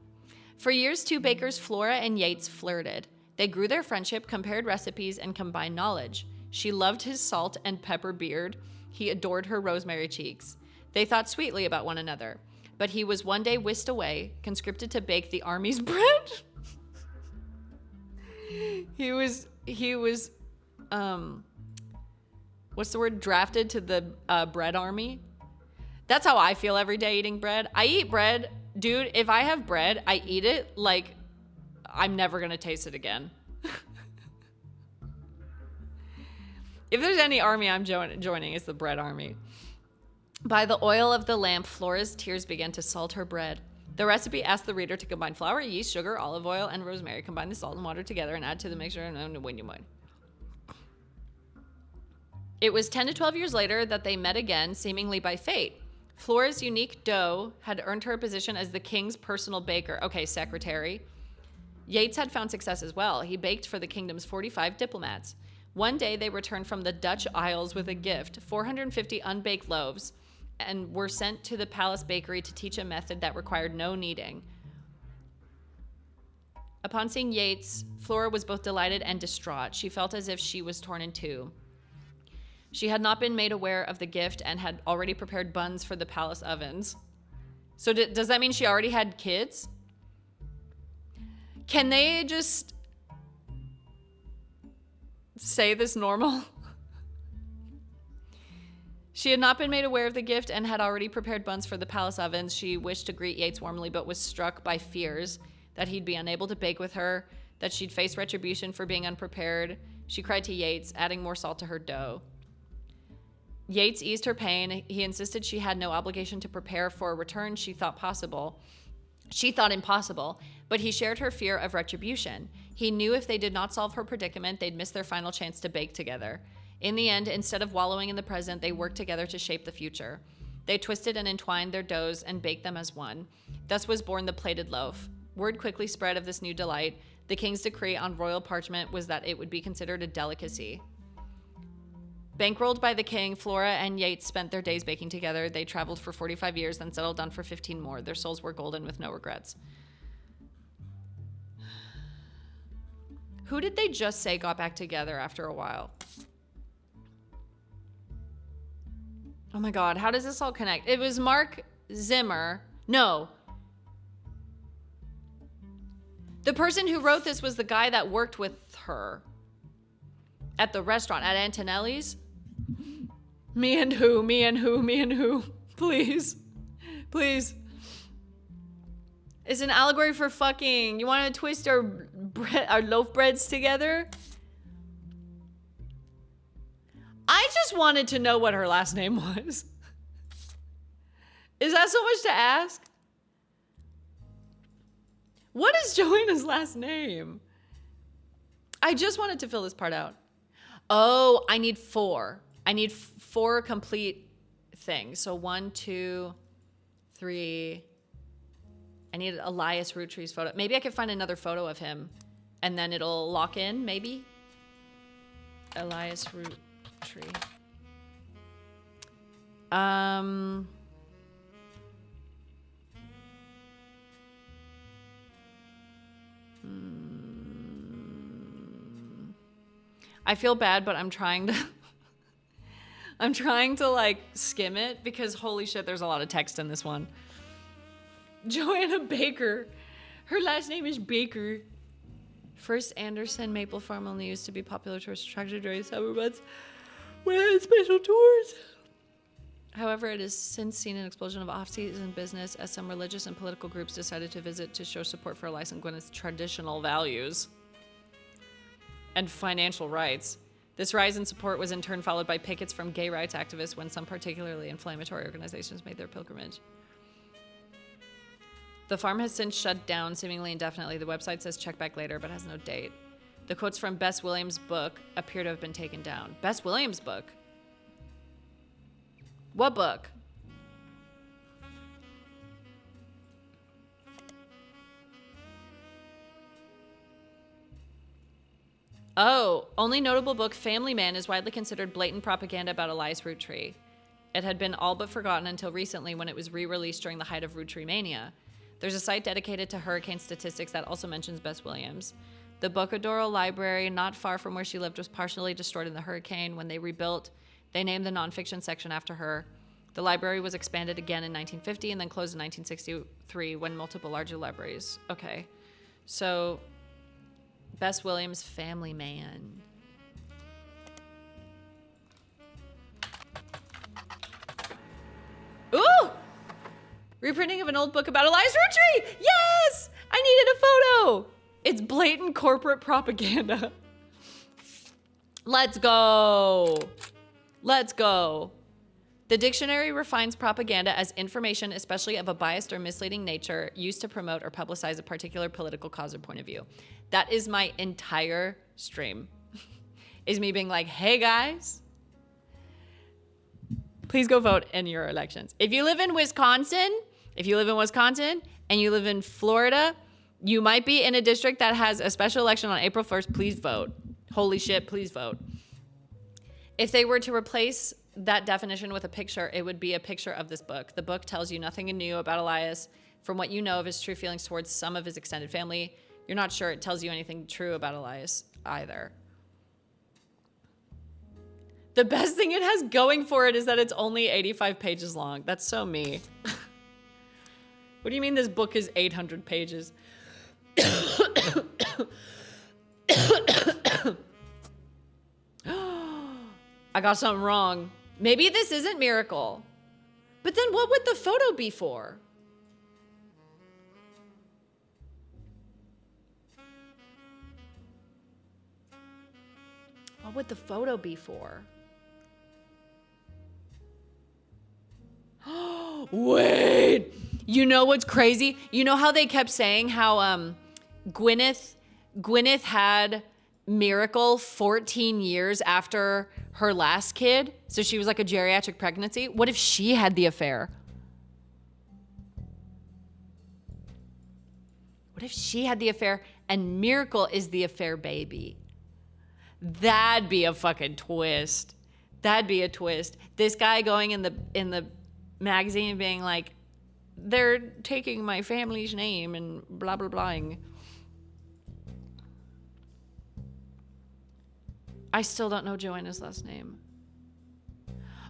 S1: For years, two bakers, Flora and Yates, flirted. They grew their friendship, compared recipes, and combined knowledge. She loved his salt and pepper beard. He adored her rosemary cheeks. They thought sweetly about one another. But he was one day whisked away, conscripted to bake the army's bread. He was, what's the word? Drafted to the bread army. That's how I feel every day eating bread. I eat bread. Dude, if I have bread, I eat it like I'm never going to taste it again. If there's any army I'm joining, it's the bread army. By the oil of the lamp, Flora's tears began to salt her bread. The recipe asked the reader to combine flour, yeast, sugar, olive oil, and rosemary. Combine the salt and water together and add to the mixture. It was 10 to 12 years later that they met again, seemingly by fate. Flora's unique dough had earned her a position as the king's personal baker. Okay, secretary. Yates had found success as well. He baked for the kingdom's 45 diplomats. One day they returned from the Dutch Isles with a gift, 450 unbaked loaves, and were sent to the palace bakery to teach a method that required no kneading. Upon seeing Yates, Flora was both delighted and distraught. She felt as if she was torn in two. She had not been made aware of the gift and had already prepared buns for the palace ovens. So does that mean she already had kids? Can they just say this normal? She had not been made aware of the gift and had already prepared buns for the palace ovens. She wished to greet Yates warmly, but was struck by fears that he'd be unable to bake with her, that she'd face retribution for being unprepared. She cried to Yates, adding more salt to her dough. Yates eased her pain. He insisted she had no obligation to prepare for a return she thought possible. She thought impossible, but he shared her fear of retribution. He knew if they did not solve her predicament, they'd miss their final chance to bake together. In the end, instead of wallowing in the present, they worked together to shape the future. They twisted and entwined their doughs and baked them as one. Thus was born the plated loaf. Word quickly spread of this new delight. The king's decree on royal parchment was that it would be considered a delicacy. Bankrolled by the king, Flora and Yates spent their days baking together. They traveled for 45 years, then settled down for 15 more. Their souls were golden with no regrets. Who did they just say got back together after a while? Oh my God, how does this all connect? It was Mark Zimmer. No. The person who wrote this was the guy that worked with her at the restaurant at Antonelli's. Me and who, me and who, me and who. Please. Please. It's an allegory for fucking. You want to twist our loaf breads together? I just wanted to know what her last name was. Is that so much to ask? What is Joanna's last name? I just wanted to fill this part out. Oh, I need 4. I need 4 complete things. So 1, 2, 3. I need Elias Roottree's photo. Maybe I could find another photo of him and then it'll lock in, maybe. Elias Roottree. I feel bad, but I'm trying to like skim it because holy shit, there's a lot of text in this one. Joanna Baker. Her last name is Baker. First Anderson maple farm only used to be popular tourist attraction during summer months when it had special tours. However, it has since seen an explosion of off-season business as some religious and political groups decided to visit to show support for Elias and Gwyneth's traditional values and financial rights. This rise in support was in turn followed by pickets from gay rights activists when some particularly inflammatory organizations made their pilgrimage. The farm has since shut down seemingly indefinitely. The website says check back later, but has no date. The quotes from Bess Williams' book appear to have been taken down. Bess Williams' book? What book? Oh, only notable book, Family Man, is widely considered blatant propaganda about Elias Roottree. It had been all but forgotten until recently when it was re-released during the height of Roottreemania. There's a site dedicated to hurricane statistics that also mentions Bess Williams. The Bocadoro Library, not far from where she lived, was partially destroyed in the hurricane. When they rebuilt, they named the nonfiction section after her. The library was expanded again in 1950 and then closed in 1963 when multiple larger libraries. Okay, so Bess Williams, Family Man. Ooh! Reprinting of an old book about Elias Roottree! Yes! I needed a photo! It's blatant corporate propaganda. Let's go. Let's go. The dictionary refines propaganda as information, especially of a biased or misleading nature, used to promote or publicize a particular political cause or point of view. That is my entire stream. Is me being like, hey guys, please go vote in your elections. If you live in Wisconsin, and you live in Florida, you might be in a district that has a special election on April 1st. Please vote. Holy shit, please vote. If they were to replace that definition with a picture, it would be a picture of this book. The book tells you nothing new about Elias from what you know of his true feelings towards some of his extended family. You're not sure it tells you anything true about Elias either. The best thing it has going for it is that it's only 85 pages long. That's so me. What do you mean this book is 800 pages? I got something wrong. Maybe this isn't Miracle. But then what would the photo be for? What would the photo be for? Wait. You know what's crazy? You know how they kept saying how Gwyneth had Miracle 14 years after her last kid? So she was like a geriatric pregnancy. What if she had the affair? What if she had the affair and Miracle is the affair baby? That'd be a fucking twist. That'd be a twist. This guy going in the magazine being like, they're taking my family's name and blah, blah, blahing. I still don't know Joanna's last name.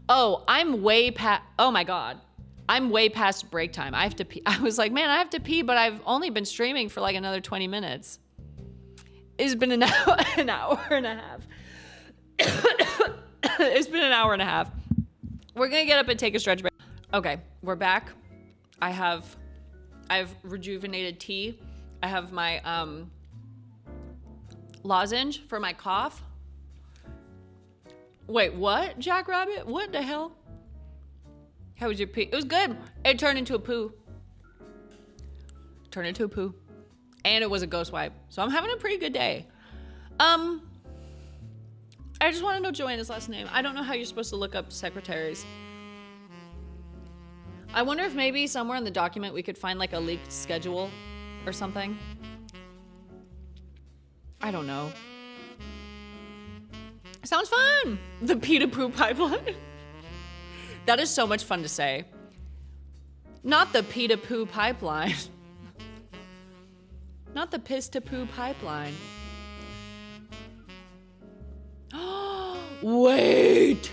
S1: Oh, oh my God. I'm way past break time. I have to pee. I was like, man, I have to pee, but I've only been streaming for like another 20 minutes. It's been an hour and a half. It's been an hour and a half. We're going to get up and take a stretch break. Okay, we're back. I've rejuvenated tea. I have my lozenge for my cough. Wait, what, Jackrabbit? What the hell? How was your pee? It was good. It turned into a poo. And it was a ghost wipe. So I'm having a pretty good day. I just want to know Joanna's last name. I don't know how you're supposed to look up secretaries. I wonder if maybe somewhere in the document we could find like a leaked schedule or something. I don't know. Sounds fun. The pee to poo pipeline. That is so much fun to say. Not the pee to poo pipeline. Not the piss to poo pipeline. Wait.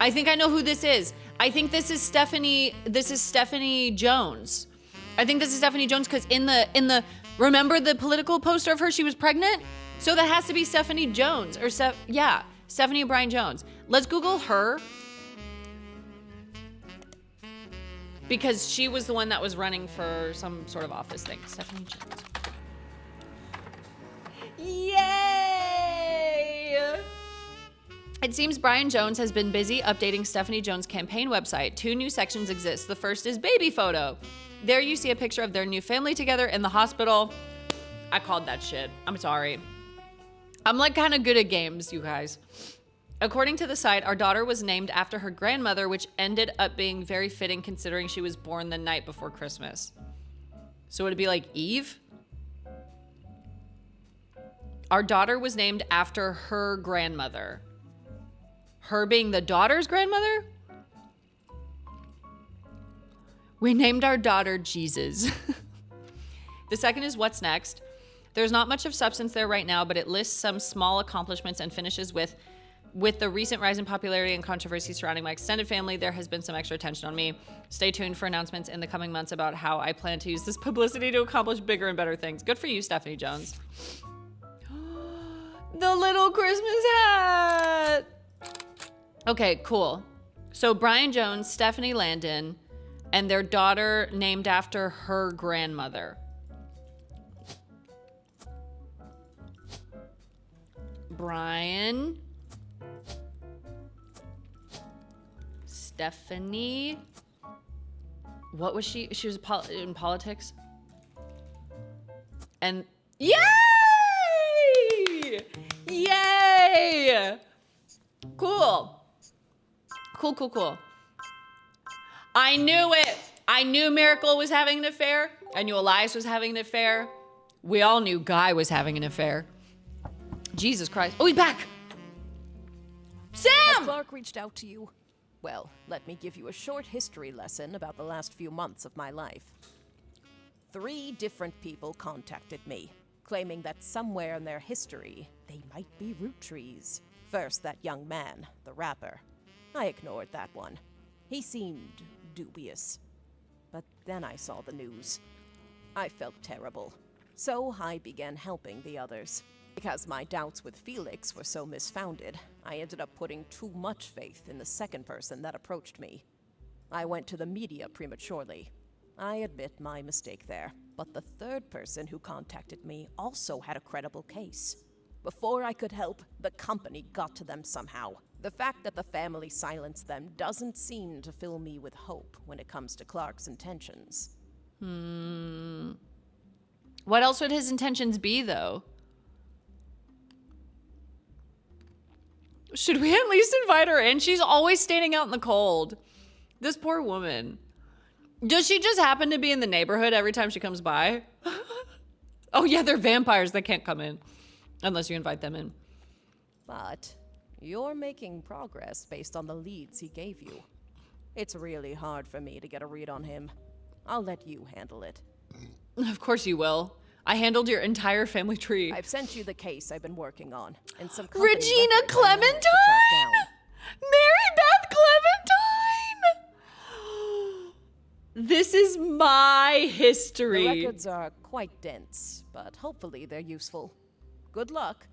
S1: I think I know who this is. I think this is Stephanie Jones. I think this is Stephanie Jones because in the Remember the political poster of her? She was pregnant? So that has to be Stephanie Jones. Or Stephanie O'Brien Jones. Let's Google her. Because she was the one that was running for some sort of office thing. Stephanie Jones. Yay! It seems Brian Jones has been busy updating Stephanie Jones' campaign website. 2 new sections exist. The first is baby photo. There you see a picture of their new family together in the hospital. I called that shit. I'm sorry. I'm like kind of good at games, you guys. According to the site, our daughter was named after her grandmother, which ended up being very fitting considering she was born the night before Christmas. So would it be like Eve? Our daughter was named after her grandmother. Her being the daughter's grandmother? We named our daughter Jesus. The second is what's next. There's not much of substance there right now, but it lists some small accomplishments and finishes with the recent rise in popularity and controversy surrounding my extended family, there has been some extra attention on me. Stay tuned for announcements in the coming months about how I plan to use this publicity to accomplish bigger and better things. Good for you, Stephanie Jones. The little Christmas hat. Okay, cool. So Brian Jones, Stephanie Landon, and their daughter named after her grandmother. Brian, Stephanie, what was she? She was in politics. And yay! Yay! Cool. Cool. I knew it. I knew Miracle was having an affair. I knew Elias was having an affair. We all knew Guy was having an affair. Jesus Christ. Oh, he's back. Sam!
S4: Has Clark reached out to you? Well, let me give you a short history lesson about the last few months of my life. 3 different people contacted me, claiming that somewhere in their history, they might be root trees. First, that young man, the rapper. I ignored that one. He seemed dubious. But then I saw the news. I felt terrible. So I began helping the others. Because my doubts with Felix were so misfounded, I ended up putting too much faith in the second person that approached me. I went to the media prematurely. I admit my mistake there, but the third person who contacted me also had a credible case. Before I could help, the company got to them somehow. The fact that the family silenced them doesn't seem to fill me with hope when it comes to Clark's intentions.
S1: What else would his intentions be, though? Should we at least invite her in? She's always standing out in the cold. This poor woman. Does she just happen to be in the neighborhood every time she comes by? Oh yeah, they're vampires. They can't come in unless you invite them in.
S4: But you're making progress based on the leads he gave you. It's really hard for me to get a read on him. I'll let you handle it.
S1: Of course you will. I handled your entire family tree.
S4: I've sent you the case I've been working on, and some
S1: Regina Clementine! Mary Beth Clementine! This is my history.
S4: The records are quite dense, but hopefully they're useful. Good luck.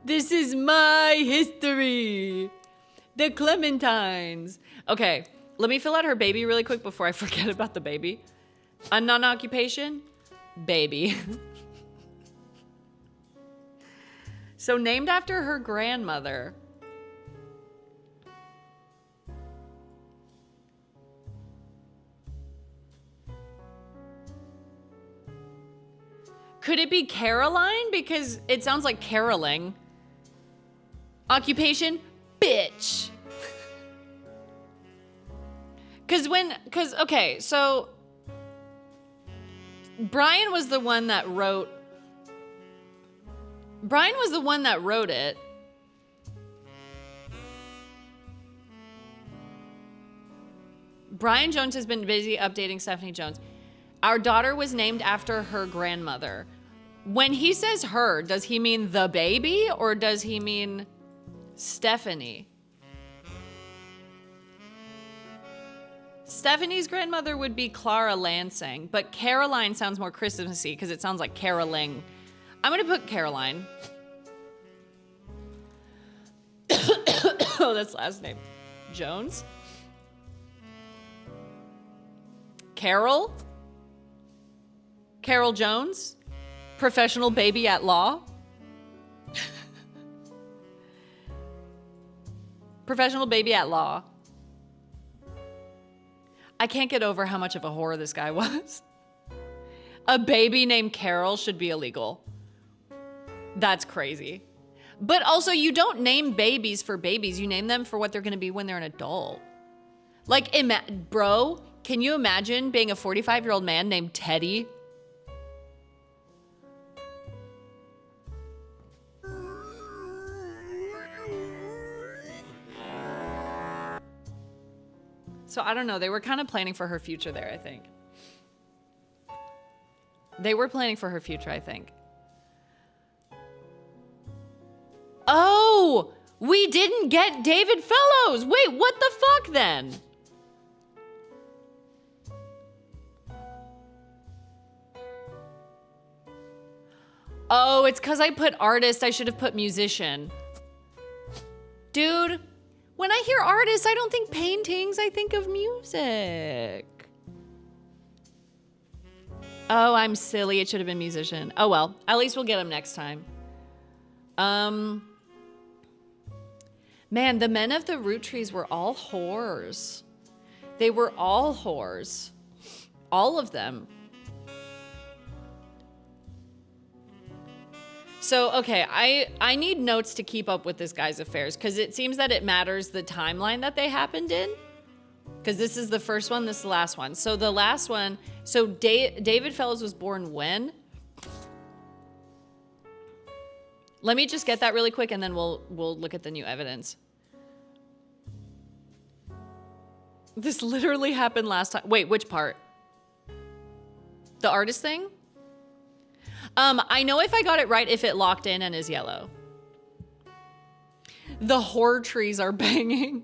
S1: This is my history. The Clementines. Okay, let me fill out her baby really quick before I forget about the baby. Unknown occupation? Baby. So named after her grandmother. Could it be Caroline? Because it sounds like caroling. Occupation? Bitch. Okay, so Brian was the one that wrote it. Brian Jones has been busy updating Stephanie Jones. Our daughter was named after her grandmother. When he says her, does he mean the baby or does he mean Stephanie? Stephanie's grandmother would be Clara Lansing, but Caroline sounds more Christmassy because it sounds like caroling. I'm going to put Caroline. Oh, that's last name. Jones? Carol? Carol Jones? Professional baby at law? Professional baby at law. I can't get over how much of a whore this guy was. A baby named Carol should be illegal. That's crazy. But also, you don't name babies for babies. You name them for what they're going to be when they're an adult. Like, bro, can you imagine being a 45-year-old man named Teddy? So I don't know. They were kind of planning for her future there, I think. They were planning for her future, I think. Oh, we didn't get David Fellows. Wait, what the fuck then? Oh, it's because I put artist. I should have put musician. Dude, when I hear artist, I don't think paintings. I think of music. Oh, I'm silly. It should have been musician. Oh, well. At least we'll get him next time. Man, the men of the root trees were all whores. They were all whores. All of them. So, okay, I need notes to keep up with this guy's affairs because it seems that it matters the timeline that they happened in. Because this is the first one, this is the last one. So the last one, so David Fellows was born when? Let me just get that really quick and then we'll look at the new evidence. This literally happened last time. Wait, which part? The artist thing? I know if I got it right if it locked in and is yellow. The whore trees are banging.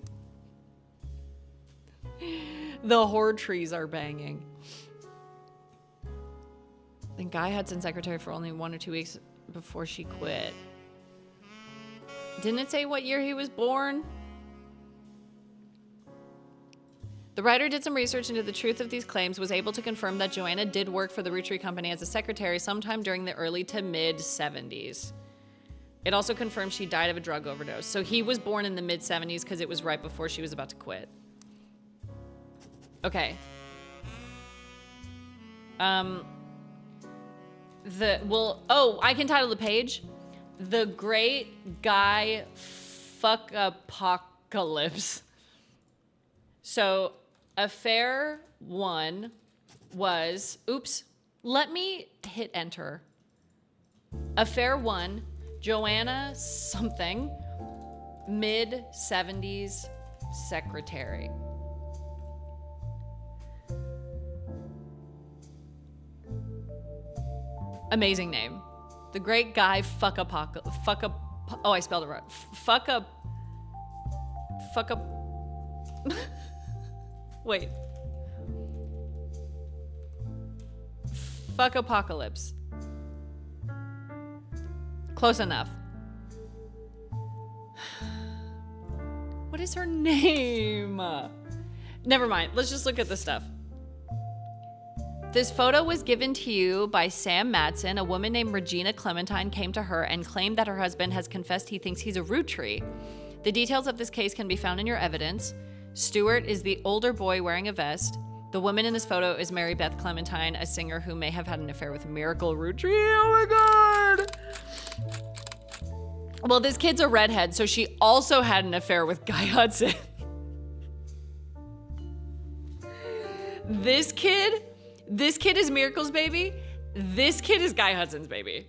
S1: The whore trees are banging. And Guy Hudson's secretary for only 1 or 2 weeks before she quit. Didn't it say what year he was born? The writer did some research into the truth of these claims, was able to confirm that Joanna did work for the Roottreemania Company as a secretary sometime during the early to mid 70s. It also confirmed she died of a drug overdose. So he was born in the mid 70s because it was right before she was about to quit. Okay. I can title the page. The Great Guy Fuck-Apocalypse. So, affair 1 was, let me hit enter. Affair 1, Joanna something, mid 70s secretary. Amazing name. The Great Guy oh, I spelled it right. Wait. Fuck-Apocalypse. Close enough. What is her name? Never mind. Let's just look at the stuff. This photo was given to you by Sam Madsen. A woman named Regina Clementine came to her and claimed that her husband has confessed he thinks he's a root tree. The details of this case can be found in your evidence. Stuart is the older boy wearing a vest. The woman in this photo is Mary Beth Clementine, a singer who may have had an affair with Miracle Roottreemania. Oh my God. Well, this kid's a redhead, so she also had an affair with Guy Hudson. This kid is Miracle's baby. This kid is Guy Hudson's baby.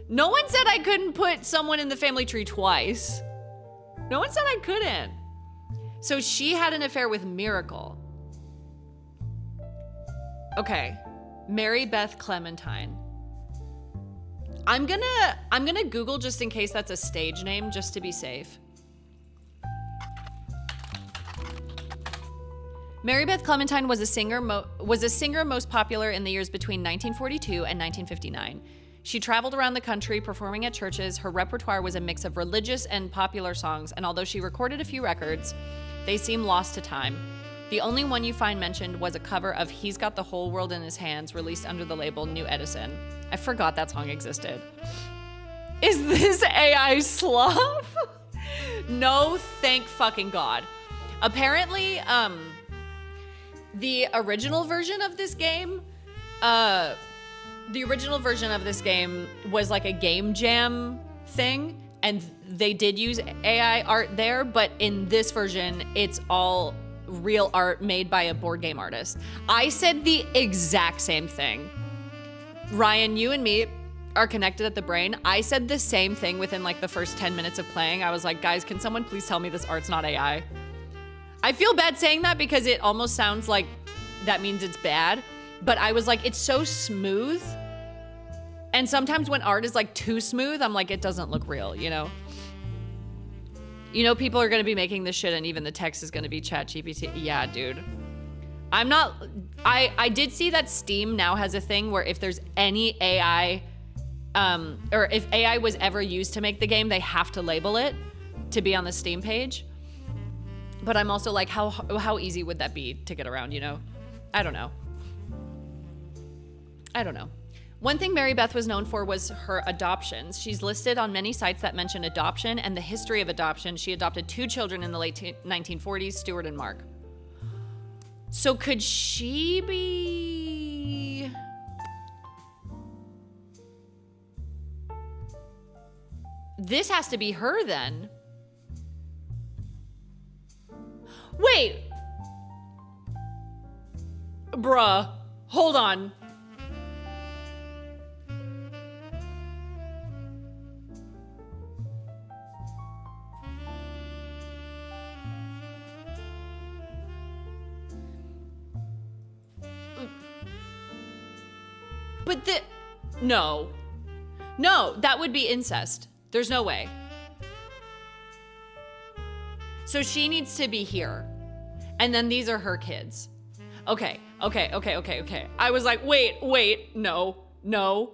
S1: No one said I couldn't put someone in the family tree twice. No one said I couldn't. So she had an affair with Miracle. Okay, Mary Beth Clementine. I'm gonna Google just in case that's a stage name, just to be safe. Mary Beth Clementine was a singer most popular in the years between 1942 and 1959. She traveled around the country performing at churches. Her repertoire was a mix of religious and popular songs, and although she recorded a few records, they seem lost to time. The only one you find mentioned was a cover of He's Got the Whole World in His Hands, released under the label New Edison. I forgot that song existed. Is this AI sloth? No, thank fucking God. Apparently, the original version of this game was like a game jam thing, and they did use AI art there, but in this version, it's all real art made by a board game artist. I said the exact same thing. Ryan, you and me are connected at the brain. I said the same thing within like the first 10 minutes of playing. I was like, guys, can someone please tell me this art's not AI? I feel bad saying that because it almost sounds like that means it's bad, but I was like, it's so smooth. And sometimes when art is like too smooth, I'm like, it doesn't look real, you know? You know, people are gonna be making this shit and even the text is gonna be ChatGPT. Yeah, dude. I did see that Steam now has a thing where if there's any AI, or if AI was ever used to make the game, they have to label it to be on the Steam page. But I'm also like, how easy would that be to get around, you know? I don't know. One thing Mary Beth was known for was her adoptions. She's listed on many sites that mention adoption and the history of adoption. She adopted 2 children in the late 1940s, Stuart and Mark. So could she be... This has to be her then. Wait. Bruh, hold on. But no, that would be incest. There's no way. So she needs to be here. And then these are her kids. Okay. I was like, wait, no.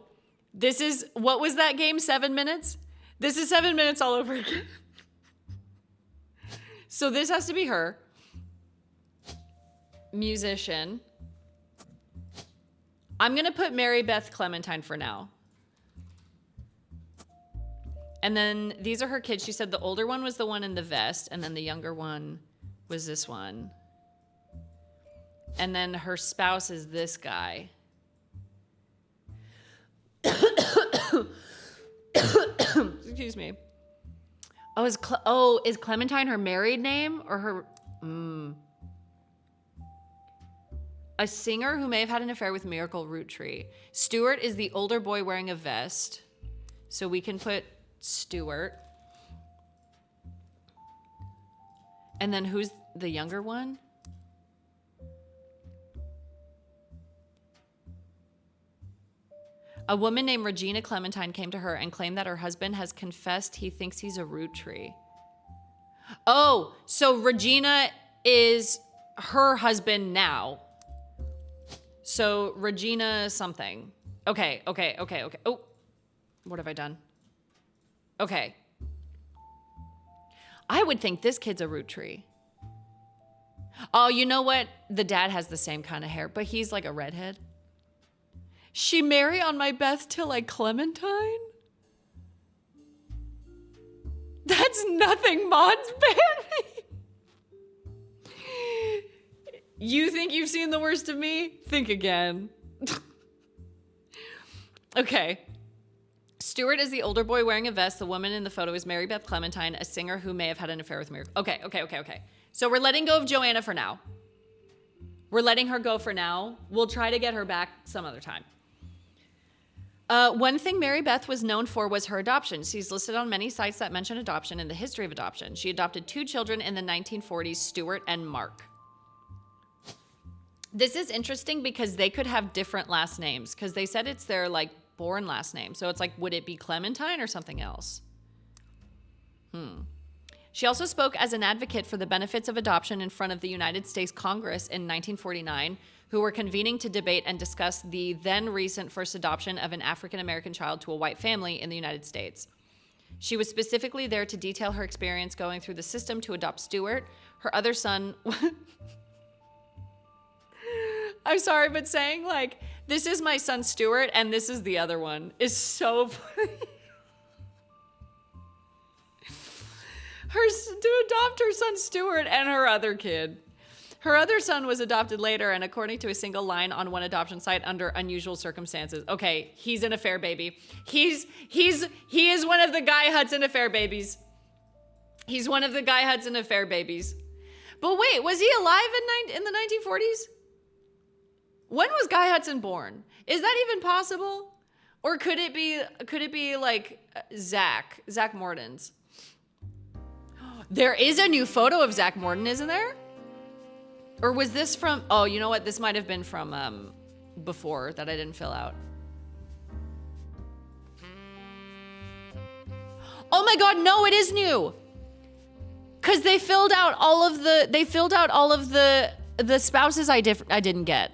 S1: This is, what was that game, 7 minutes? This is 7 minutes all over again. So this has to be her. Musician. I'm gonna put Mary Beth Clementine for now. And then these are her kids. She said the older one was the one in the vest, and then the younger one was this one. And then her spouse is this guy. Excuse me. Is Clementine her married name or her... A singer who may have had an affair with Miracle Roottree. Stuart is the older boy wearing a vest. So we can put Stuart. And then who's the younger one? A woman named Regina Clementine came to her and claimed that her husband has confessed he thinks he's a Roottree. Oh, so Regina is her husband now. So Regina something. Okay. Oh, what have I done? Okay. I would think this kid's a Roottree. Oh, you know what? The dad has the same kind of hair, but he's like a redhead. She marry on my Beth till like Clementine? That's nothing mods baby. You think you've seen the worst of me? Think again. Okay. Stuart is the older boy wearing a vest. The woman in the photo is Mary Beth Clementine, a singer who may have had an affair with Miracle. Okay. So we're letting go of Joanna for now. We're letting her go for now. We'll try to get her back some other time. One thing Mary Beth was known for was her adoption. She's listed on many sites that mention adoption and the history of adoption. She adopted 2 children in the 1940s, Stuart and Mark. This is interesting because they could have different last names because they said it's their like born last name. So it's like, would it be Clementine or something else? She also spoke as an advocate for the benefits of adoption in front of the United States Congress in 1949, who were convening to debate and discuss the then recent first adoption of an African American child to a white family in the United States. She was specifically there to detail her experience going through the system to adopt Stuart. Her other son, I'm sorry, but saying like, this is my son Stuart and this is the other one is so funny. To adopt her son Stuart and her other kid. Her other son was adopted later, and according to a single line on one adoption site, under unusual circumstances. Okay, he's an affair baby. He is one of the Guy Hudson affair babies. He's one of the Guy Hudson affair babies. But wait, was he alive in the 1940s? When was Guy Hudson born? Is that even possible? Or could it be like Zach Morton's? There is a new photo of Zach Morton, isn't there? Or was this from, oh, you know what? This might have been from before that I didn't fill out. Oh my God, no, it is new. Cause they filled out all of the spouses I didn't get.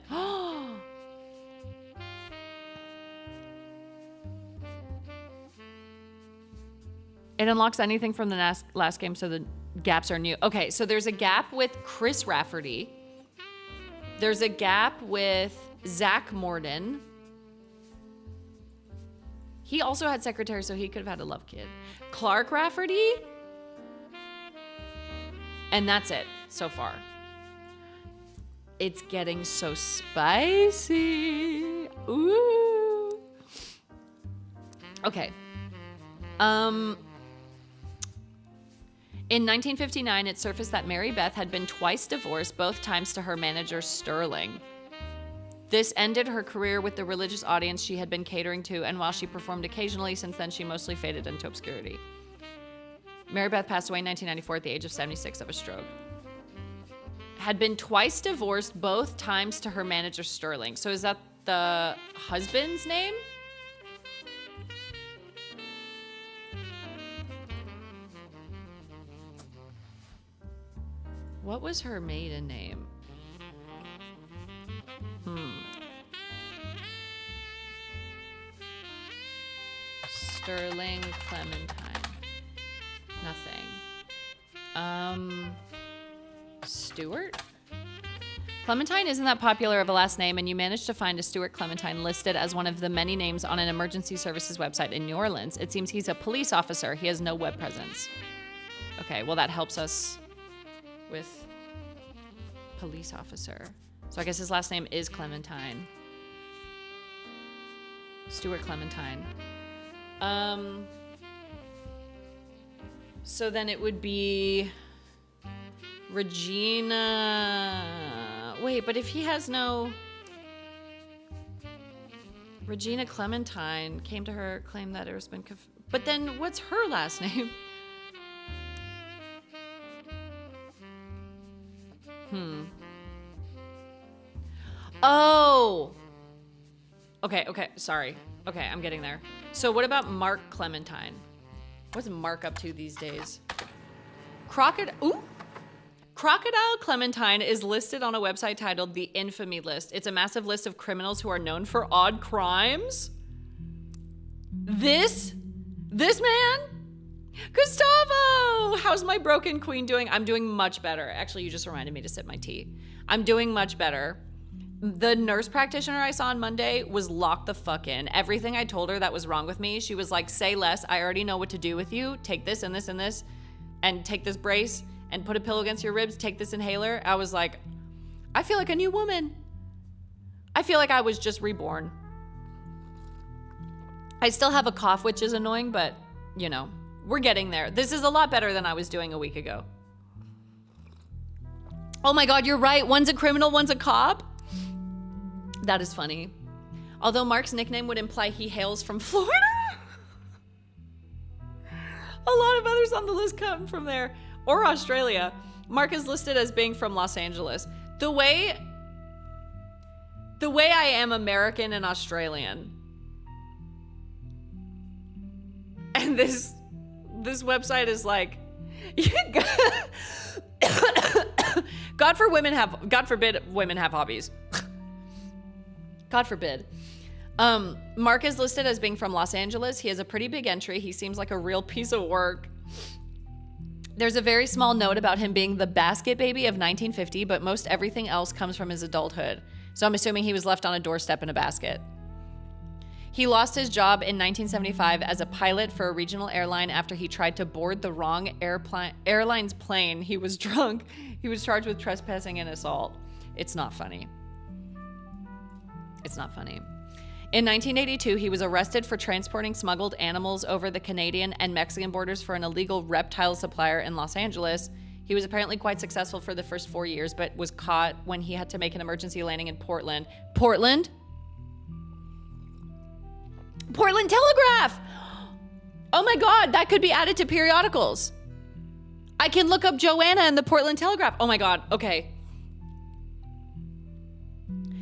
S1: It unlocks anything from the last game, so the gaps are new. Okay, so there's a gap with Chris Rafferty. There's a gap with Zach Morton. He also had secretary, so he could have had a love kid. Clark Rafferty. And that's it so far. It's getting so spicy. Ooh. Okay. In 1959, it surfaced that Mary Beth had been twice divorced, both times to her manager, Sterling. This ended her career with the religious audience she had been catering to, and while she performed occasionally, since then she mostly faded into obscurity. Mary Beth passed away in 1994 at the age of 76 of a stroke. Had been twice divorced, both times to her manager, Sterling. So is that the husband's name? What was her maiden name? Sterling Clementine. Nothing. Stuart? Clementine isn't that popular of a last name, and you managed to find a Stuart Clementine listed as one of the many names on an emergency services website in New Orleans. It seems he's a police officer. He has no web presence. Okay, well that helps us with police officer. So I guess his last name is Clementine. Stuart Clementine. So then it would be Regina. Wait, but if he has no... Regina Clementine came to her, claimed that it was been... But then what's her last name? Oh! Okay, sorry. Okay, I'm getting there. So what about Mark Clementine? What's Mark up to these days? Crocodile Clementine is listed on a website titled The Infamy List. It's a massive list of criminals who are known for odd crimes. This man? Gustavo! How's my broken queen doing? I'm doing much better. Actually, you just reminded me to sip my tea. I'm doing much better. The nurse practitioner I saw on Monday was locked the fuck in. Everything I told her that was wrong with me, she was like, say less. I already know what to do with you. Take this and this and this, and take this brace and put a pillow against your ribs. Take this inhaler. I was like, I feel like a new woman. I feel like I was just reborn. I still have a cough, which is annoying, but you know, we're getting there. This is a lot better than I was doing a week ago. Oh my God, you're right. One's a criminal, one's a cop. That is funny. Although Mark's nickname would imply he hails from Florida. A lot of others on the list come from there. Or Australia. Mark is listed as being from Los Angeles. The way I am American and Australian. And this website is like, God forbid women have hobbies. God forbid. Mark is listed as being from Los Angeles. He has a pretty big entry. He seems like a real piece of work. There's a very small note about him being the basket baby of 1950, but most everything else comes from his adulthood. So I'm assuming he was left on a doorstep in a basket. He lost his job in 1975 as a pilot for a regional airline after he tried to board the wrong airline's plane. He was drunk. He was charged with trespassing and assault. It's not funny. It's not funny. In 1982, he was arrested for transporting smuggled animals over the Canadian and Mexican borders for an illegal reptile supplier in Los Angeles. He was apparently quite successful for the first 4 years, but was caught when he had to make an emergency landing in Portland. Portland? Portland Telegraph! Oh my God, that could be added to periodicals. I can look up Joanna and the Portland Telegraph. Oh my God, okay.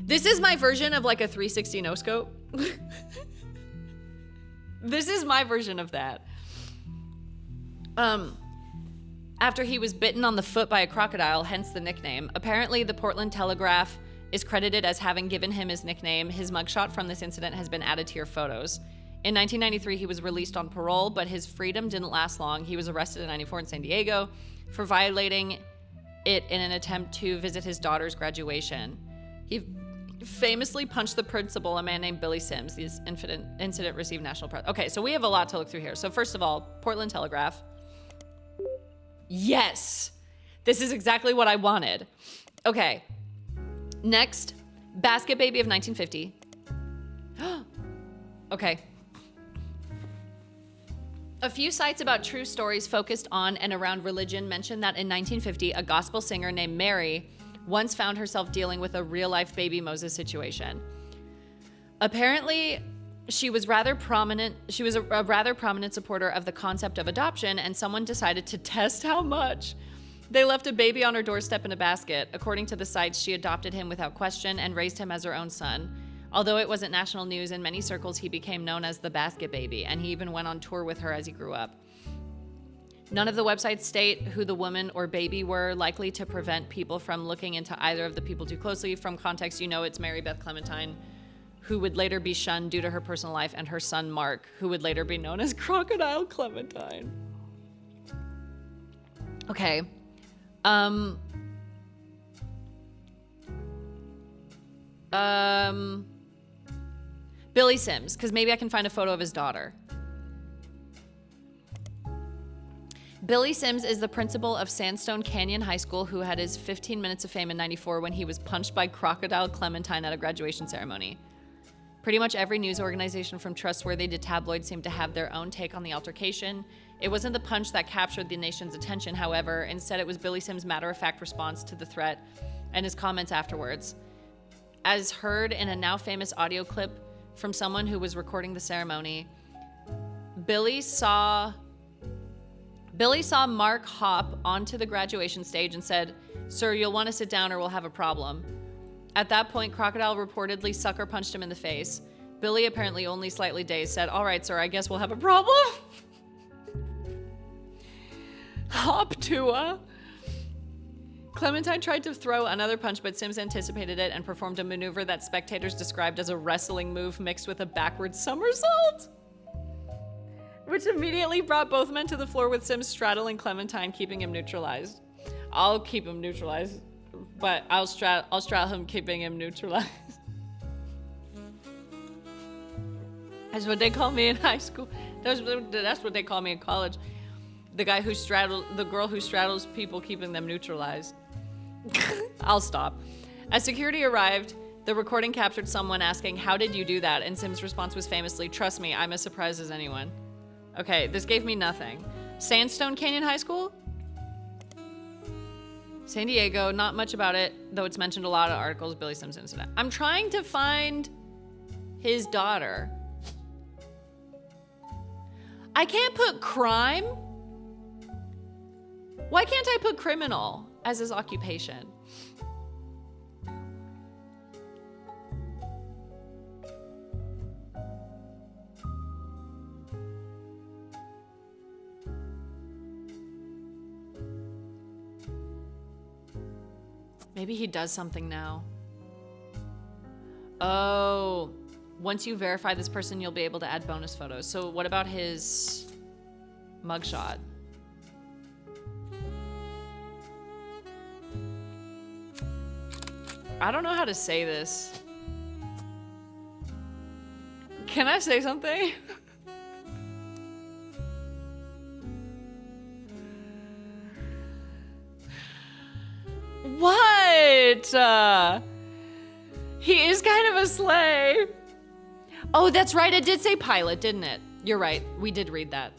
S1: This is my version of like a 360 no-scope. This is my version of that. After he was bitten on the foot by a crocodile, hence the nickname. Apparently, the Portland Telegraph is credited as having given him his nickname. His mugshot from this incident has been added to your photos. In 1993, he was released on parole, but his freedom didn't last long. He was arrested in 94 in San Diego for violating it in an attempt to visit his daughter's graduation. He famously punched the principal, a man named Billy Sims. This incident received national press. Okay, so we have a lot to look through here. So first of all, Portland Telegraph. Yes, this is exactly what I wanted. Okay, next, Basket Baby of 1950. Okay. A few sites about true stories focused on and around religion mention that in 1950, a gospel singer named Mary once found herself dealing with a real-life baby Moses situation. Apparently, she was a rather prominent supporter of the concept of adoption, and someone decided to test how much. They left a baby on her doorstep in a basket. According to the sites, she adopted him without question and raised him as her own son. Although it wasn't national news, in many circles he became known as the Basket Baby, and he even went on tour with her as he grew up. None of the websites state who the woman or baby were, likely to prevent people from looking into either of the people too closely. From context, you know it's Mary Beth Clementine, who would later be shunned due to her personal life, and her son Mark, who would later be known as Crocodile Clementine. Okay. Billy Sims, because maybe I can find a photo of his daughter. Billy Sims is the principal of Sandstone Canyon High School, who had his 15 minutes of fame in 94 when he was punched by Crocodile Clementine at a graduation ceremony. Pretty much every news organization from trustworthy to tabloid seemed to have their own take on the altercation. It wasn't the punch that captured the nation's attention, however. Instead, it was Billy Sims' matter-of-fact response to the threat and his comments afterwards. As heard in a now famous audio clip from someone who was recording the ceremony, Billy saw Mark hop onto the graduation stage and said, "Sir, you'll want to sit down or we'll have a problem." At that point, Crocodile reportedly sucker punched him in the face. Billy, apparently only slightly dazed, said, "All right, sir, I guess we'll have a problem." Hop Tua. Clementine tried to throw another punch, but Sims anticipated it and performed a maneuver that spectators described as a wrestling move mixed with a backward somersault, which immediately brought both men to the floor, with Sims straddling Clementine, keeping him neutralized. I'll keep him neutralized, but I'll straddle him, keeping him neutralized. That's what they call me in high school. That's what they call me in college. The girl who straddles people, keeping them neutralized. I'll stop. As security arrived, the recording captured someone asking, "How did you do that?" And Sims' response was famously, "Trust me, I'm as surprised as anyone." Okay, this gave me nothing. Sandstone Canyon High School? San Diego, not much about it, though it's mentioned a lot of articles, Billy Sims incident. I'm trying to find his daughter. I can't put crime? Why can't I put criminal as his occupation? Maybe he does something now. Oh, once you verify this person, you'll be able to add bonus photos. So what about his mugshot? I don't know how to say this. Can I say something? What? He is kind of a slay. Oh, that's right. It did say pilot, didn't it? You're right. We did read that.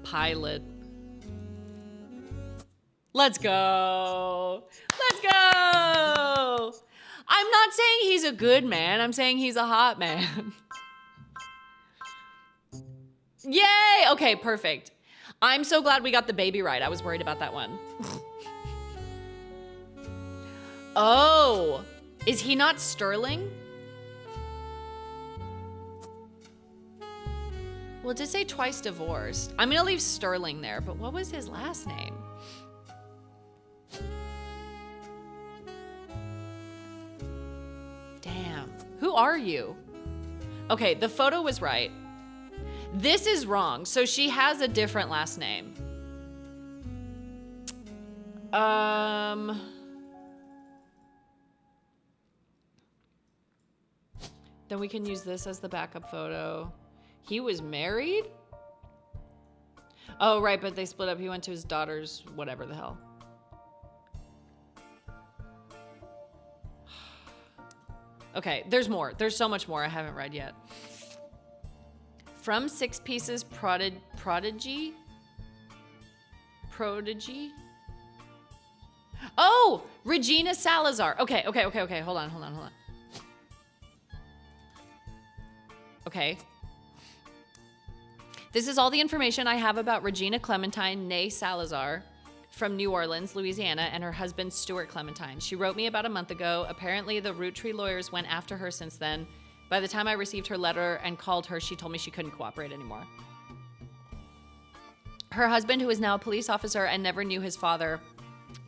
S1: Pilot. Let's go. Let's go. I'm not saying he's a good man. I'm saying he's a hot man. Yay. Okay, perfect. I'm so glad we got the baby right. I was worried about that one. Oh, is he not Sterling? Well, it did say twice divorced. I'm gonna leave Sterling there, but what was his last name? Damn, who are you? Okay, the photo was right. This is wrong, so she has a different last name. Then we can use this as the backup photo. He was married? Oh, right, but they split up. He went to his daughter's whatever the hell. Okay, there's more. There's so much more I haven't read yet. From Six Pieces Prodigy? Oh, Regina Salazar. Okay. Hold on. Okay. This is all the information I have about Regina Clementine née Salazar from New Orleans, Louisiana, and her husband, Stuart Clementine. She wrote me about a month ago. Apparently, the Roottree lawyers went after her since then. By the time I received her letter and called her, she told me she couldn't cooperate anymore. Her husband, who is now a police officer and never knew his father,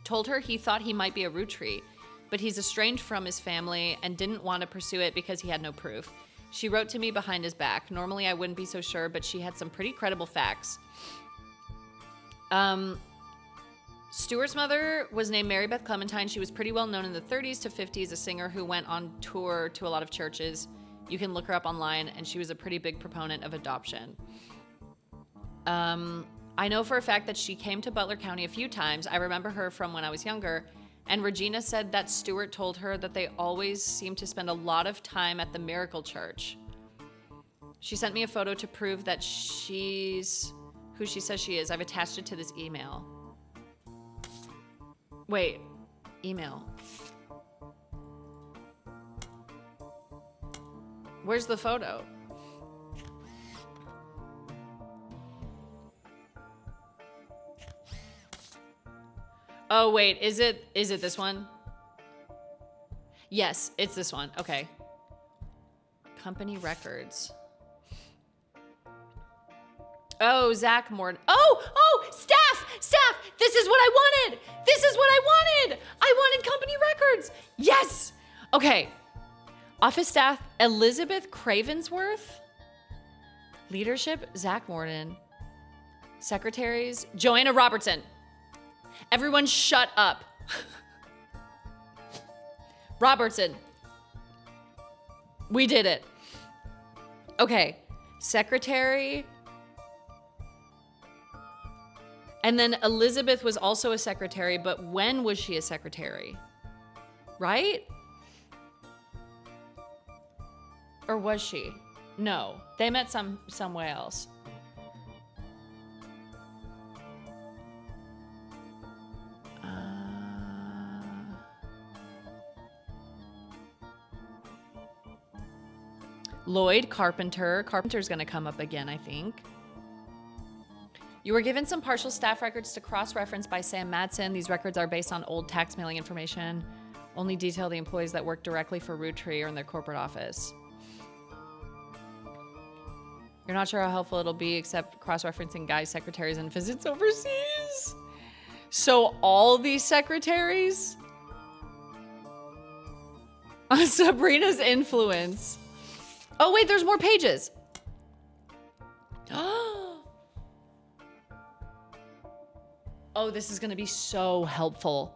S1: told her he thought he might be a Roottree, but he's estranged from his family and didn't want to pursue it because he had no proof. She wrote to me behind his back. Normally, I wouldn't be so sure, but she had some pretty credible facts. Stuart's mother was named Mary Beth Clementine. She was pretty well known in the 30s to 50s, a singer who went on tour to a lot of churches. You can look her up online, and she was a pretty big proponent of adoption. I know for a fact that she came to Butler County a few times. I remember her from when I was younger. And Regina said that Stuart told her that they always seem to spend a lot of time at the Miracle Church. She sent me a photo to prove that she's who she says she is. I've attached it to this email. Wait, email. Where's the photo? Oh, wait, is it this one? Yes, it's this one. Okay. Company records. Oh, Zach Morton. Oh, staff! This is what I wanted! I wanted company records! Yes! Okay. Office staff, Elizabeth Cravensworth. Leadership, Zach Morton. Secretaries, Joanna Robertson. Everyone shut up. Robertson. We did it. Okay. Secretary. And then Elizabeth was also a secretary, but when was she a secretary? Right? Or was she? No. They met somewhere else. Lloyd Carpenter. Carpenter's going to come up again, I think. You were given some partial staff records to cross-reference by Sam Madsen. These records are based on old tax mailing information. Only detail the employees that work directly for Roottree or in their corporate office. You're not sure how helpful it'll be, except cross-referencing guys, secretaries, and visits overseas. So all these secretaries? Sabrina's influence. Oh, wait, there's more pages. Oh, this is going to be so helpful.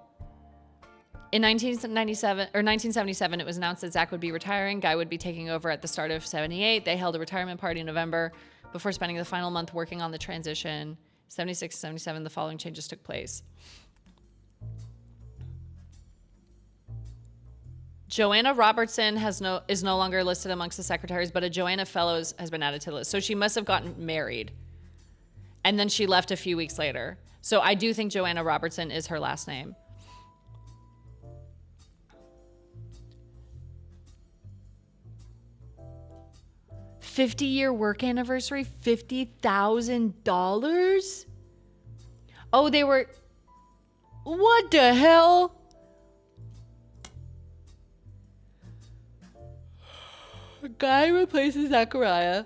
S1: In 1977, it was announced that Zach would be retiring. Guy would be taking over at the start of 78. They held a retirement party in November before spending the final month working on the transition. 76 to 77, the following changes took place. Joanna Robertson is no longer listed amongst the secretaries, but a Joanna Fellows has been added to the list. So she must have gotten married. And then she left a few weeks later. So I do think Joanna Robertson is her last name. $50-year work anniversary, $50,000? Oh, they were... What the hell? A guy replaces Zachariah.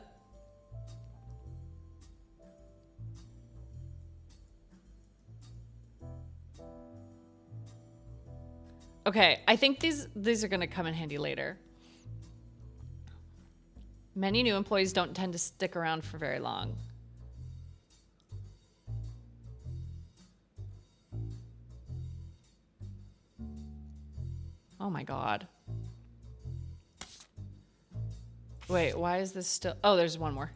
S1: Okay, I think these are going to come in handy later. Many new employees don't tend to stick around for very long. Oh my God. Wait, why is this still... Oh, there's one more.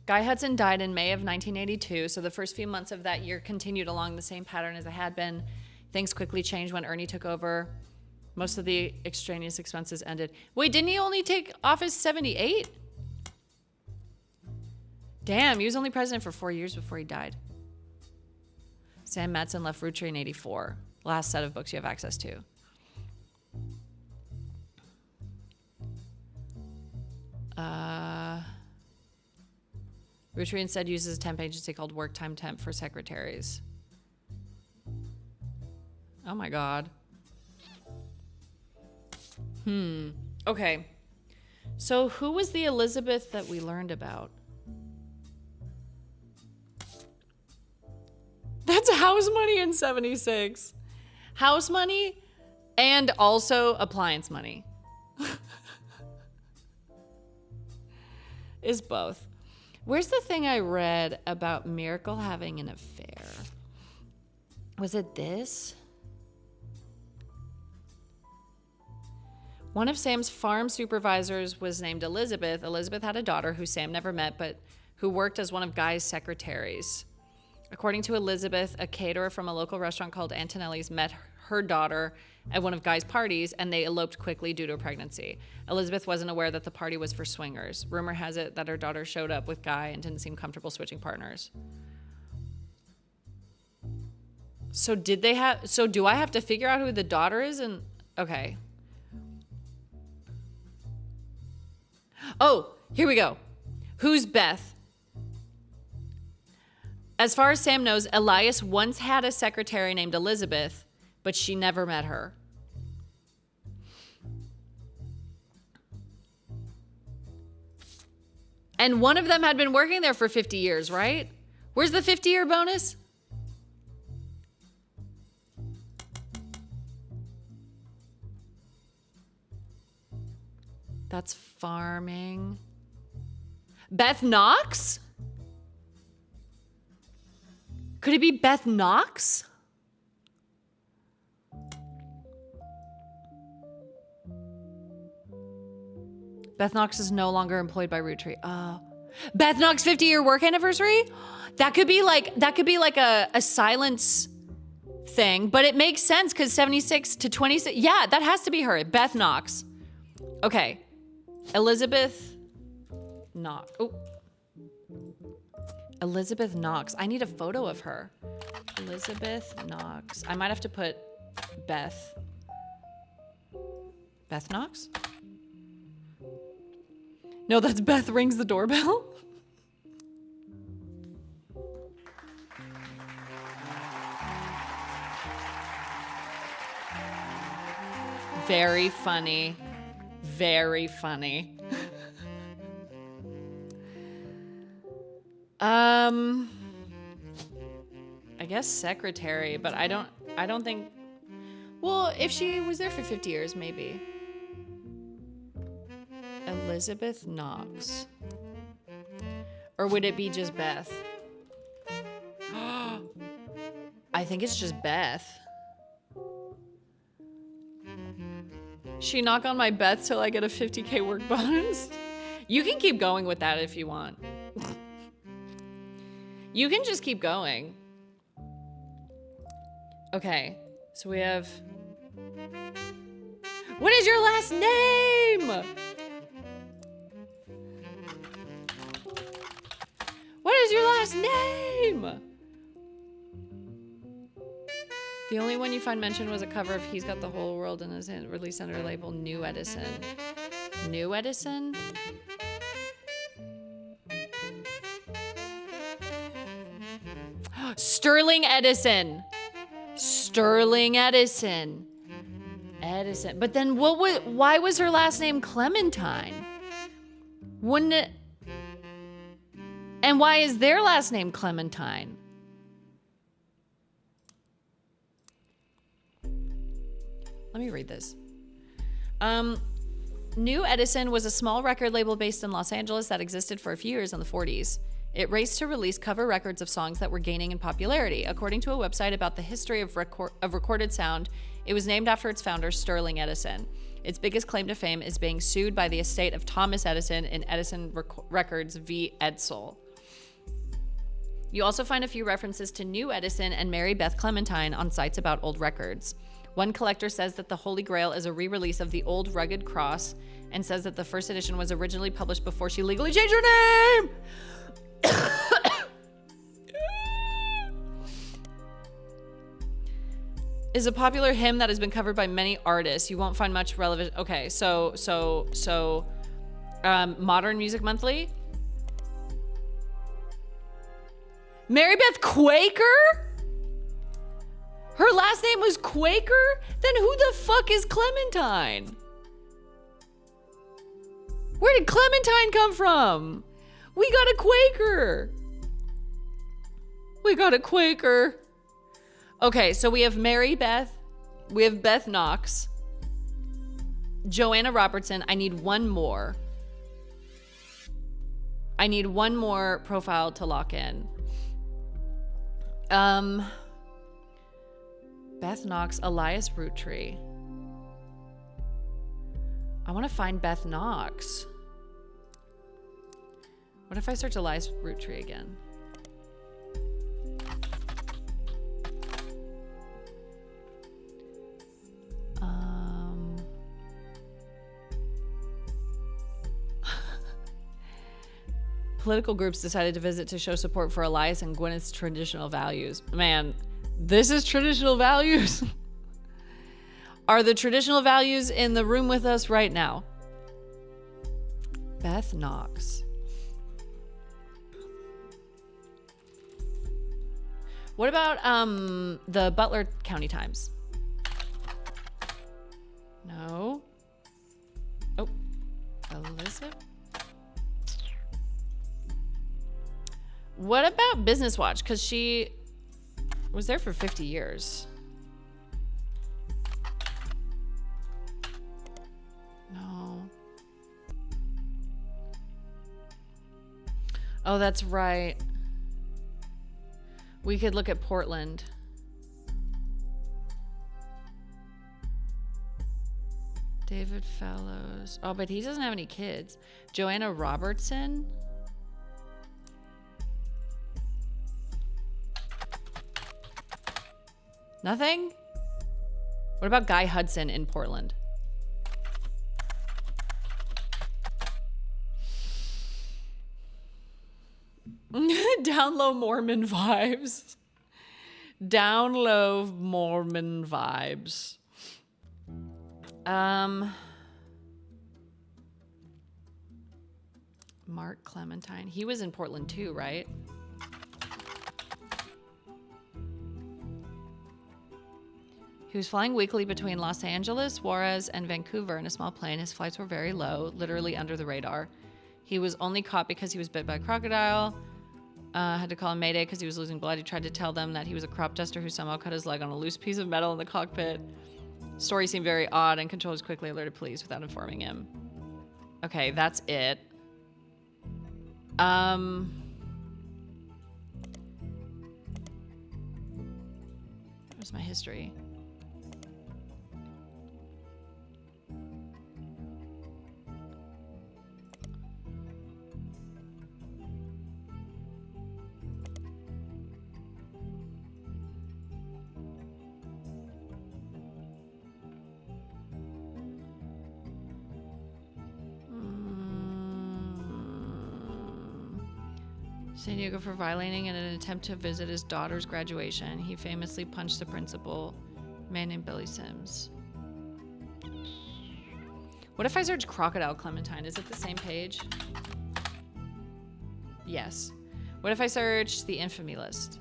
S1: Guy Hudson died in May of 1982, so the first few months of that year continued along the same pattern as they had been. Things quickly changed when Ernie took over. Most of the extraneous expenses ended. Wait, didn't he only take office 78? Damn, he was only president for 4 years before he died. Sam Matson left Roottreemania in 84. Last set of books you have access to. Roottreemania instead uses a temp agency called Work Time Temp for secretaries. Oh my God. Okay. So who was the Elizabeth that we learned about? That's house money in 76. House money and also appliance money. Is both. Where's the thing I read about Miracle having an affair? Was it this? One of Sam's farm supervisors was named Elizabeth. Elizabeth had a daughter who Sam never met, but who worked as one of Guy's secretaries. According to Elizabeth, a caterer from a local restaurant called Antonelli's met her daughter at one of Guy's parties, and they eloped quickly due to a pregnancy. Elizabeth wasn't aware that the party was for swingers. Rumor has it that her daughter showed up with Guy and didn't seem comfortable switching partners. So do I have to figure out who the daughter is? And okay. Oh, here we go. Who's Beth? As far as Sam knows, Elias once had a secretary named Elizabeth, but she never met her. And one of them had been working there for 50 years, right? Where's the 50-year bonus? That's farming. Beth Knox? Could it be Beth Knox? Beth Knox is no longer employed by Roottreemania. Oh. Beth Knox 50-year work anniversary? That could be like a silence thing, but it makes sense because 76 to 26. Yeah, that has to be her. Beth Knox. Okay. Elizabeth Knox. Oh. Elizabeth Knox. I need a photo of her. Elizabeth Knox. I might have to put Beth. Beth Knox? No, that's Beth rings the doorbell. Very funny. Very funny. I I guess secretary, but I don't think, well, if she was there for 50 years, maybe. Elizabeth Knox. Or would it be just Beth? I think it's just Beth. She knock on my Beth till I get a 50K work bonus. You can keep going with that if you want. You can just keep going. Okay, so we have... What is your last name? What is your last name? The only one you find mentioned was a cover of He's Got the Whole World in His Hand, released under a label New Edison. New Edison? Sterling Edison. Sterling Edison. Edison. But then why was her last name Clementine? Wouldn't it... And why is their last name Clementine? Let me read this. New Edison was a small record label based in Los Angeles that existed for a few years in the 40s. It raced to release cover records of songs that were gaining in popularity. According to a website about the history of recorded sound, it was named after its founder, Sterling Edison. Its biggest claim to fame is being sued by the estate of Thomas Edison in Edison Records v. Edsel. You also find a few references to New Edison and Mary Beth Clementine on sites about old records. One collector says that the Holy Grail is a re-release of the old rugged cross and says that the first edition was originally published before she legally changed her name. Is a popular hymn that has been covered by many artists. You won't find much relevant. Okay, so Modern Music Monthly. Mary Beth Quaker? Her last name was Quaker? Then who the fuck is Clementine? Where did Clementine come from? We got a Quaker. We got a Quaker. Okay, so we have Mary Beth. We have Beth Knox. Joanna Robertson. I need one more. I need one more profile to lock in. Beth Knox, Elias Roottree. I want to find Beth Knox. What if I search Elias Roottree again? Political groups decided to visit to show support for Elias and Gwyneth's traditional values. Man, this is traditional values. Are the traditional values in the room with us right now? Beth Knox. What about the Butler County Times? No. Oh, Elizabeth. What about Business Watch? Because she was there for 50 years. No. Oh, that's right. We could look at Portland. David Fellows. Oh, but he doesn't have any kids. Joanna Robertson. Nothing? What about Guy Hudson in Portland? Down low Mormon vibes. Down low Mormon vibes. Mark Clementine. He was in Portland too, right? He was flying weekly between Los Angeles, Juarez, and Vancouver in a small plane. His flights were very low, literally under the radar. He was only caught because he was bit by a crocodile. Had to call him Mayday because he was losing blood. He tried to tell them that he was a crop duster who somehow cut his leg on a loose piece of metal in the cockpit. Story seemed very odd, and controllers quickly alerted police without informing him. Okay, that's it. Where's my history? San Diego for violating in an attempt to visit his daughter's graduation. He famously punched the principal, a man named Billy Sims. What if I search Crocodile Clementine? Is it the same page? Yes. What if I search the infamy list?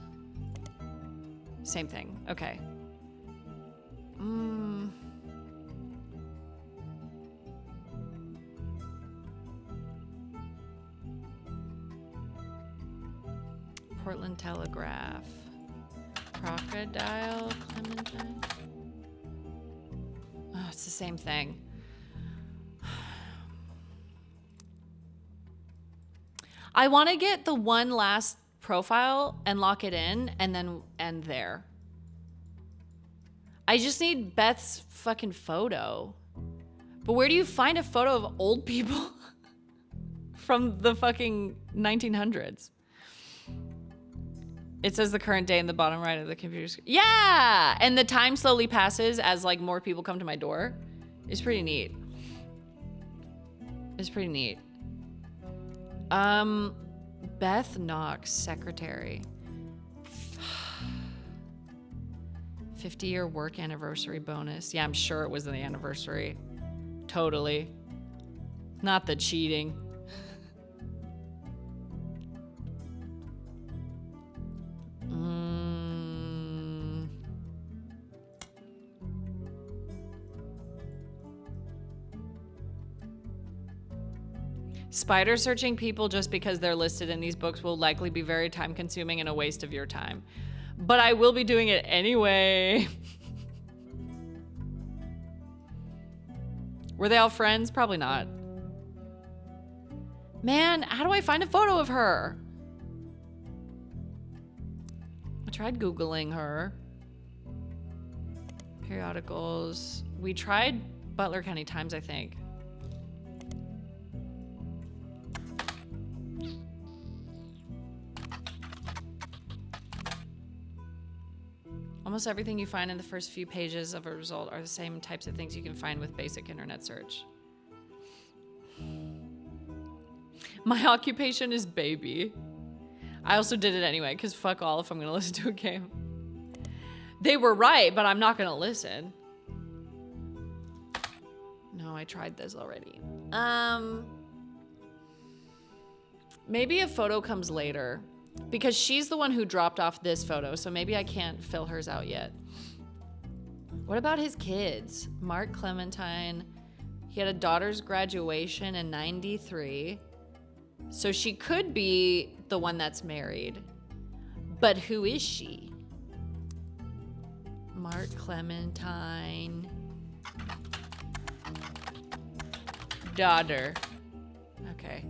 S1: Same thing. Okay. Portland Telegraph. Crocodile Clementine. Oh, it's the same thing. I want to get the one last profile and lock it in and then end there. I just need Beth's fucking photo. But where do you find a photo of old people from the fucking 1900s? It says the current day in the bottom right of the computer screen. Yeah! And the time slowly passes as like more people come to my door. It's pretty neat. It's pretty neat. Beth Knox, secretary. 50-year work anniversary bonus. Yeah, I'm sure it was the anniversary. Totally. Not the cheating. Spider searching people just because they're listed in these books will likely be very time consuming and a waste of your time. But I will be doing it anyway. Were they all friends? Probably not. Man, how do I find a photo of her? I tried Googling her. Periodicals. We tried Butler County Times, I think. Almost everything you find in the first few pages of a result are the same types of things you can find with basic internet search. My occupation is baby. I also did it anyway, because fuck all if I'm going to listen to a game. They were right, but I'm not going to listen. No, I tried this already. Maybe a photo comes later. Because she's the one who dropped off this photo, so maybe I can't fill hers out yet. What about his kids? Mark Clementine. He had a daughter's graduation in '93. So she could be the one that's married. But who is she? Mark Clementine. Daughter. Okay.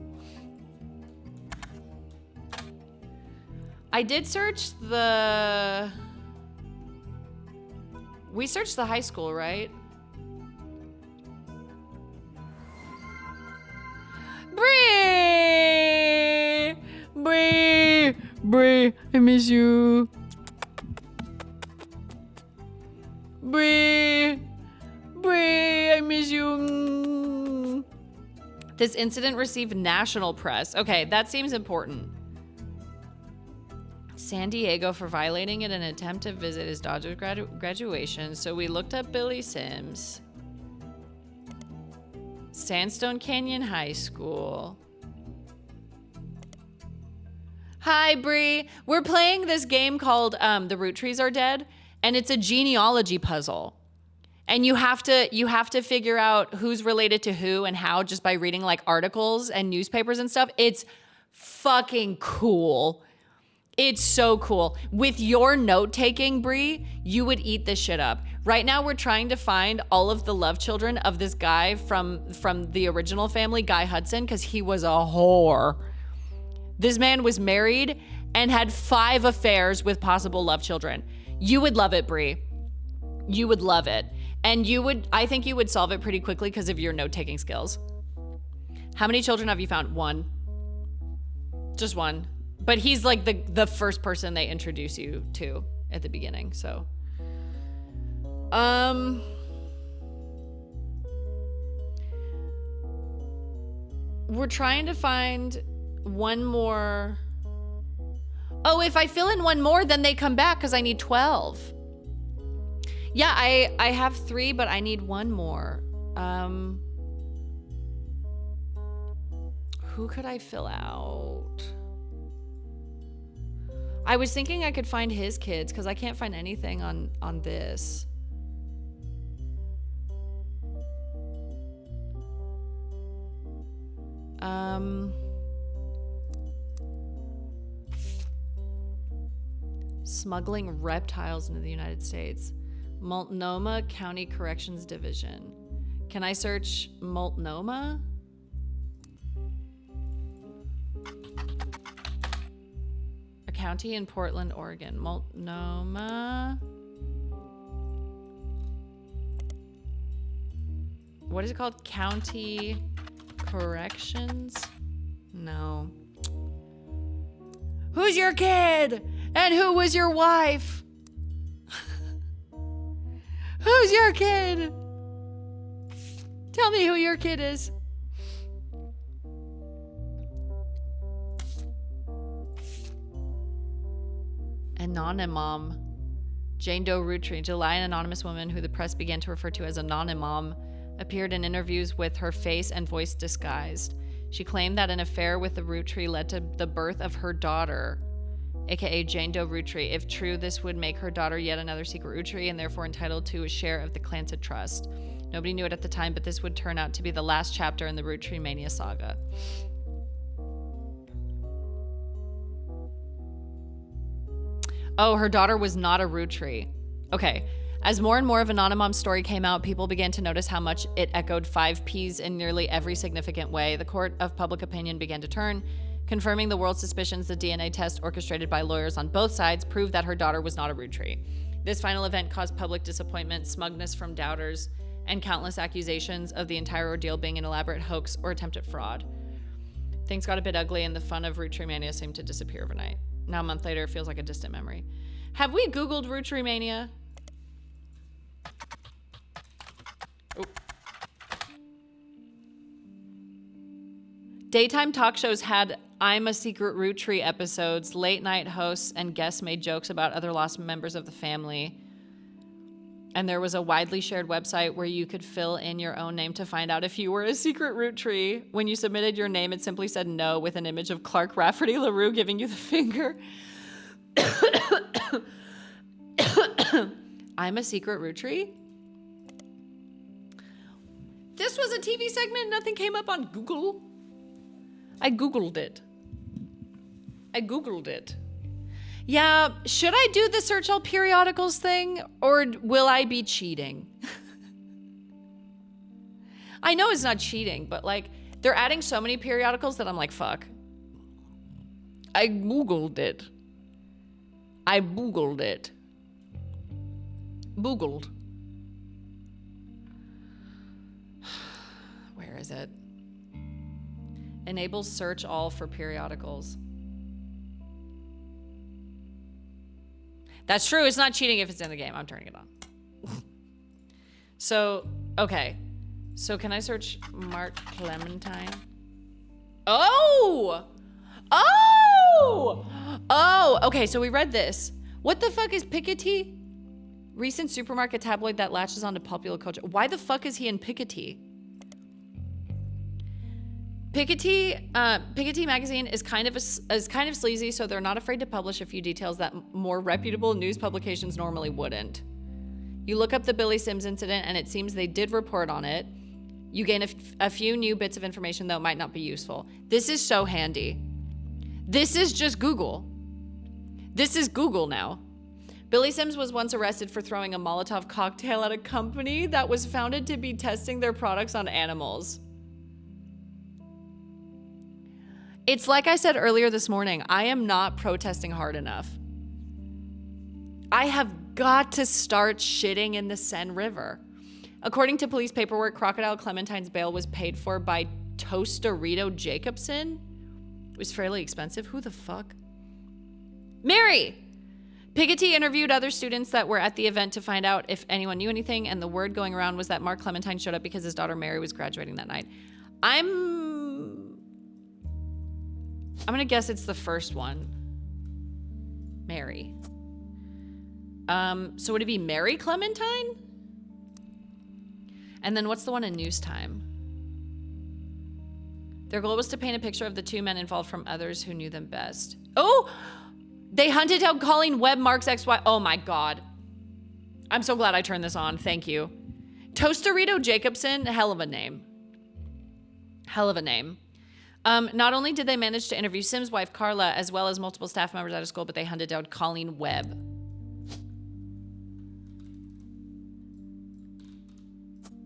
S1: I did search the... We searched the high school, right? Bree! Bree! Bree, I miss you. Bree! Bree, I miss you. This incident received national press. Okay, that seems important. San Diego for violating in an attempt to visit his daughter's graduation. So we looked up Billy Sims. Sandstone Canyon High School. Hi, Bree. We're playing this game called The Root Trees Are Dead, and it's a genealogy puzzle. And you have to figure out who's related to who and how just by reading like articles and newspapers and stuff. It's fucking cool. It's so cool. With your note-taking, Brie, you would eat this shit up. Right now, we're trying to find all of the love children of this guy from the original family, Guy Hudson, because he was a whore. This man was married and had 5 affairs with possible love children. You would love it, Brie. You would love it. And I think you would solve it pretty quickly because of your note-taking skills. How many children have you found? 1. Just 1. But he's like the first person they introduce you to at the beginning, so. We're trying to find one more. Oh, if I fill in one more, then they come back because I need 12. Yeah, I have 3, but I need one more. Who could I fill out? I was thinking I could find his kids because I can't find anything on this. Smuggling reptiles into the United States. Multnomah County Corrections Division. Can I search Multnomah? A county in Portland, Oregon. Multnomah. What is it called? County Corrections? No. Who's your kid? And who was your wife? Who's your kid? Tell me who your kid is. Anonymom. Jane Doe Roottreemania. July, an anonymous woman who the press began to refer to as Anonymom appeared in interviews with her face and voice disguised. She claimed that an affair with the Roottreemania led to the birth of her daughter, aka Jane Doe Roottreemania. If true, this would make her daughter yet another secret Roottreemania and therefore entitled to a share of the Clansett Trust. Nobody knew it at the time, but this would turn out to be the last chapter in the Roottreemania saga. Oh, her daughter was not a Roottreemania. Okay. As more and more of Anonymom's story came out, people began to notice how much it echoed 5Ps in nearly every significant way. The court of public opinion began to turn, confirming the world's suspicions. The DNA test orchestrated by lawyers on both sides proved that her daughter was not a Roottreemania. This final event caused public disappointment, smugness from doubters, and countless accusations of the entire ordeal being an elaborate hoax or attempted fraud. Things got a bit ugly, and the fun of Roottreemania seemed to disappear overnight. Now, a month later, it feels like a distant memory. Have we Googled Roottreemania? Oh. Daytime talk shows had I'm a Secret Roottreemania episodes. Late night hosts and guests made jokes about other lost members of the family. And there was a widely shared website where you could fill in your own name to find out if you were a secret Roottreemania. When you submitted your name, it simply said no with an image of Clark Rafferty LaRue giving you the finger. I'm a secret Roottreemania? This was a TV segment. Nothing came up on Google. I Googled it. Yeah, should I do the search all periodicals thing, or will I be cheating? I know it's not cheating, but like, they're adding so many periodicals that I'm like, fuck. I Googled it. Boogled. Where is it? Enable search all for periodicals. That's true. It's not cheating if it's in the game. I'm turning it on. So, okay. So can I search Mark Clementine? Oh! Okay, so we read this. What the fuck is Piketty? Recent supermarket tabloid that latches onto popular culture. Why the fuck is he in Piketty? Piketty magazine is kind of sleazy, so they're not afraid to publish a few details that more reputable news publications normally wouldn't. You look up the Billy Sims incident, and it seems they did report on it. You gain a few new bits of information, though it might not be useful. This is so handy. This is just Google. This is Google now. Billy Sims was once arrested for throwing a Molotov cocktail at a company that was founded to be testing their products on animals. It's like I said earlier this morning, I am not protesting hard enough. I have got to start shitting in the Seine River. According to police paperwork, Crocodile Clementine's bail was paid for by Tostarito Jacobson. It was fairly expensive. Who the fuck? Mary! Piggotty interviewed other students that were at the event to find out if anyone knew anything, and the word going around was that Mark Clementine showed up because his daughter Mary was graduating that night. I'm gonna guess it's the first one. Mary. So would it be Mary Clementine? And then what's the one in News Time? Their goal was to paint a picture of the two men involved from others who knew them best. Oh! They hunted down Colleen Webb, Mark's ex-wife. Oh my God. I'm so glad I turned this on. Thank you. Tostarito Jacobson, hell of a name. Hell of a name. Not only did they manage to interview Sims' wife, Carla, as well as multiple staff members at a school, but they hunted down Colleen Webb.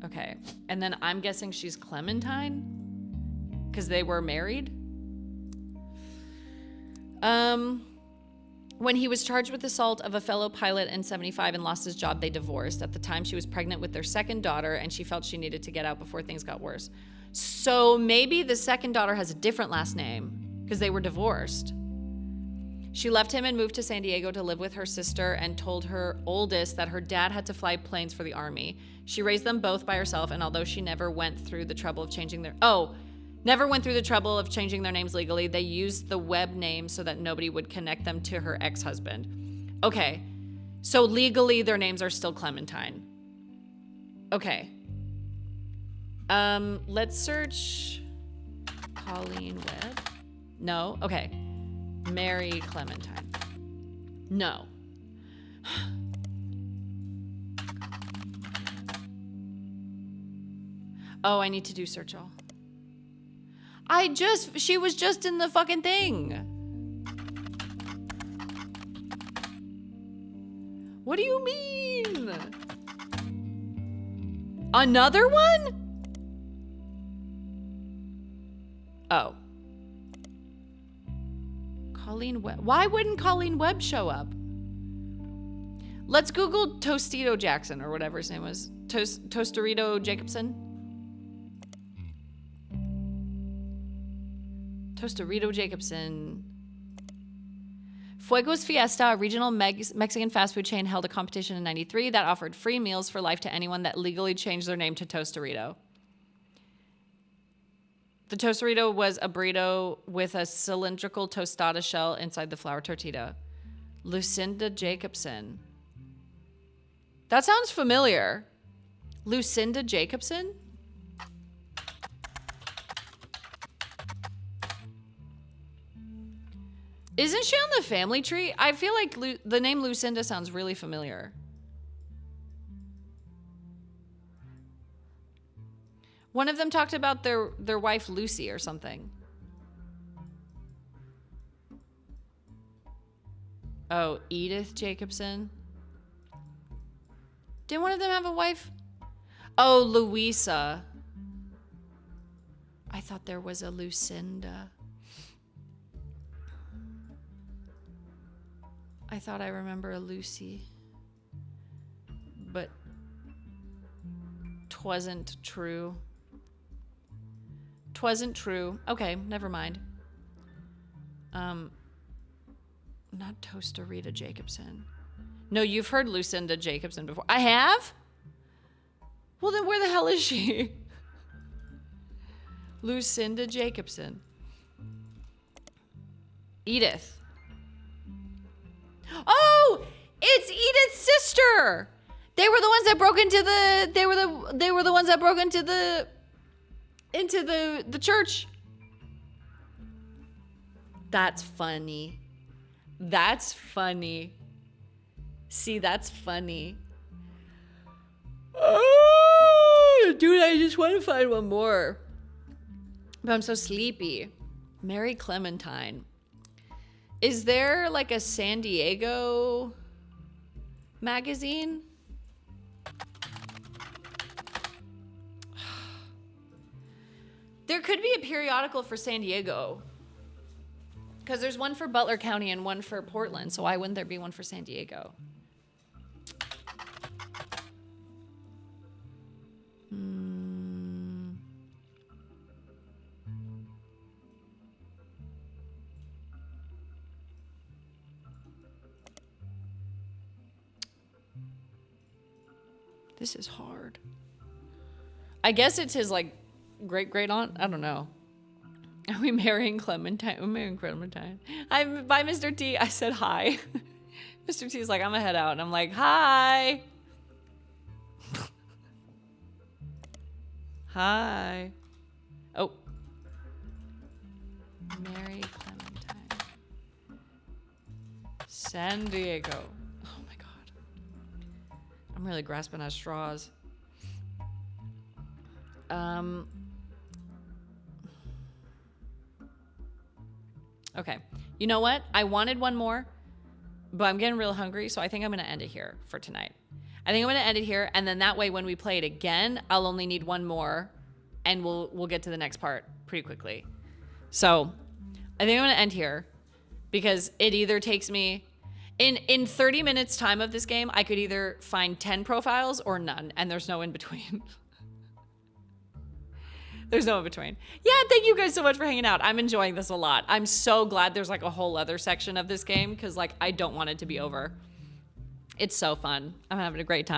S1: Okay. And then I'm guessing she's Clementine? Because they were married? When he was charged with assault of a fellow pilot in 75 and lost his job, they divorced. At the time, she was pregnant with their second daughter, and she felt she needed to get out before things got worse. So maybe the second daughter has a different last name, because they were divorced. She left him and moved to San Diego to live with her sister and told her oldest that her dad had to fly planes for the Army. She raised them both by herself, and although she never went through the trouble of changing their names legally, they used the Webb name so that nobody would connect them to her ex-husband. Okay, so legally their names are still Clementine. Okay. Let's search Colleen Webb. No? Okay. Mary Clementine. No. Oh, I need to do search all. She was just in the fucking thing. What do you mean? Another one? Oh. Colleen Webb. Why wouldn't Colleen Webb show up? Let's Google Tostito Jackson or whatever his name was. Tostarito Jacobson. Tostarito Jacobson. Fuego's Fiesta, a regional Mexican fast food chain, held a competition in '93 that offered free meals for life to anyone that legally changed their name to Tostarito. The Tostarito was a burrito with a cylindrical tostada shell inside the flour tortilla. Lucinda Jacobson. That sounds familiar. Lucinda Jacobson? Isn't she on the family tree? I feel like the name Lucinda sounds really familiar. One of them talked about their wife Lucy or something. Oh, Edith Jacobson. Didn't one of them have a wife? Oh, Louisa. I thought there was a Lucinda. I thought I remember a Lucy. But 'twasn't true. 'Twasn't true. Okay, never mind. Not Tostarita Jacobson. No, you've heard Lucinda Jacobson before. I have? Well, then where the hell is she? Lucinda Jacobson. Edith. Oh, it's Edith's sister. They were the ones that broke into the. They were the ones that broke into the church. That's funny. That's funny. See, that's funny. Oh, dude, I just want to find one more. But I'm so sleepy. Mary Clementine. Is there like a San Diego magazine? There could be a periodical for San Diego. Because there's one for Butler County and one for Portland, so why wouldn't there be one for San Diego? This is hard. I guess it's his, like, great aunt. I don't know. Are we marrying Clementine? We're marrying Clementine. I'm by Mr. T. I said hi. Mr. T is like, I'm gonna head out, and I'm like, hi. Hi. Oh. Mary Clementine. San Diego. Oh my God. I'm really grasping at straws. Okay. You know what? I wanted one more, but I'm getting real hungry, so I think I'm going to end it here for tonight. I think I'm going to end it here, and then that way when we play it again, I'll only need one more, and we'll get to the next part pretty quickly. So I think I'm going to end here because it either takes me... In 30 minutes time of this game, I could either find 10 profiles or none, and there's no in between. There's no in between. Yeah, thank you guys so much for hanging out. I'm enjoying this a lot. I'm so glad there's like a whole other section of this game because like I don't want it to be over. It's so fun. I'm having a great time.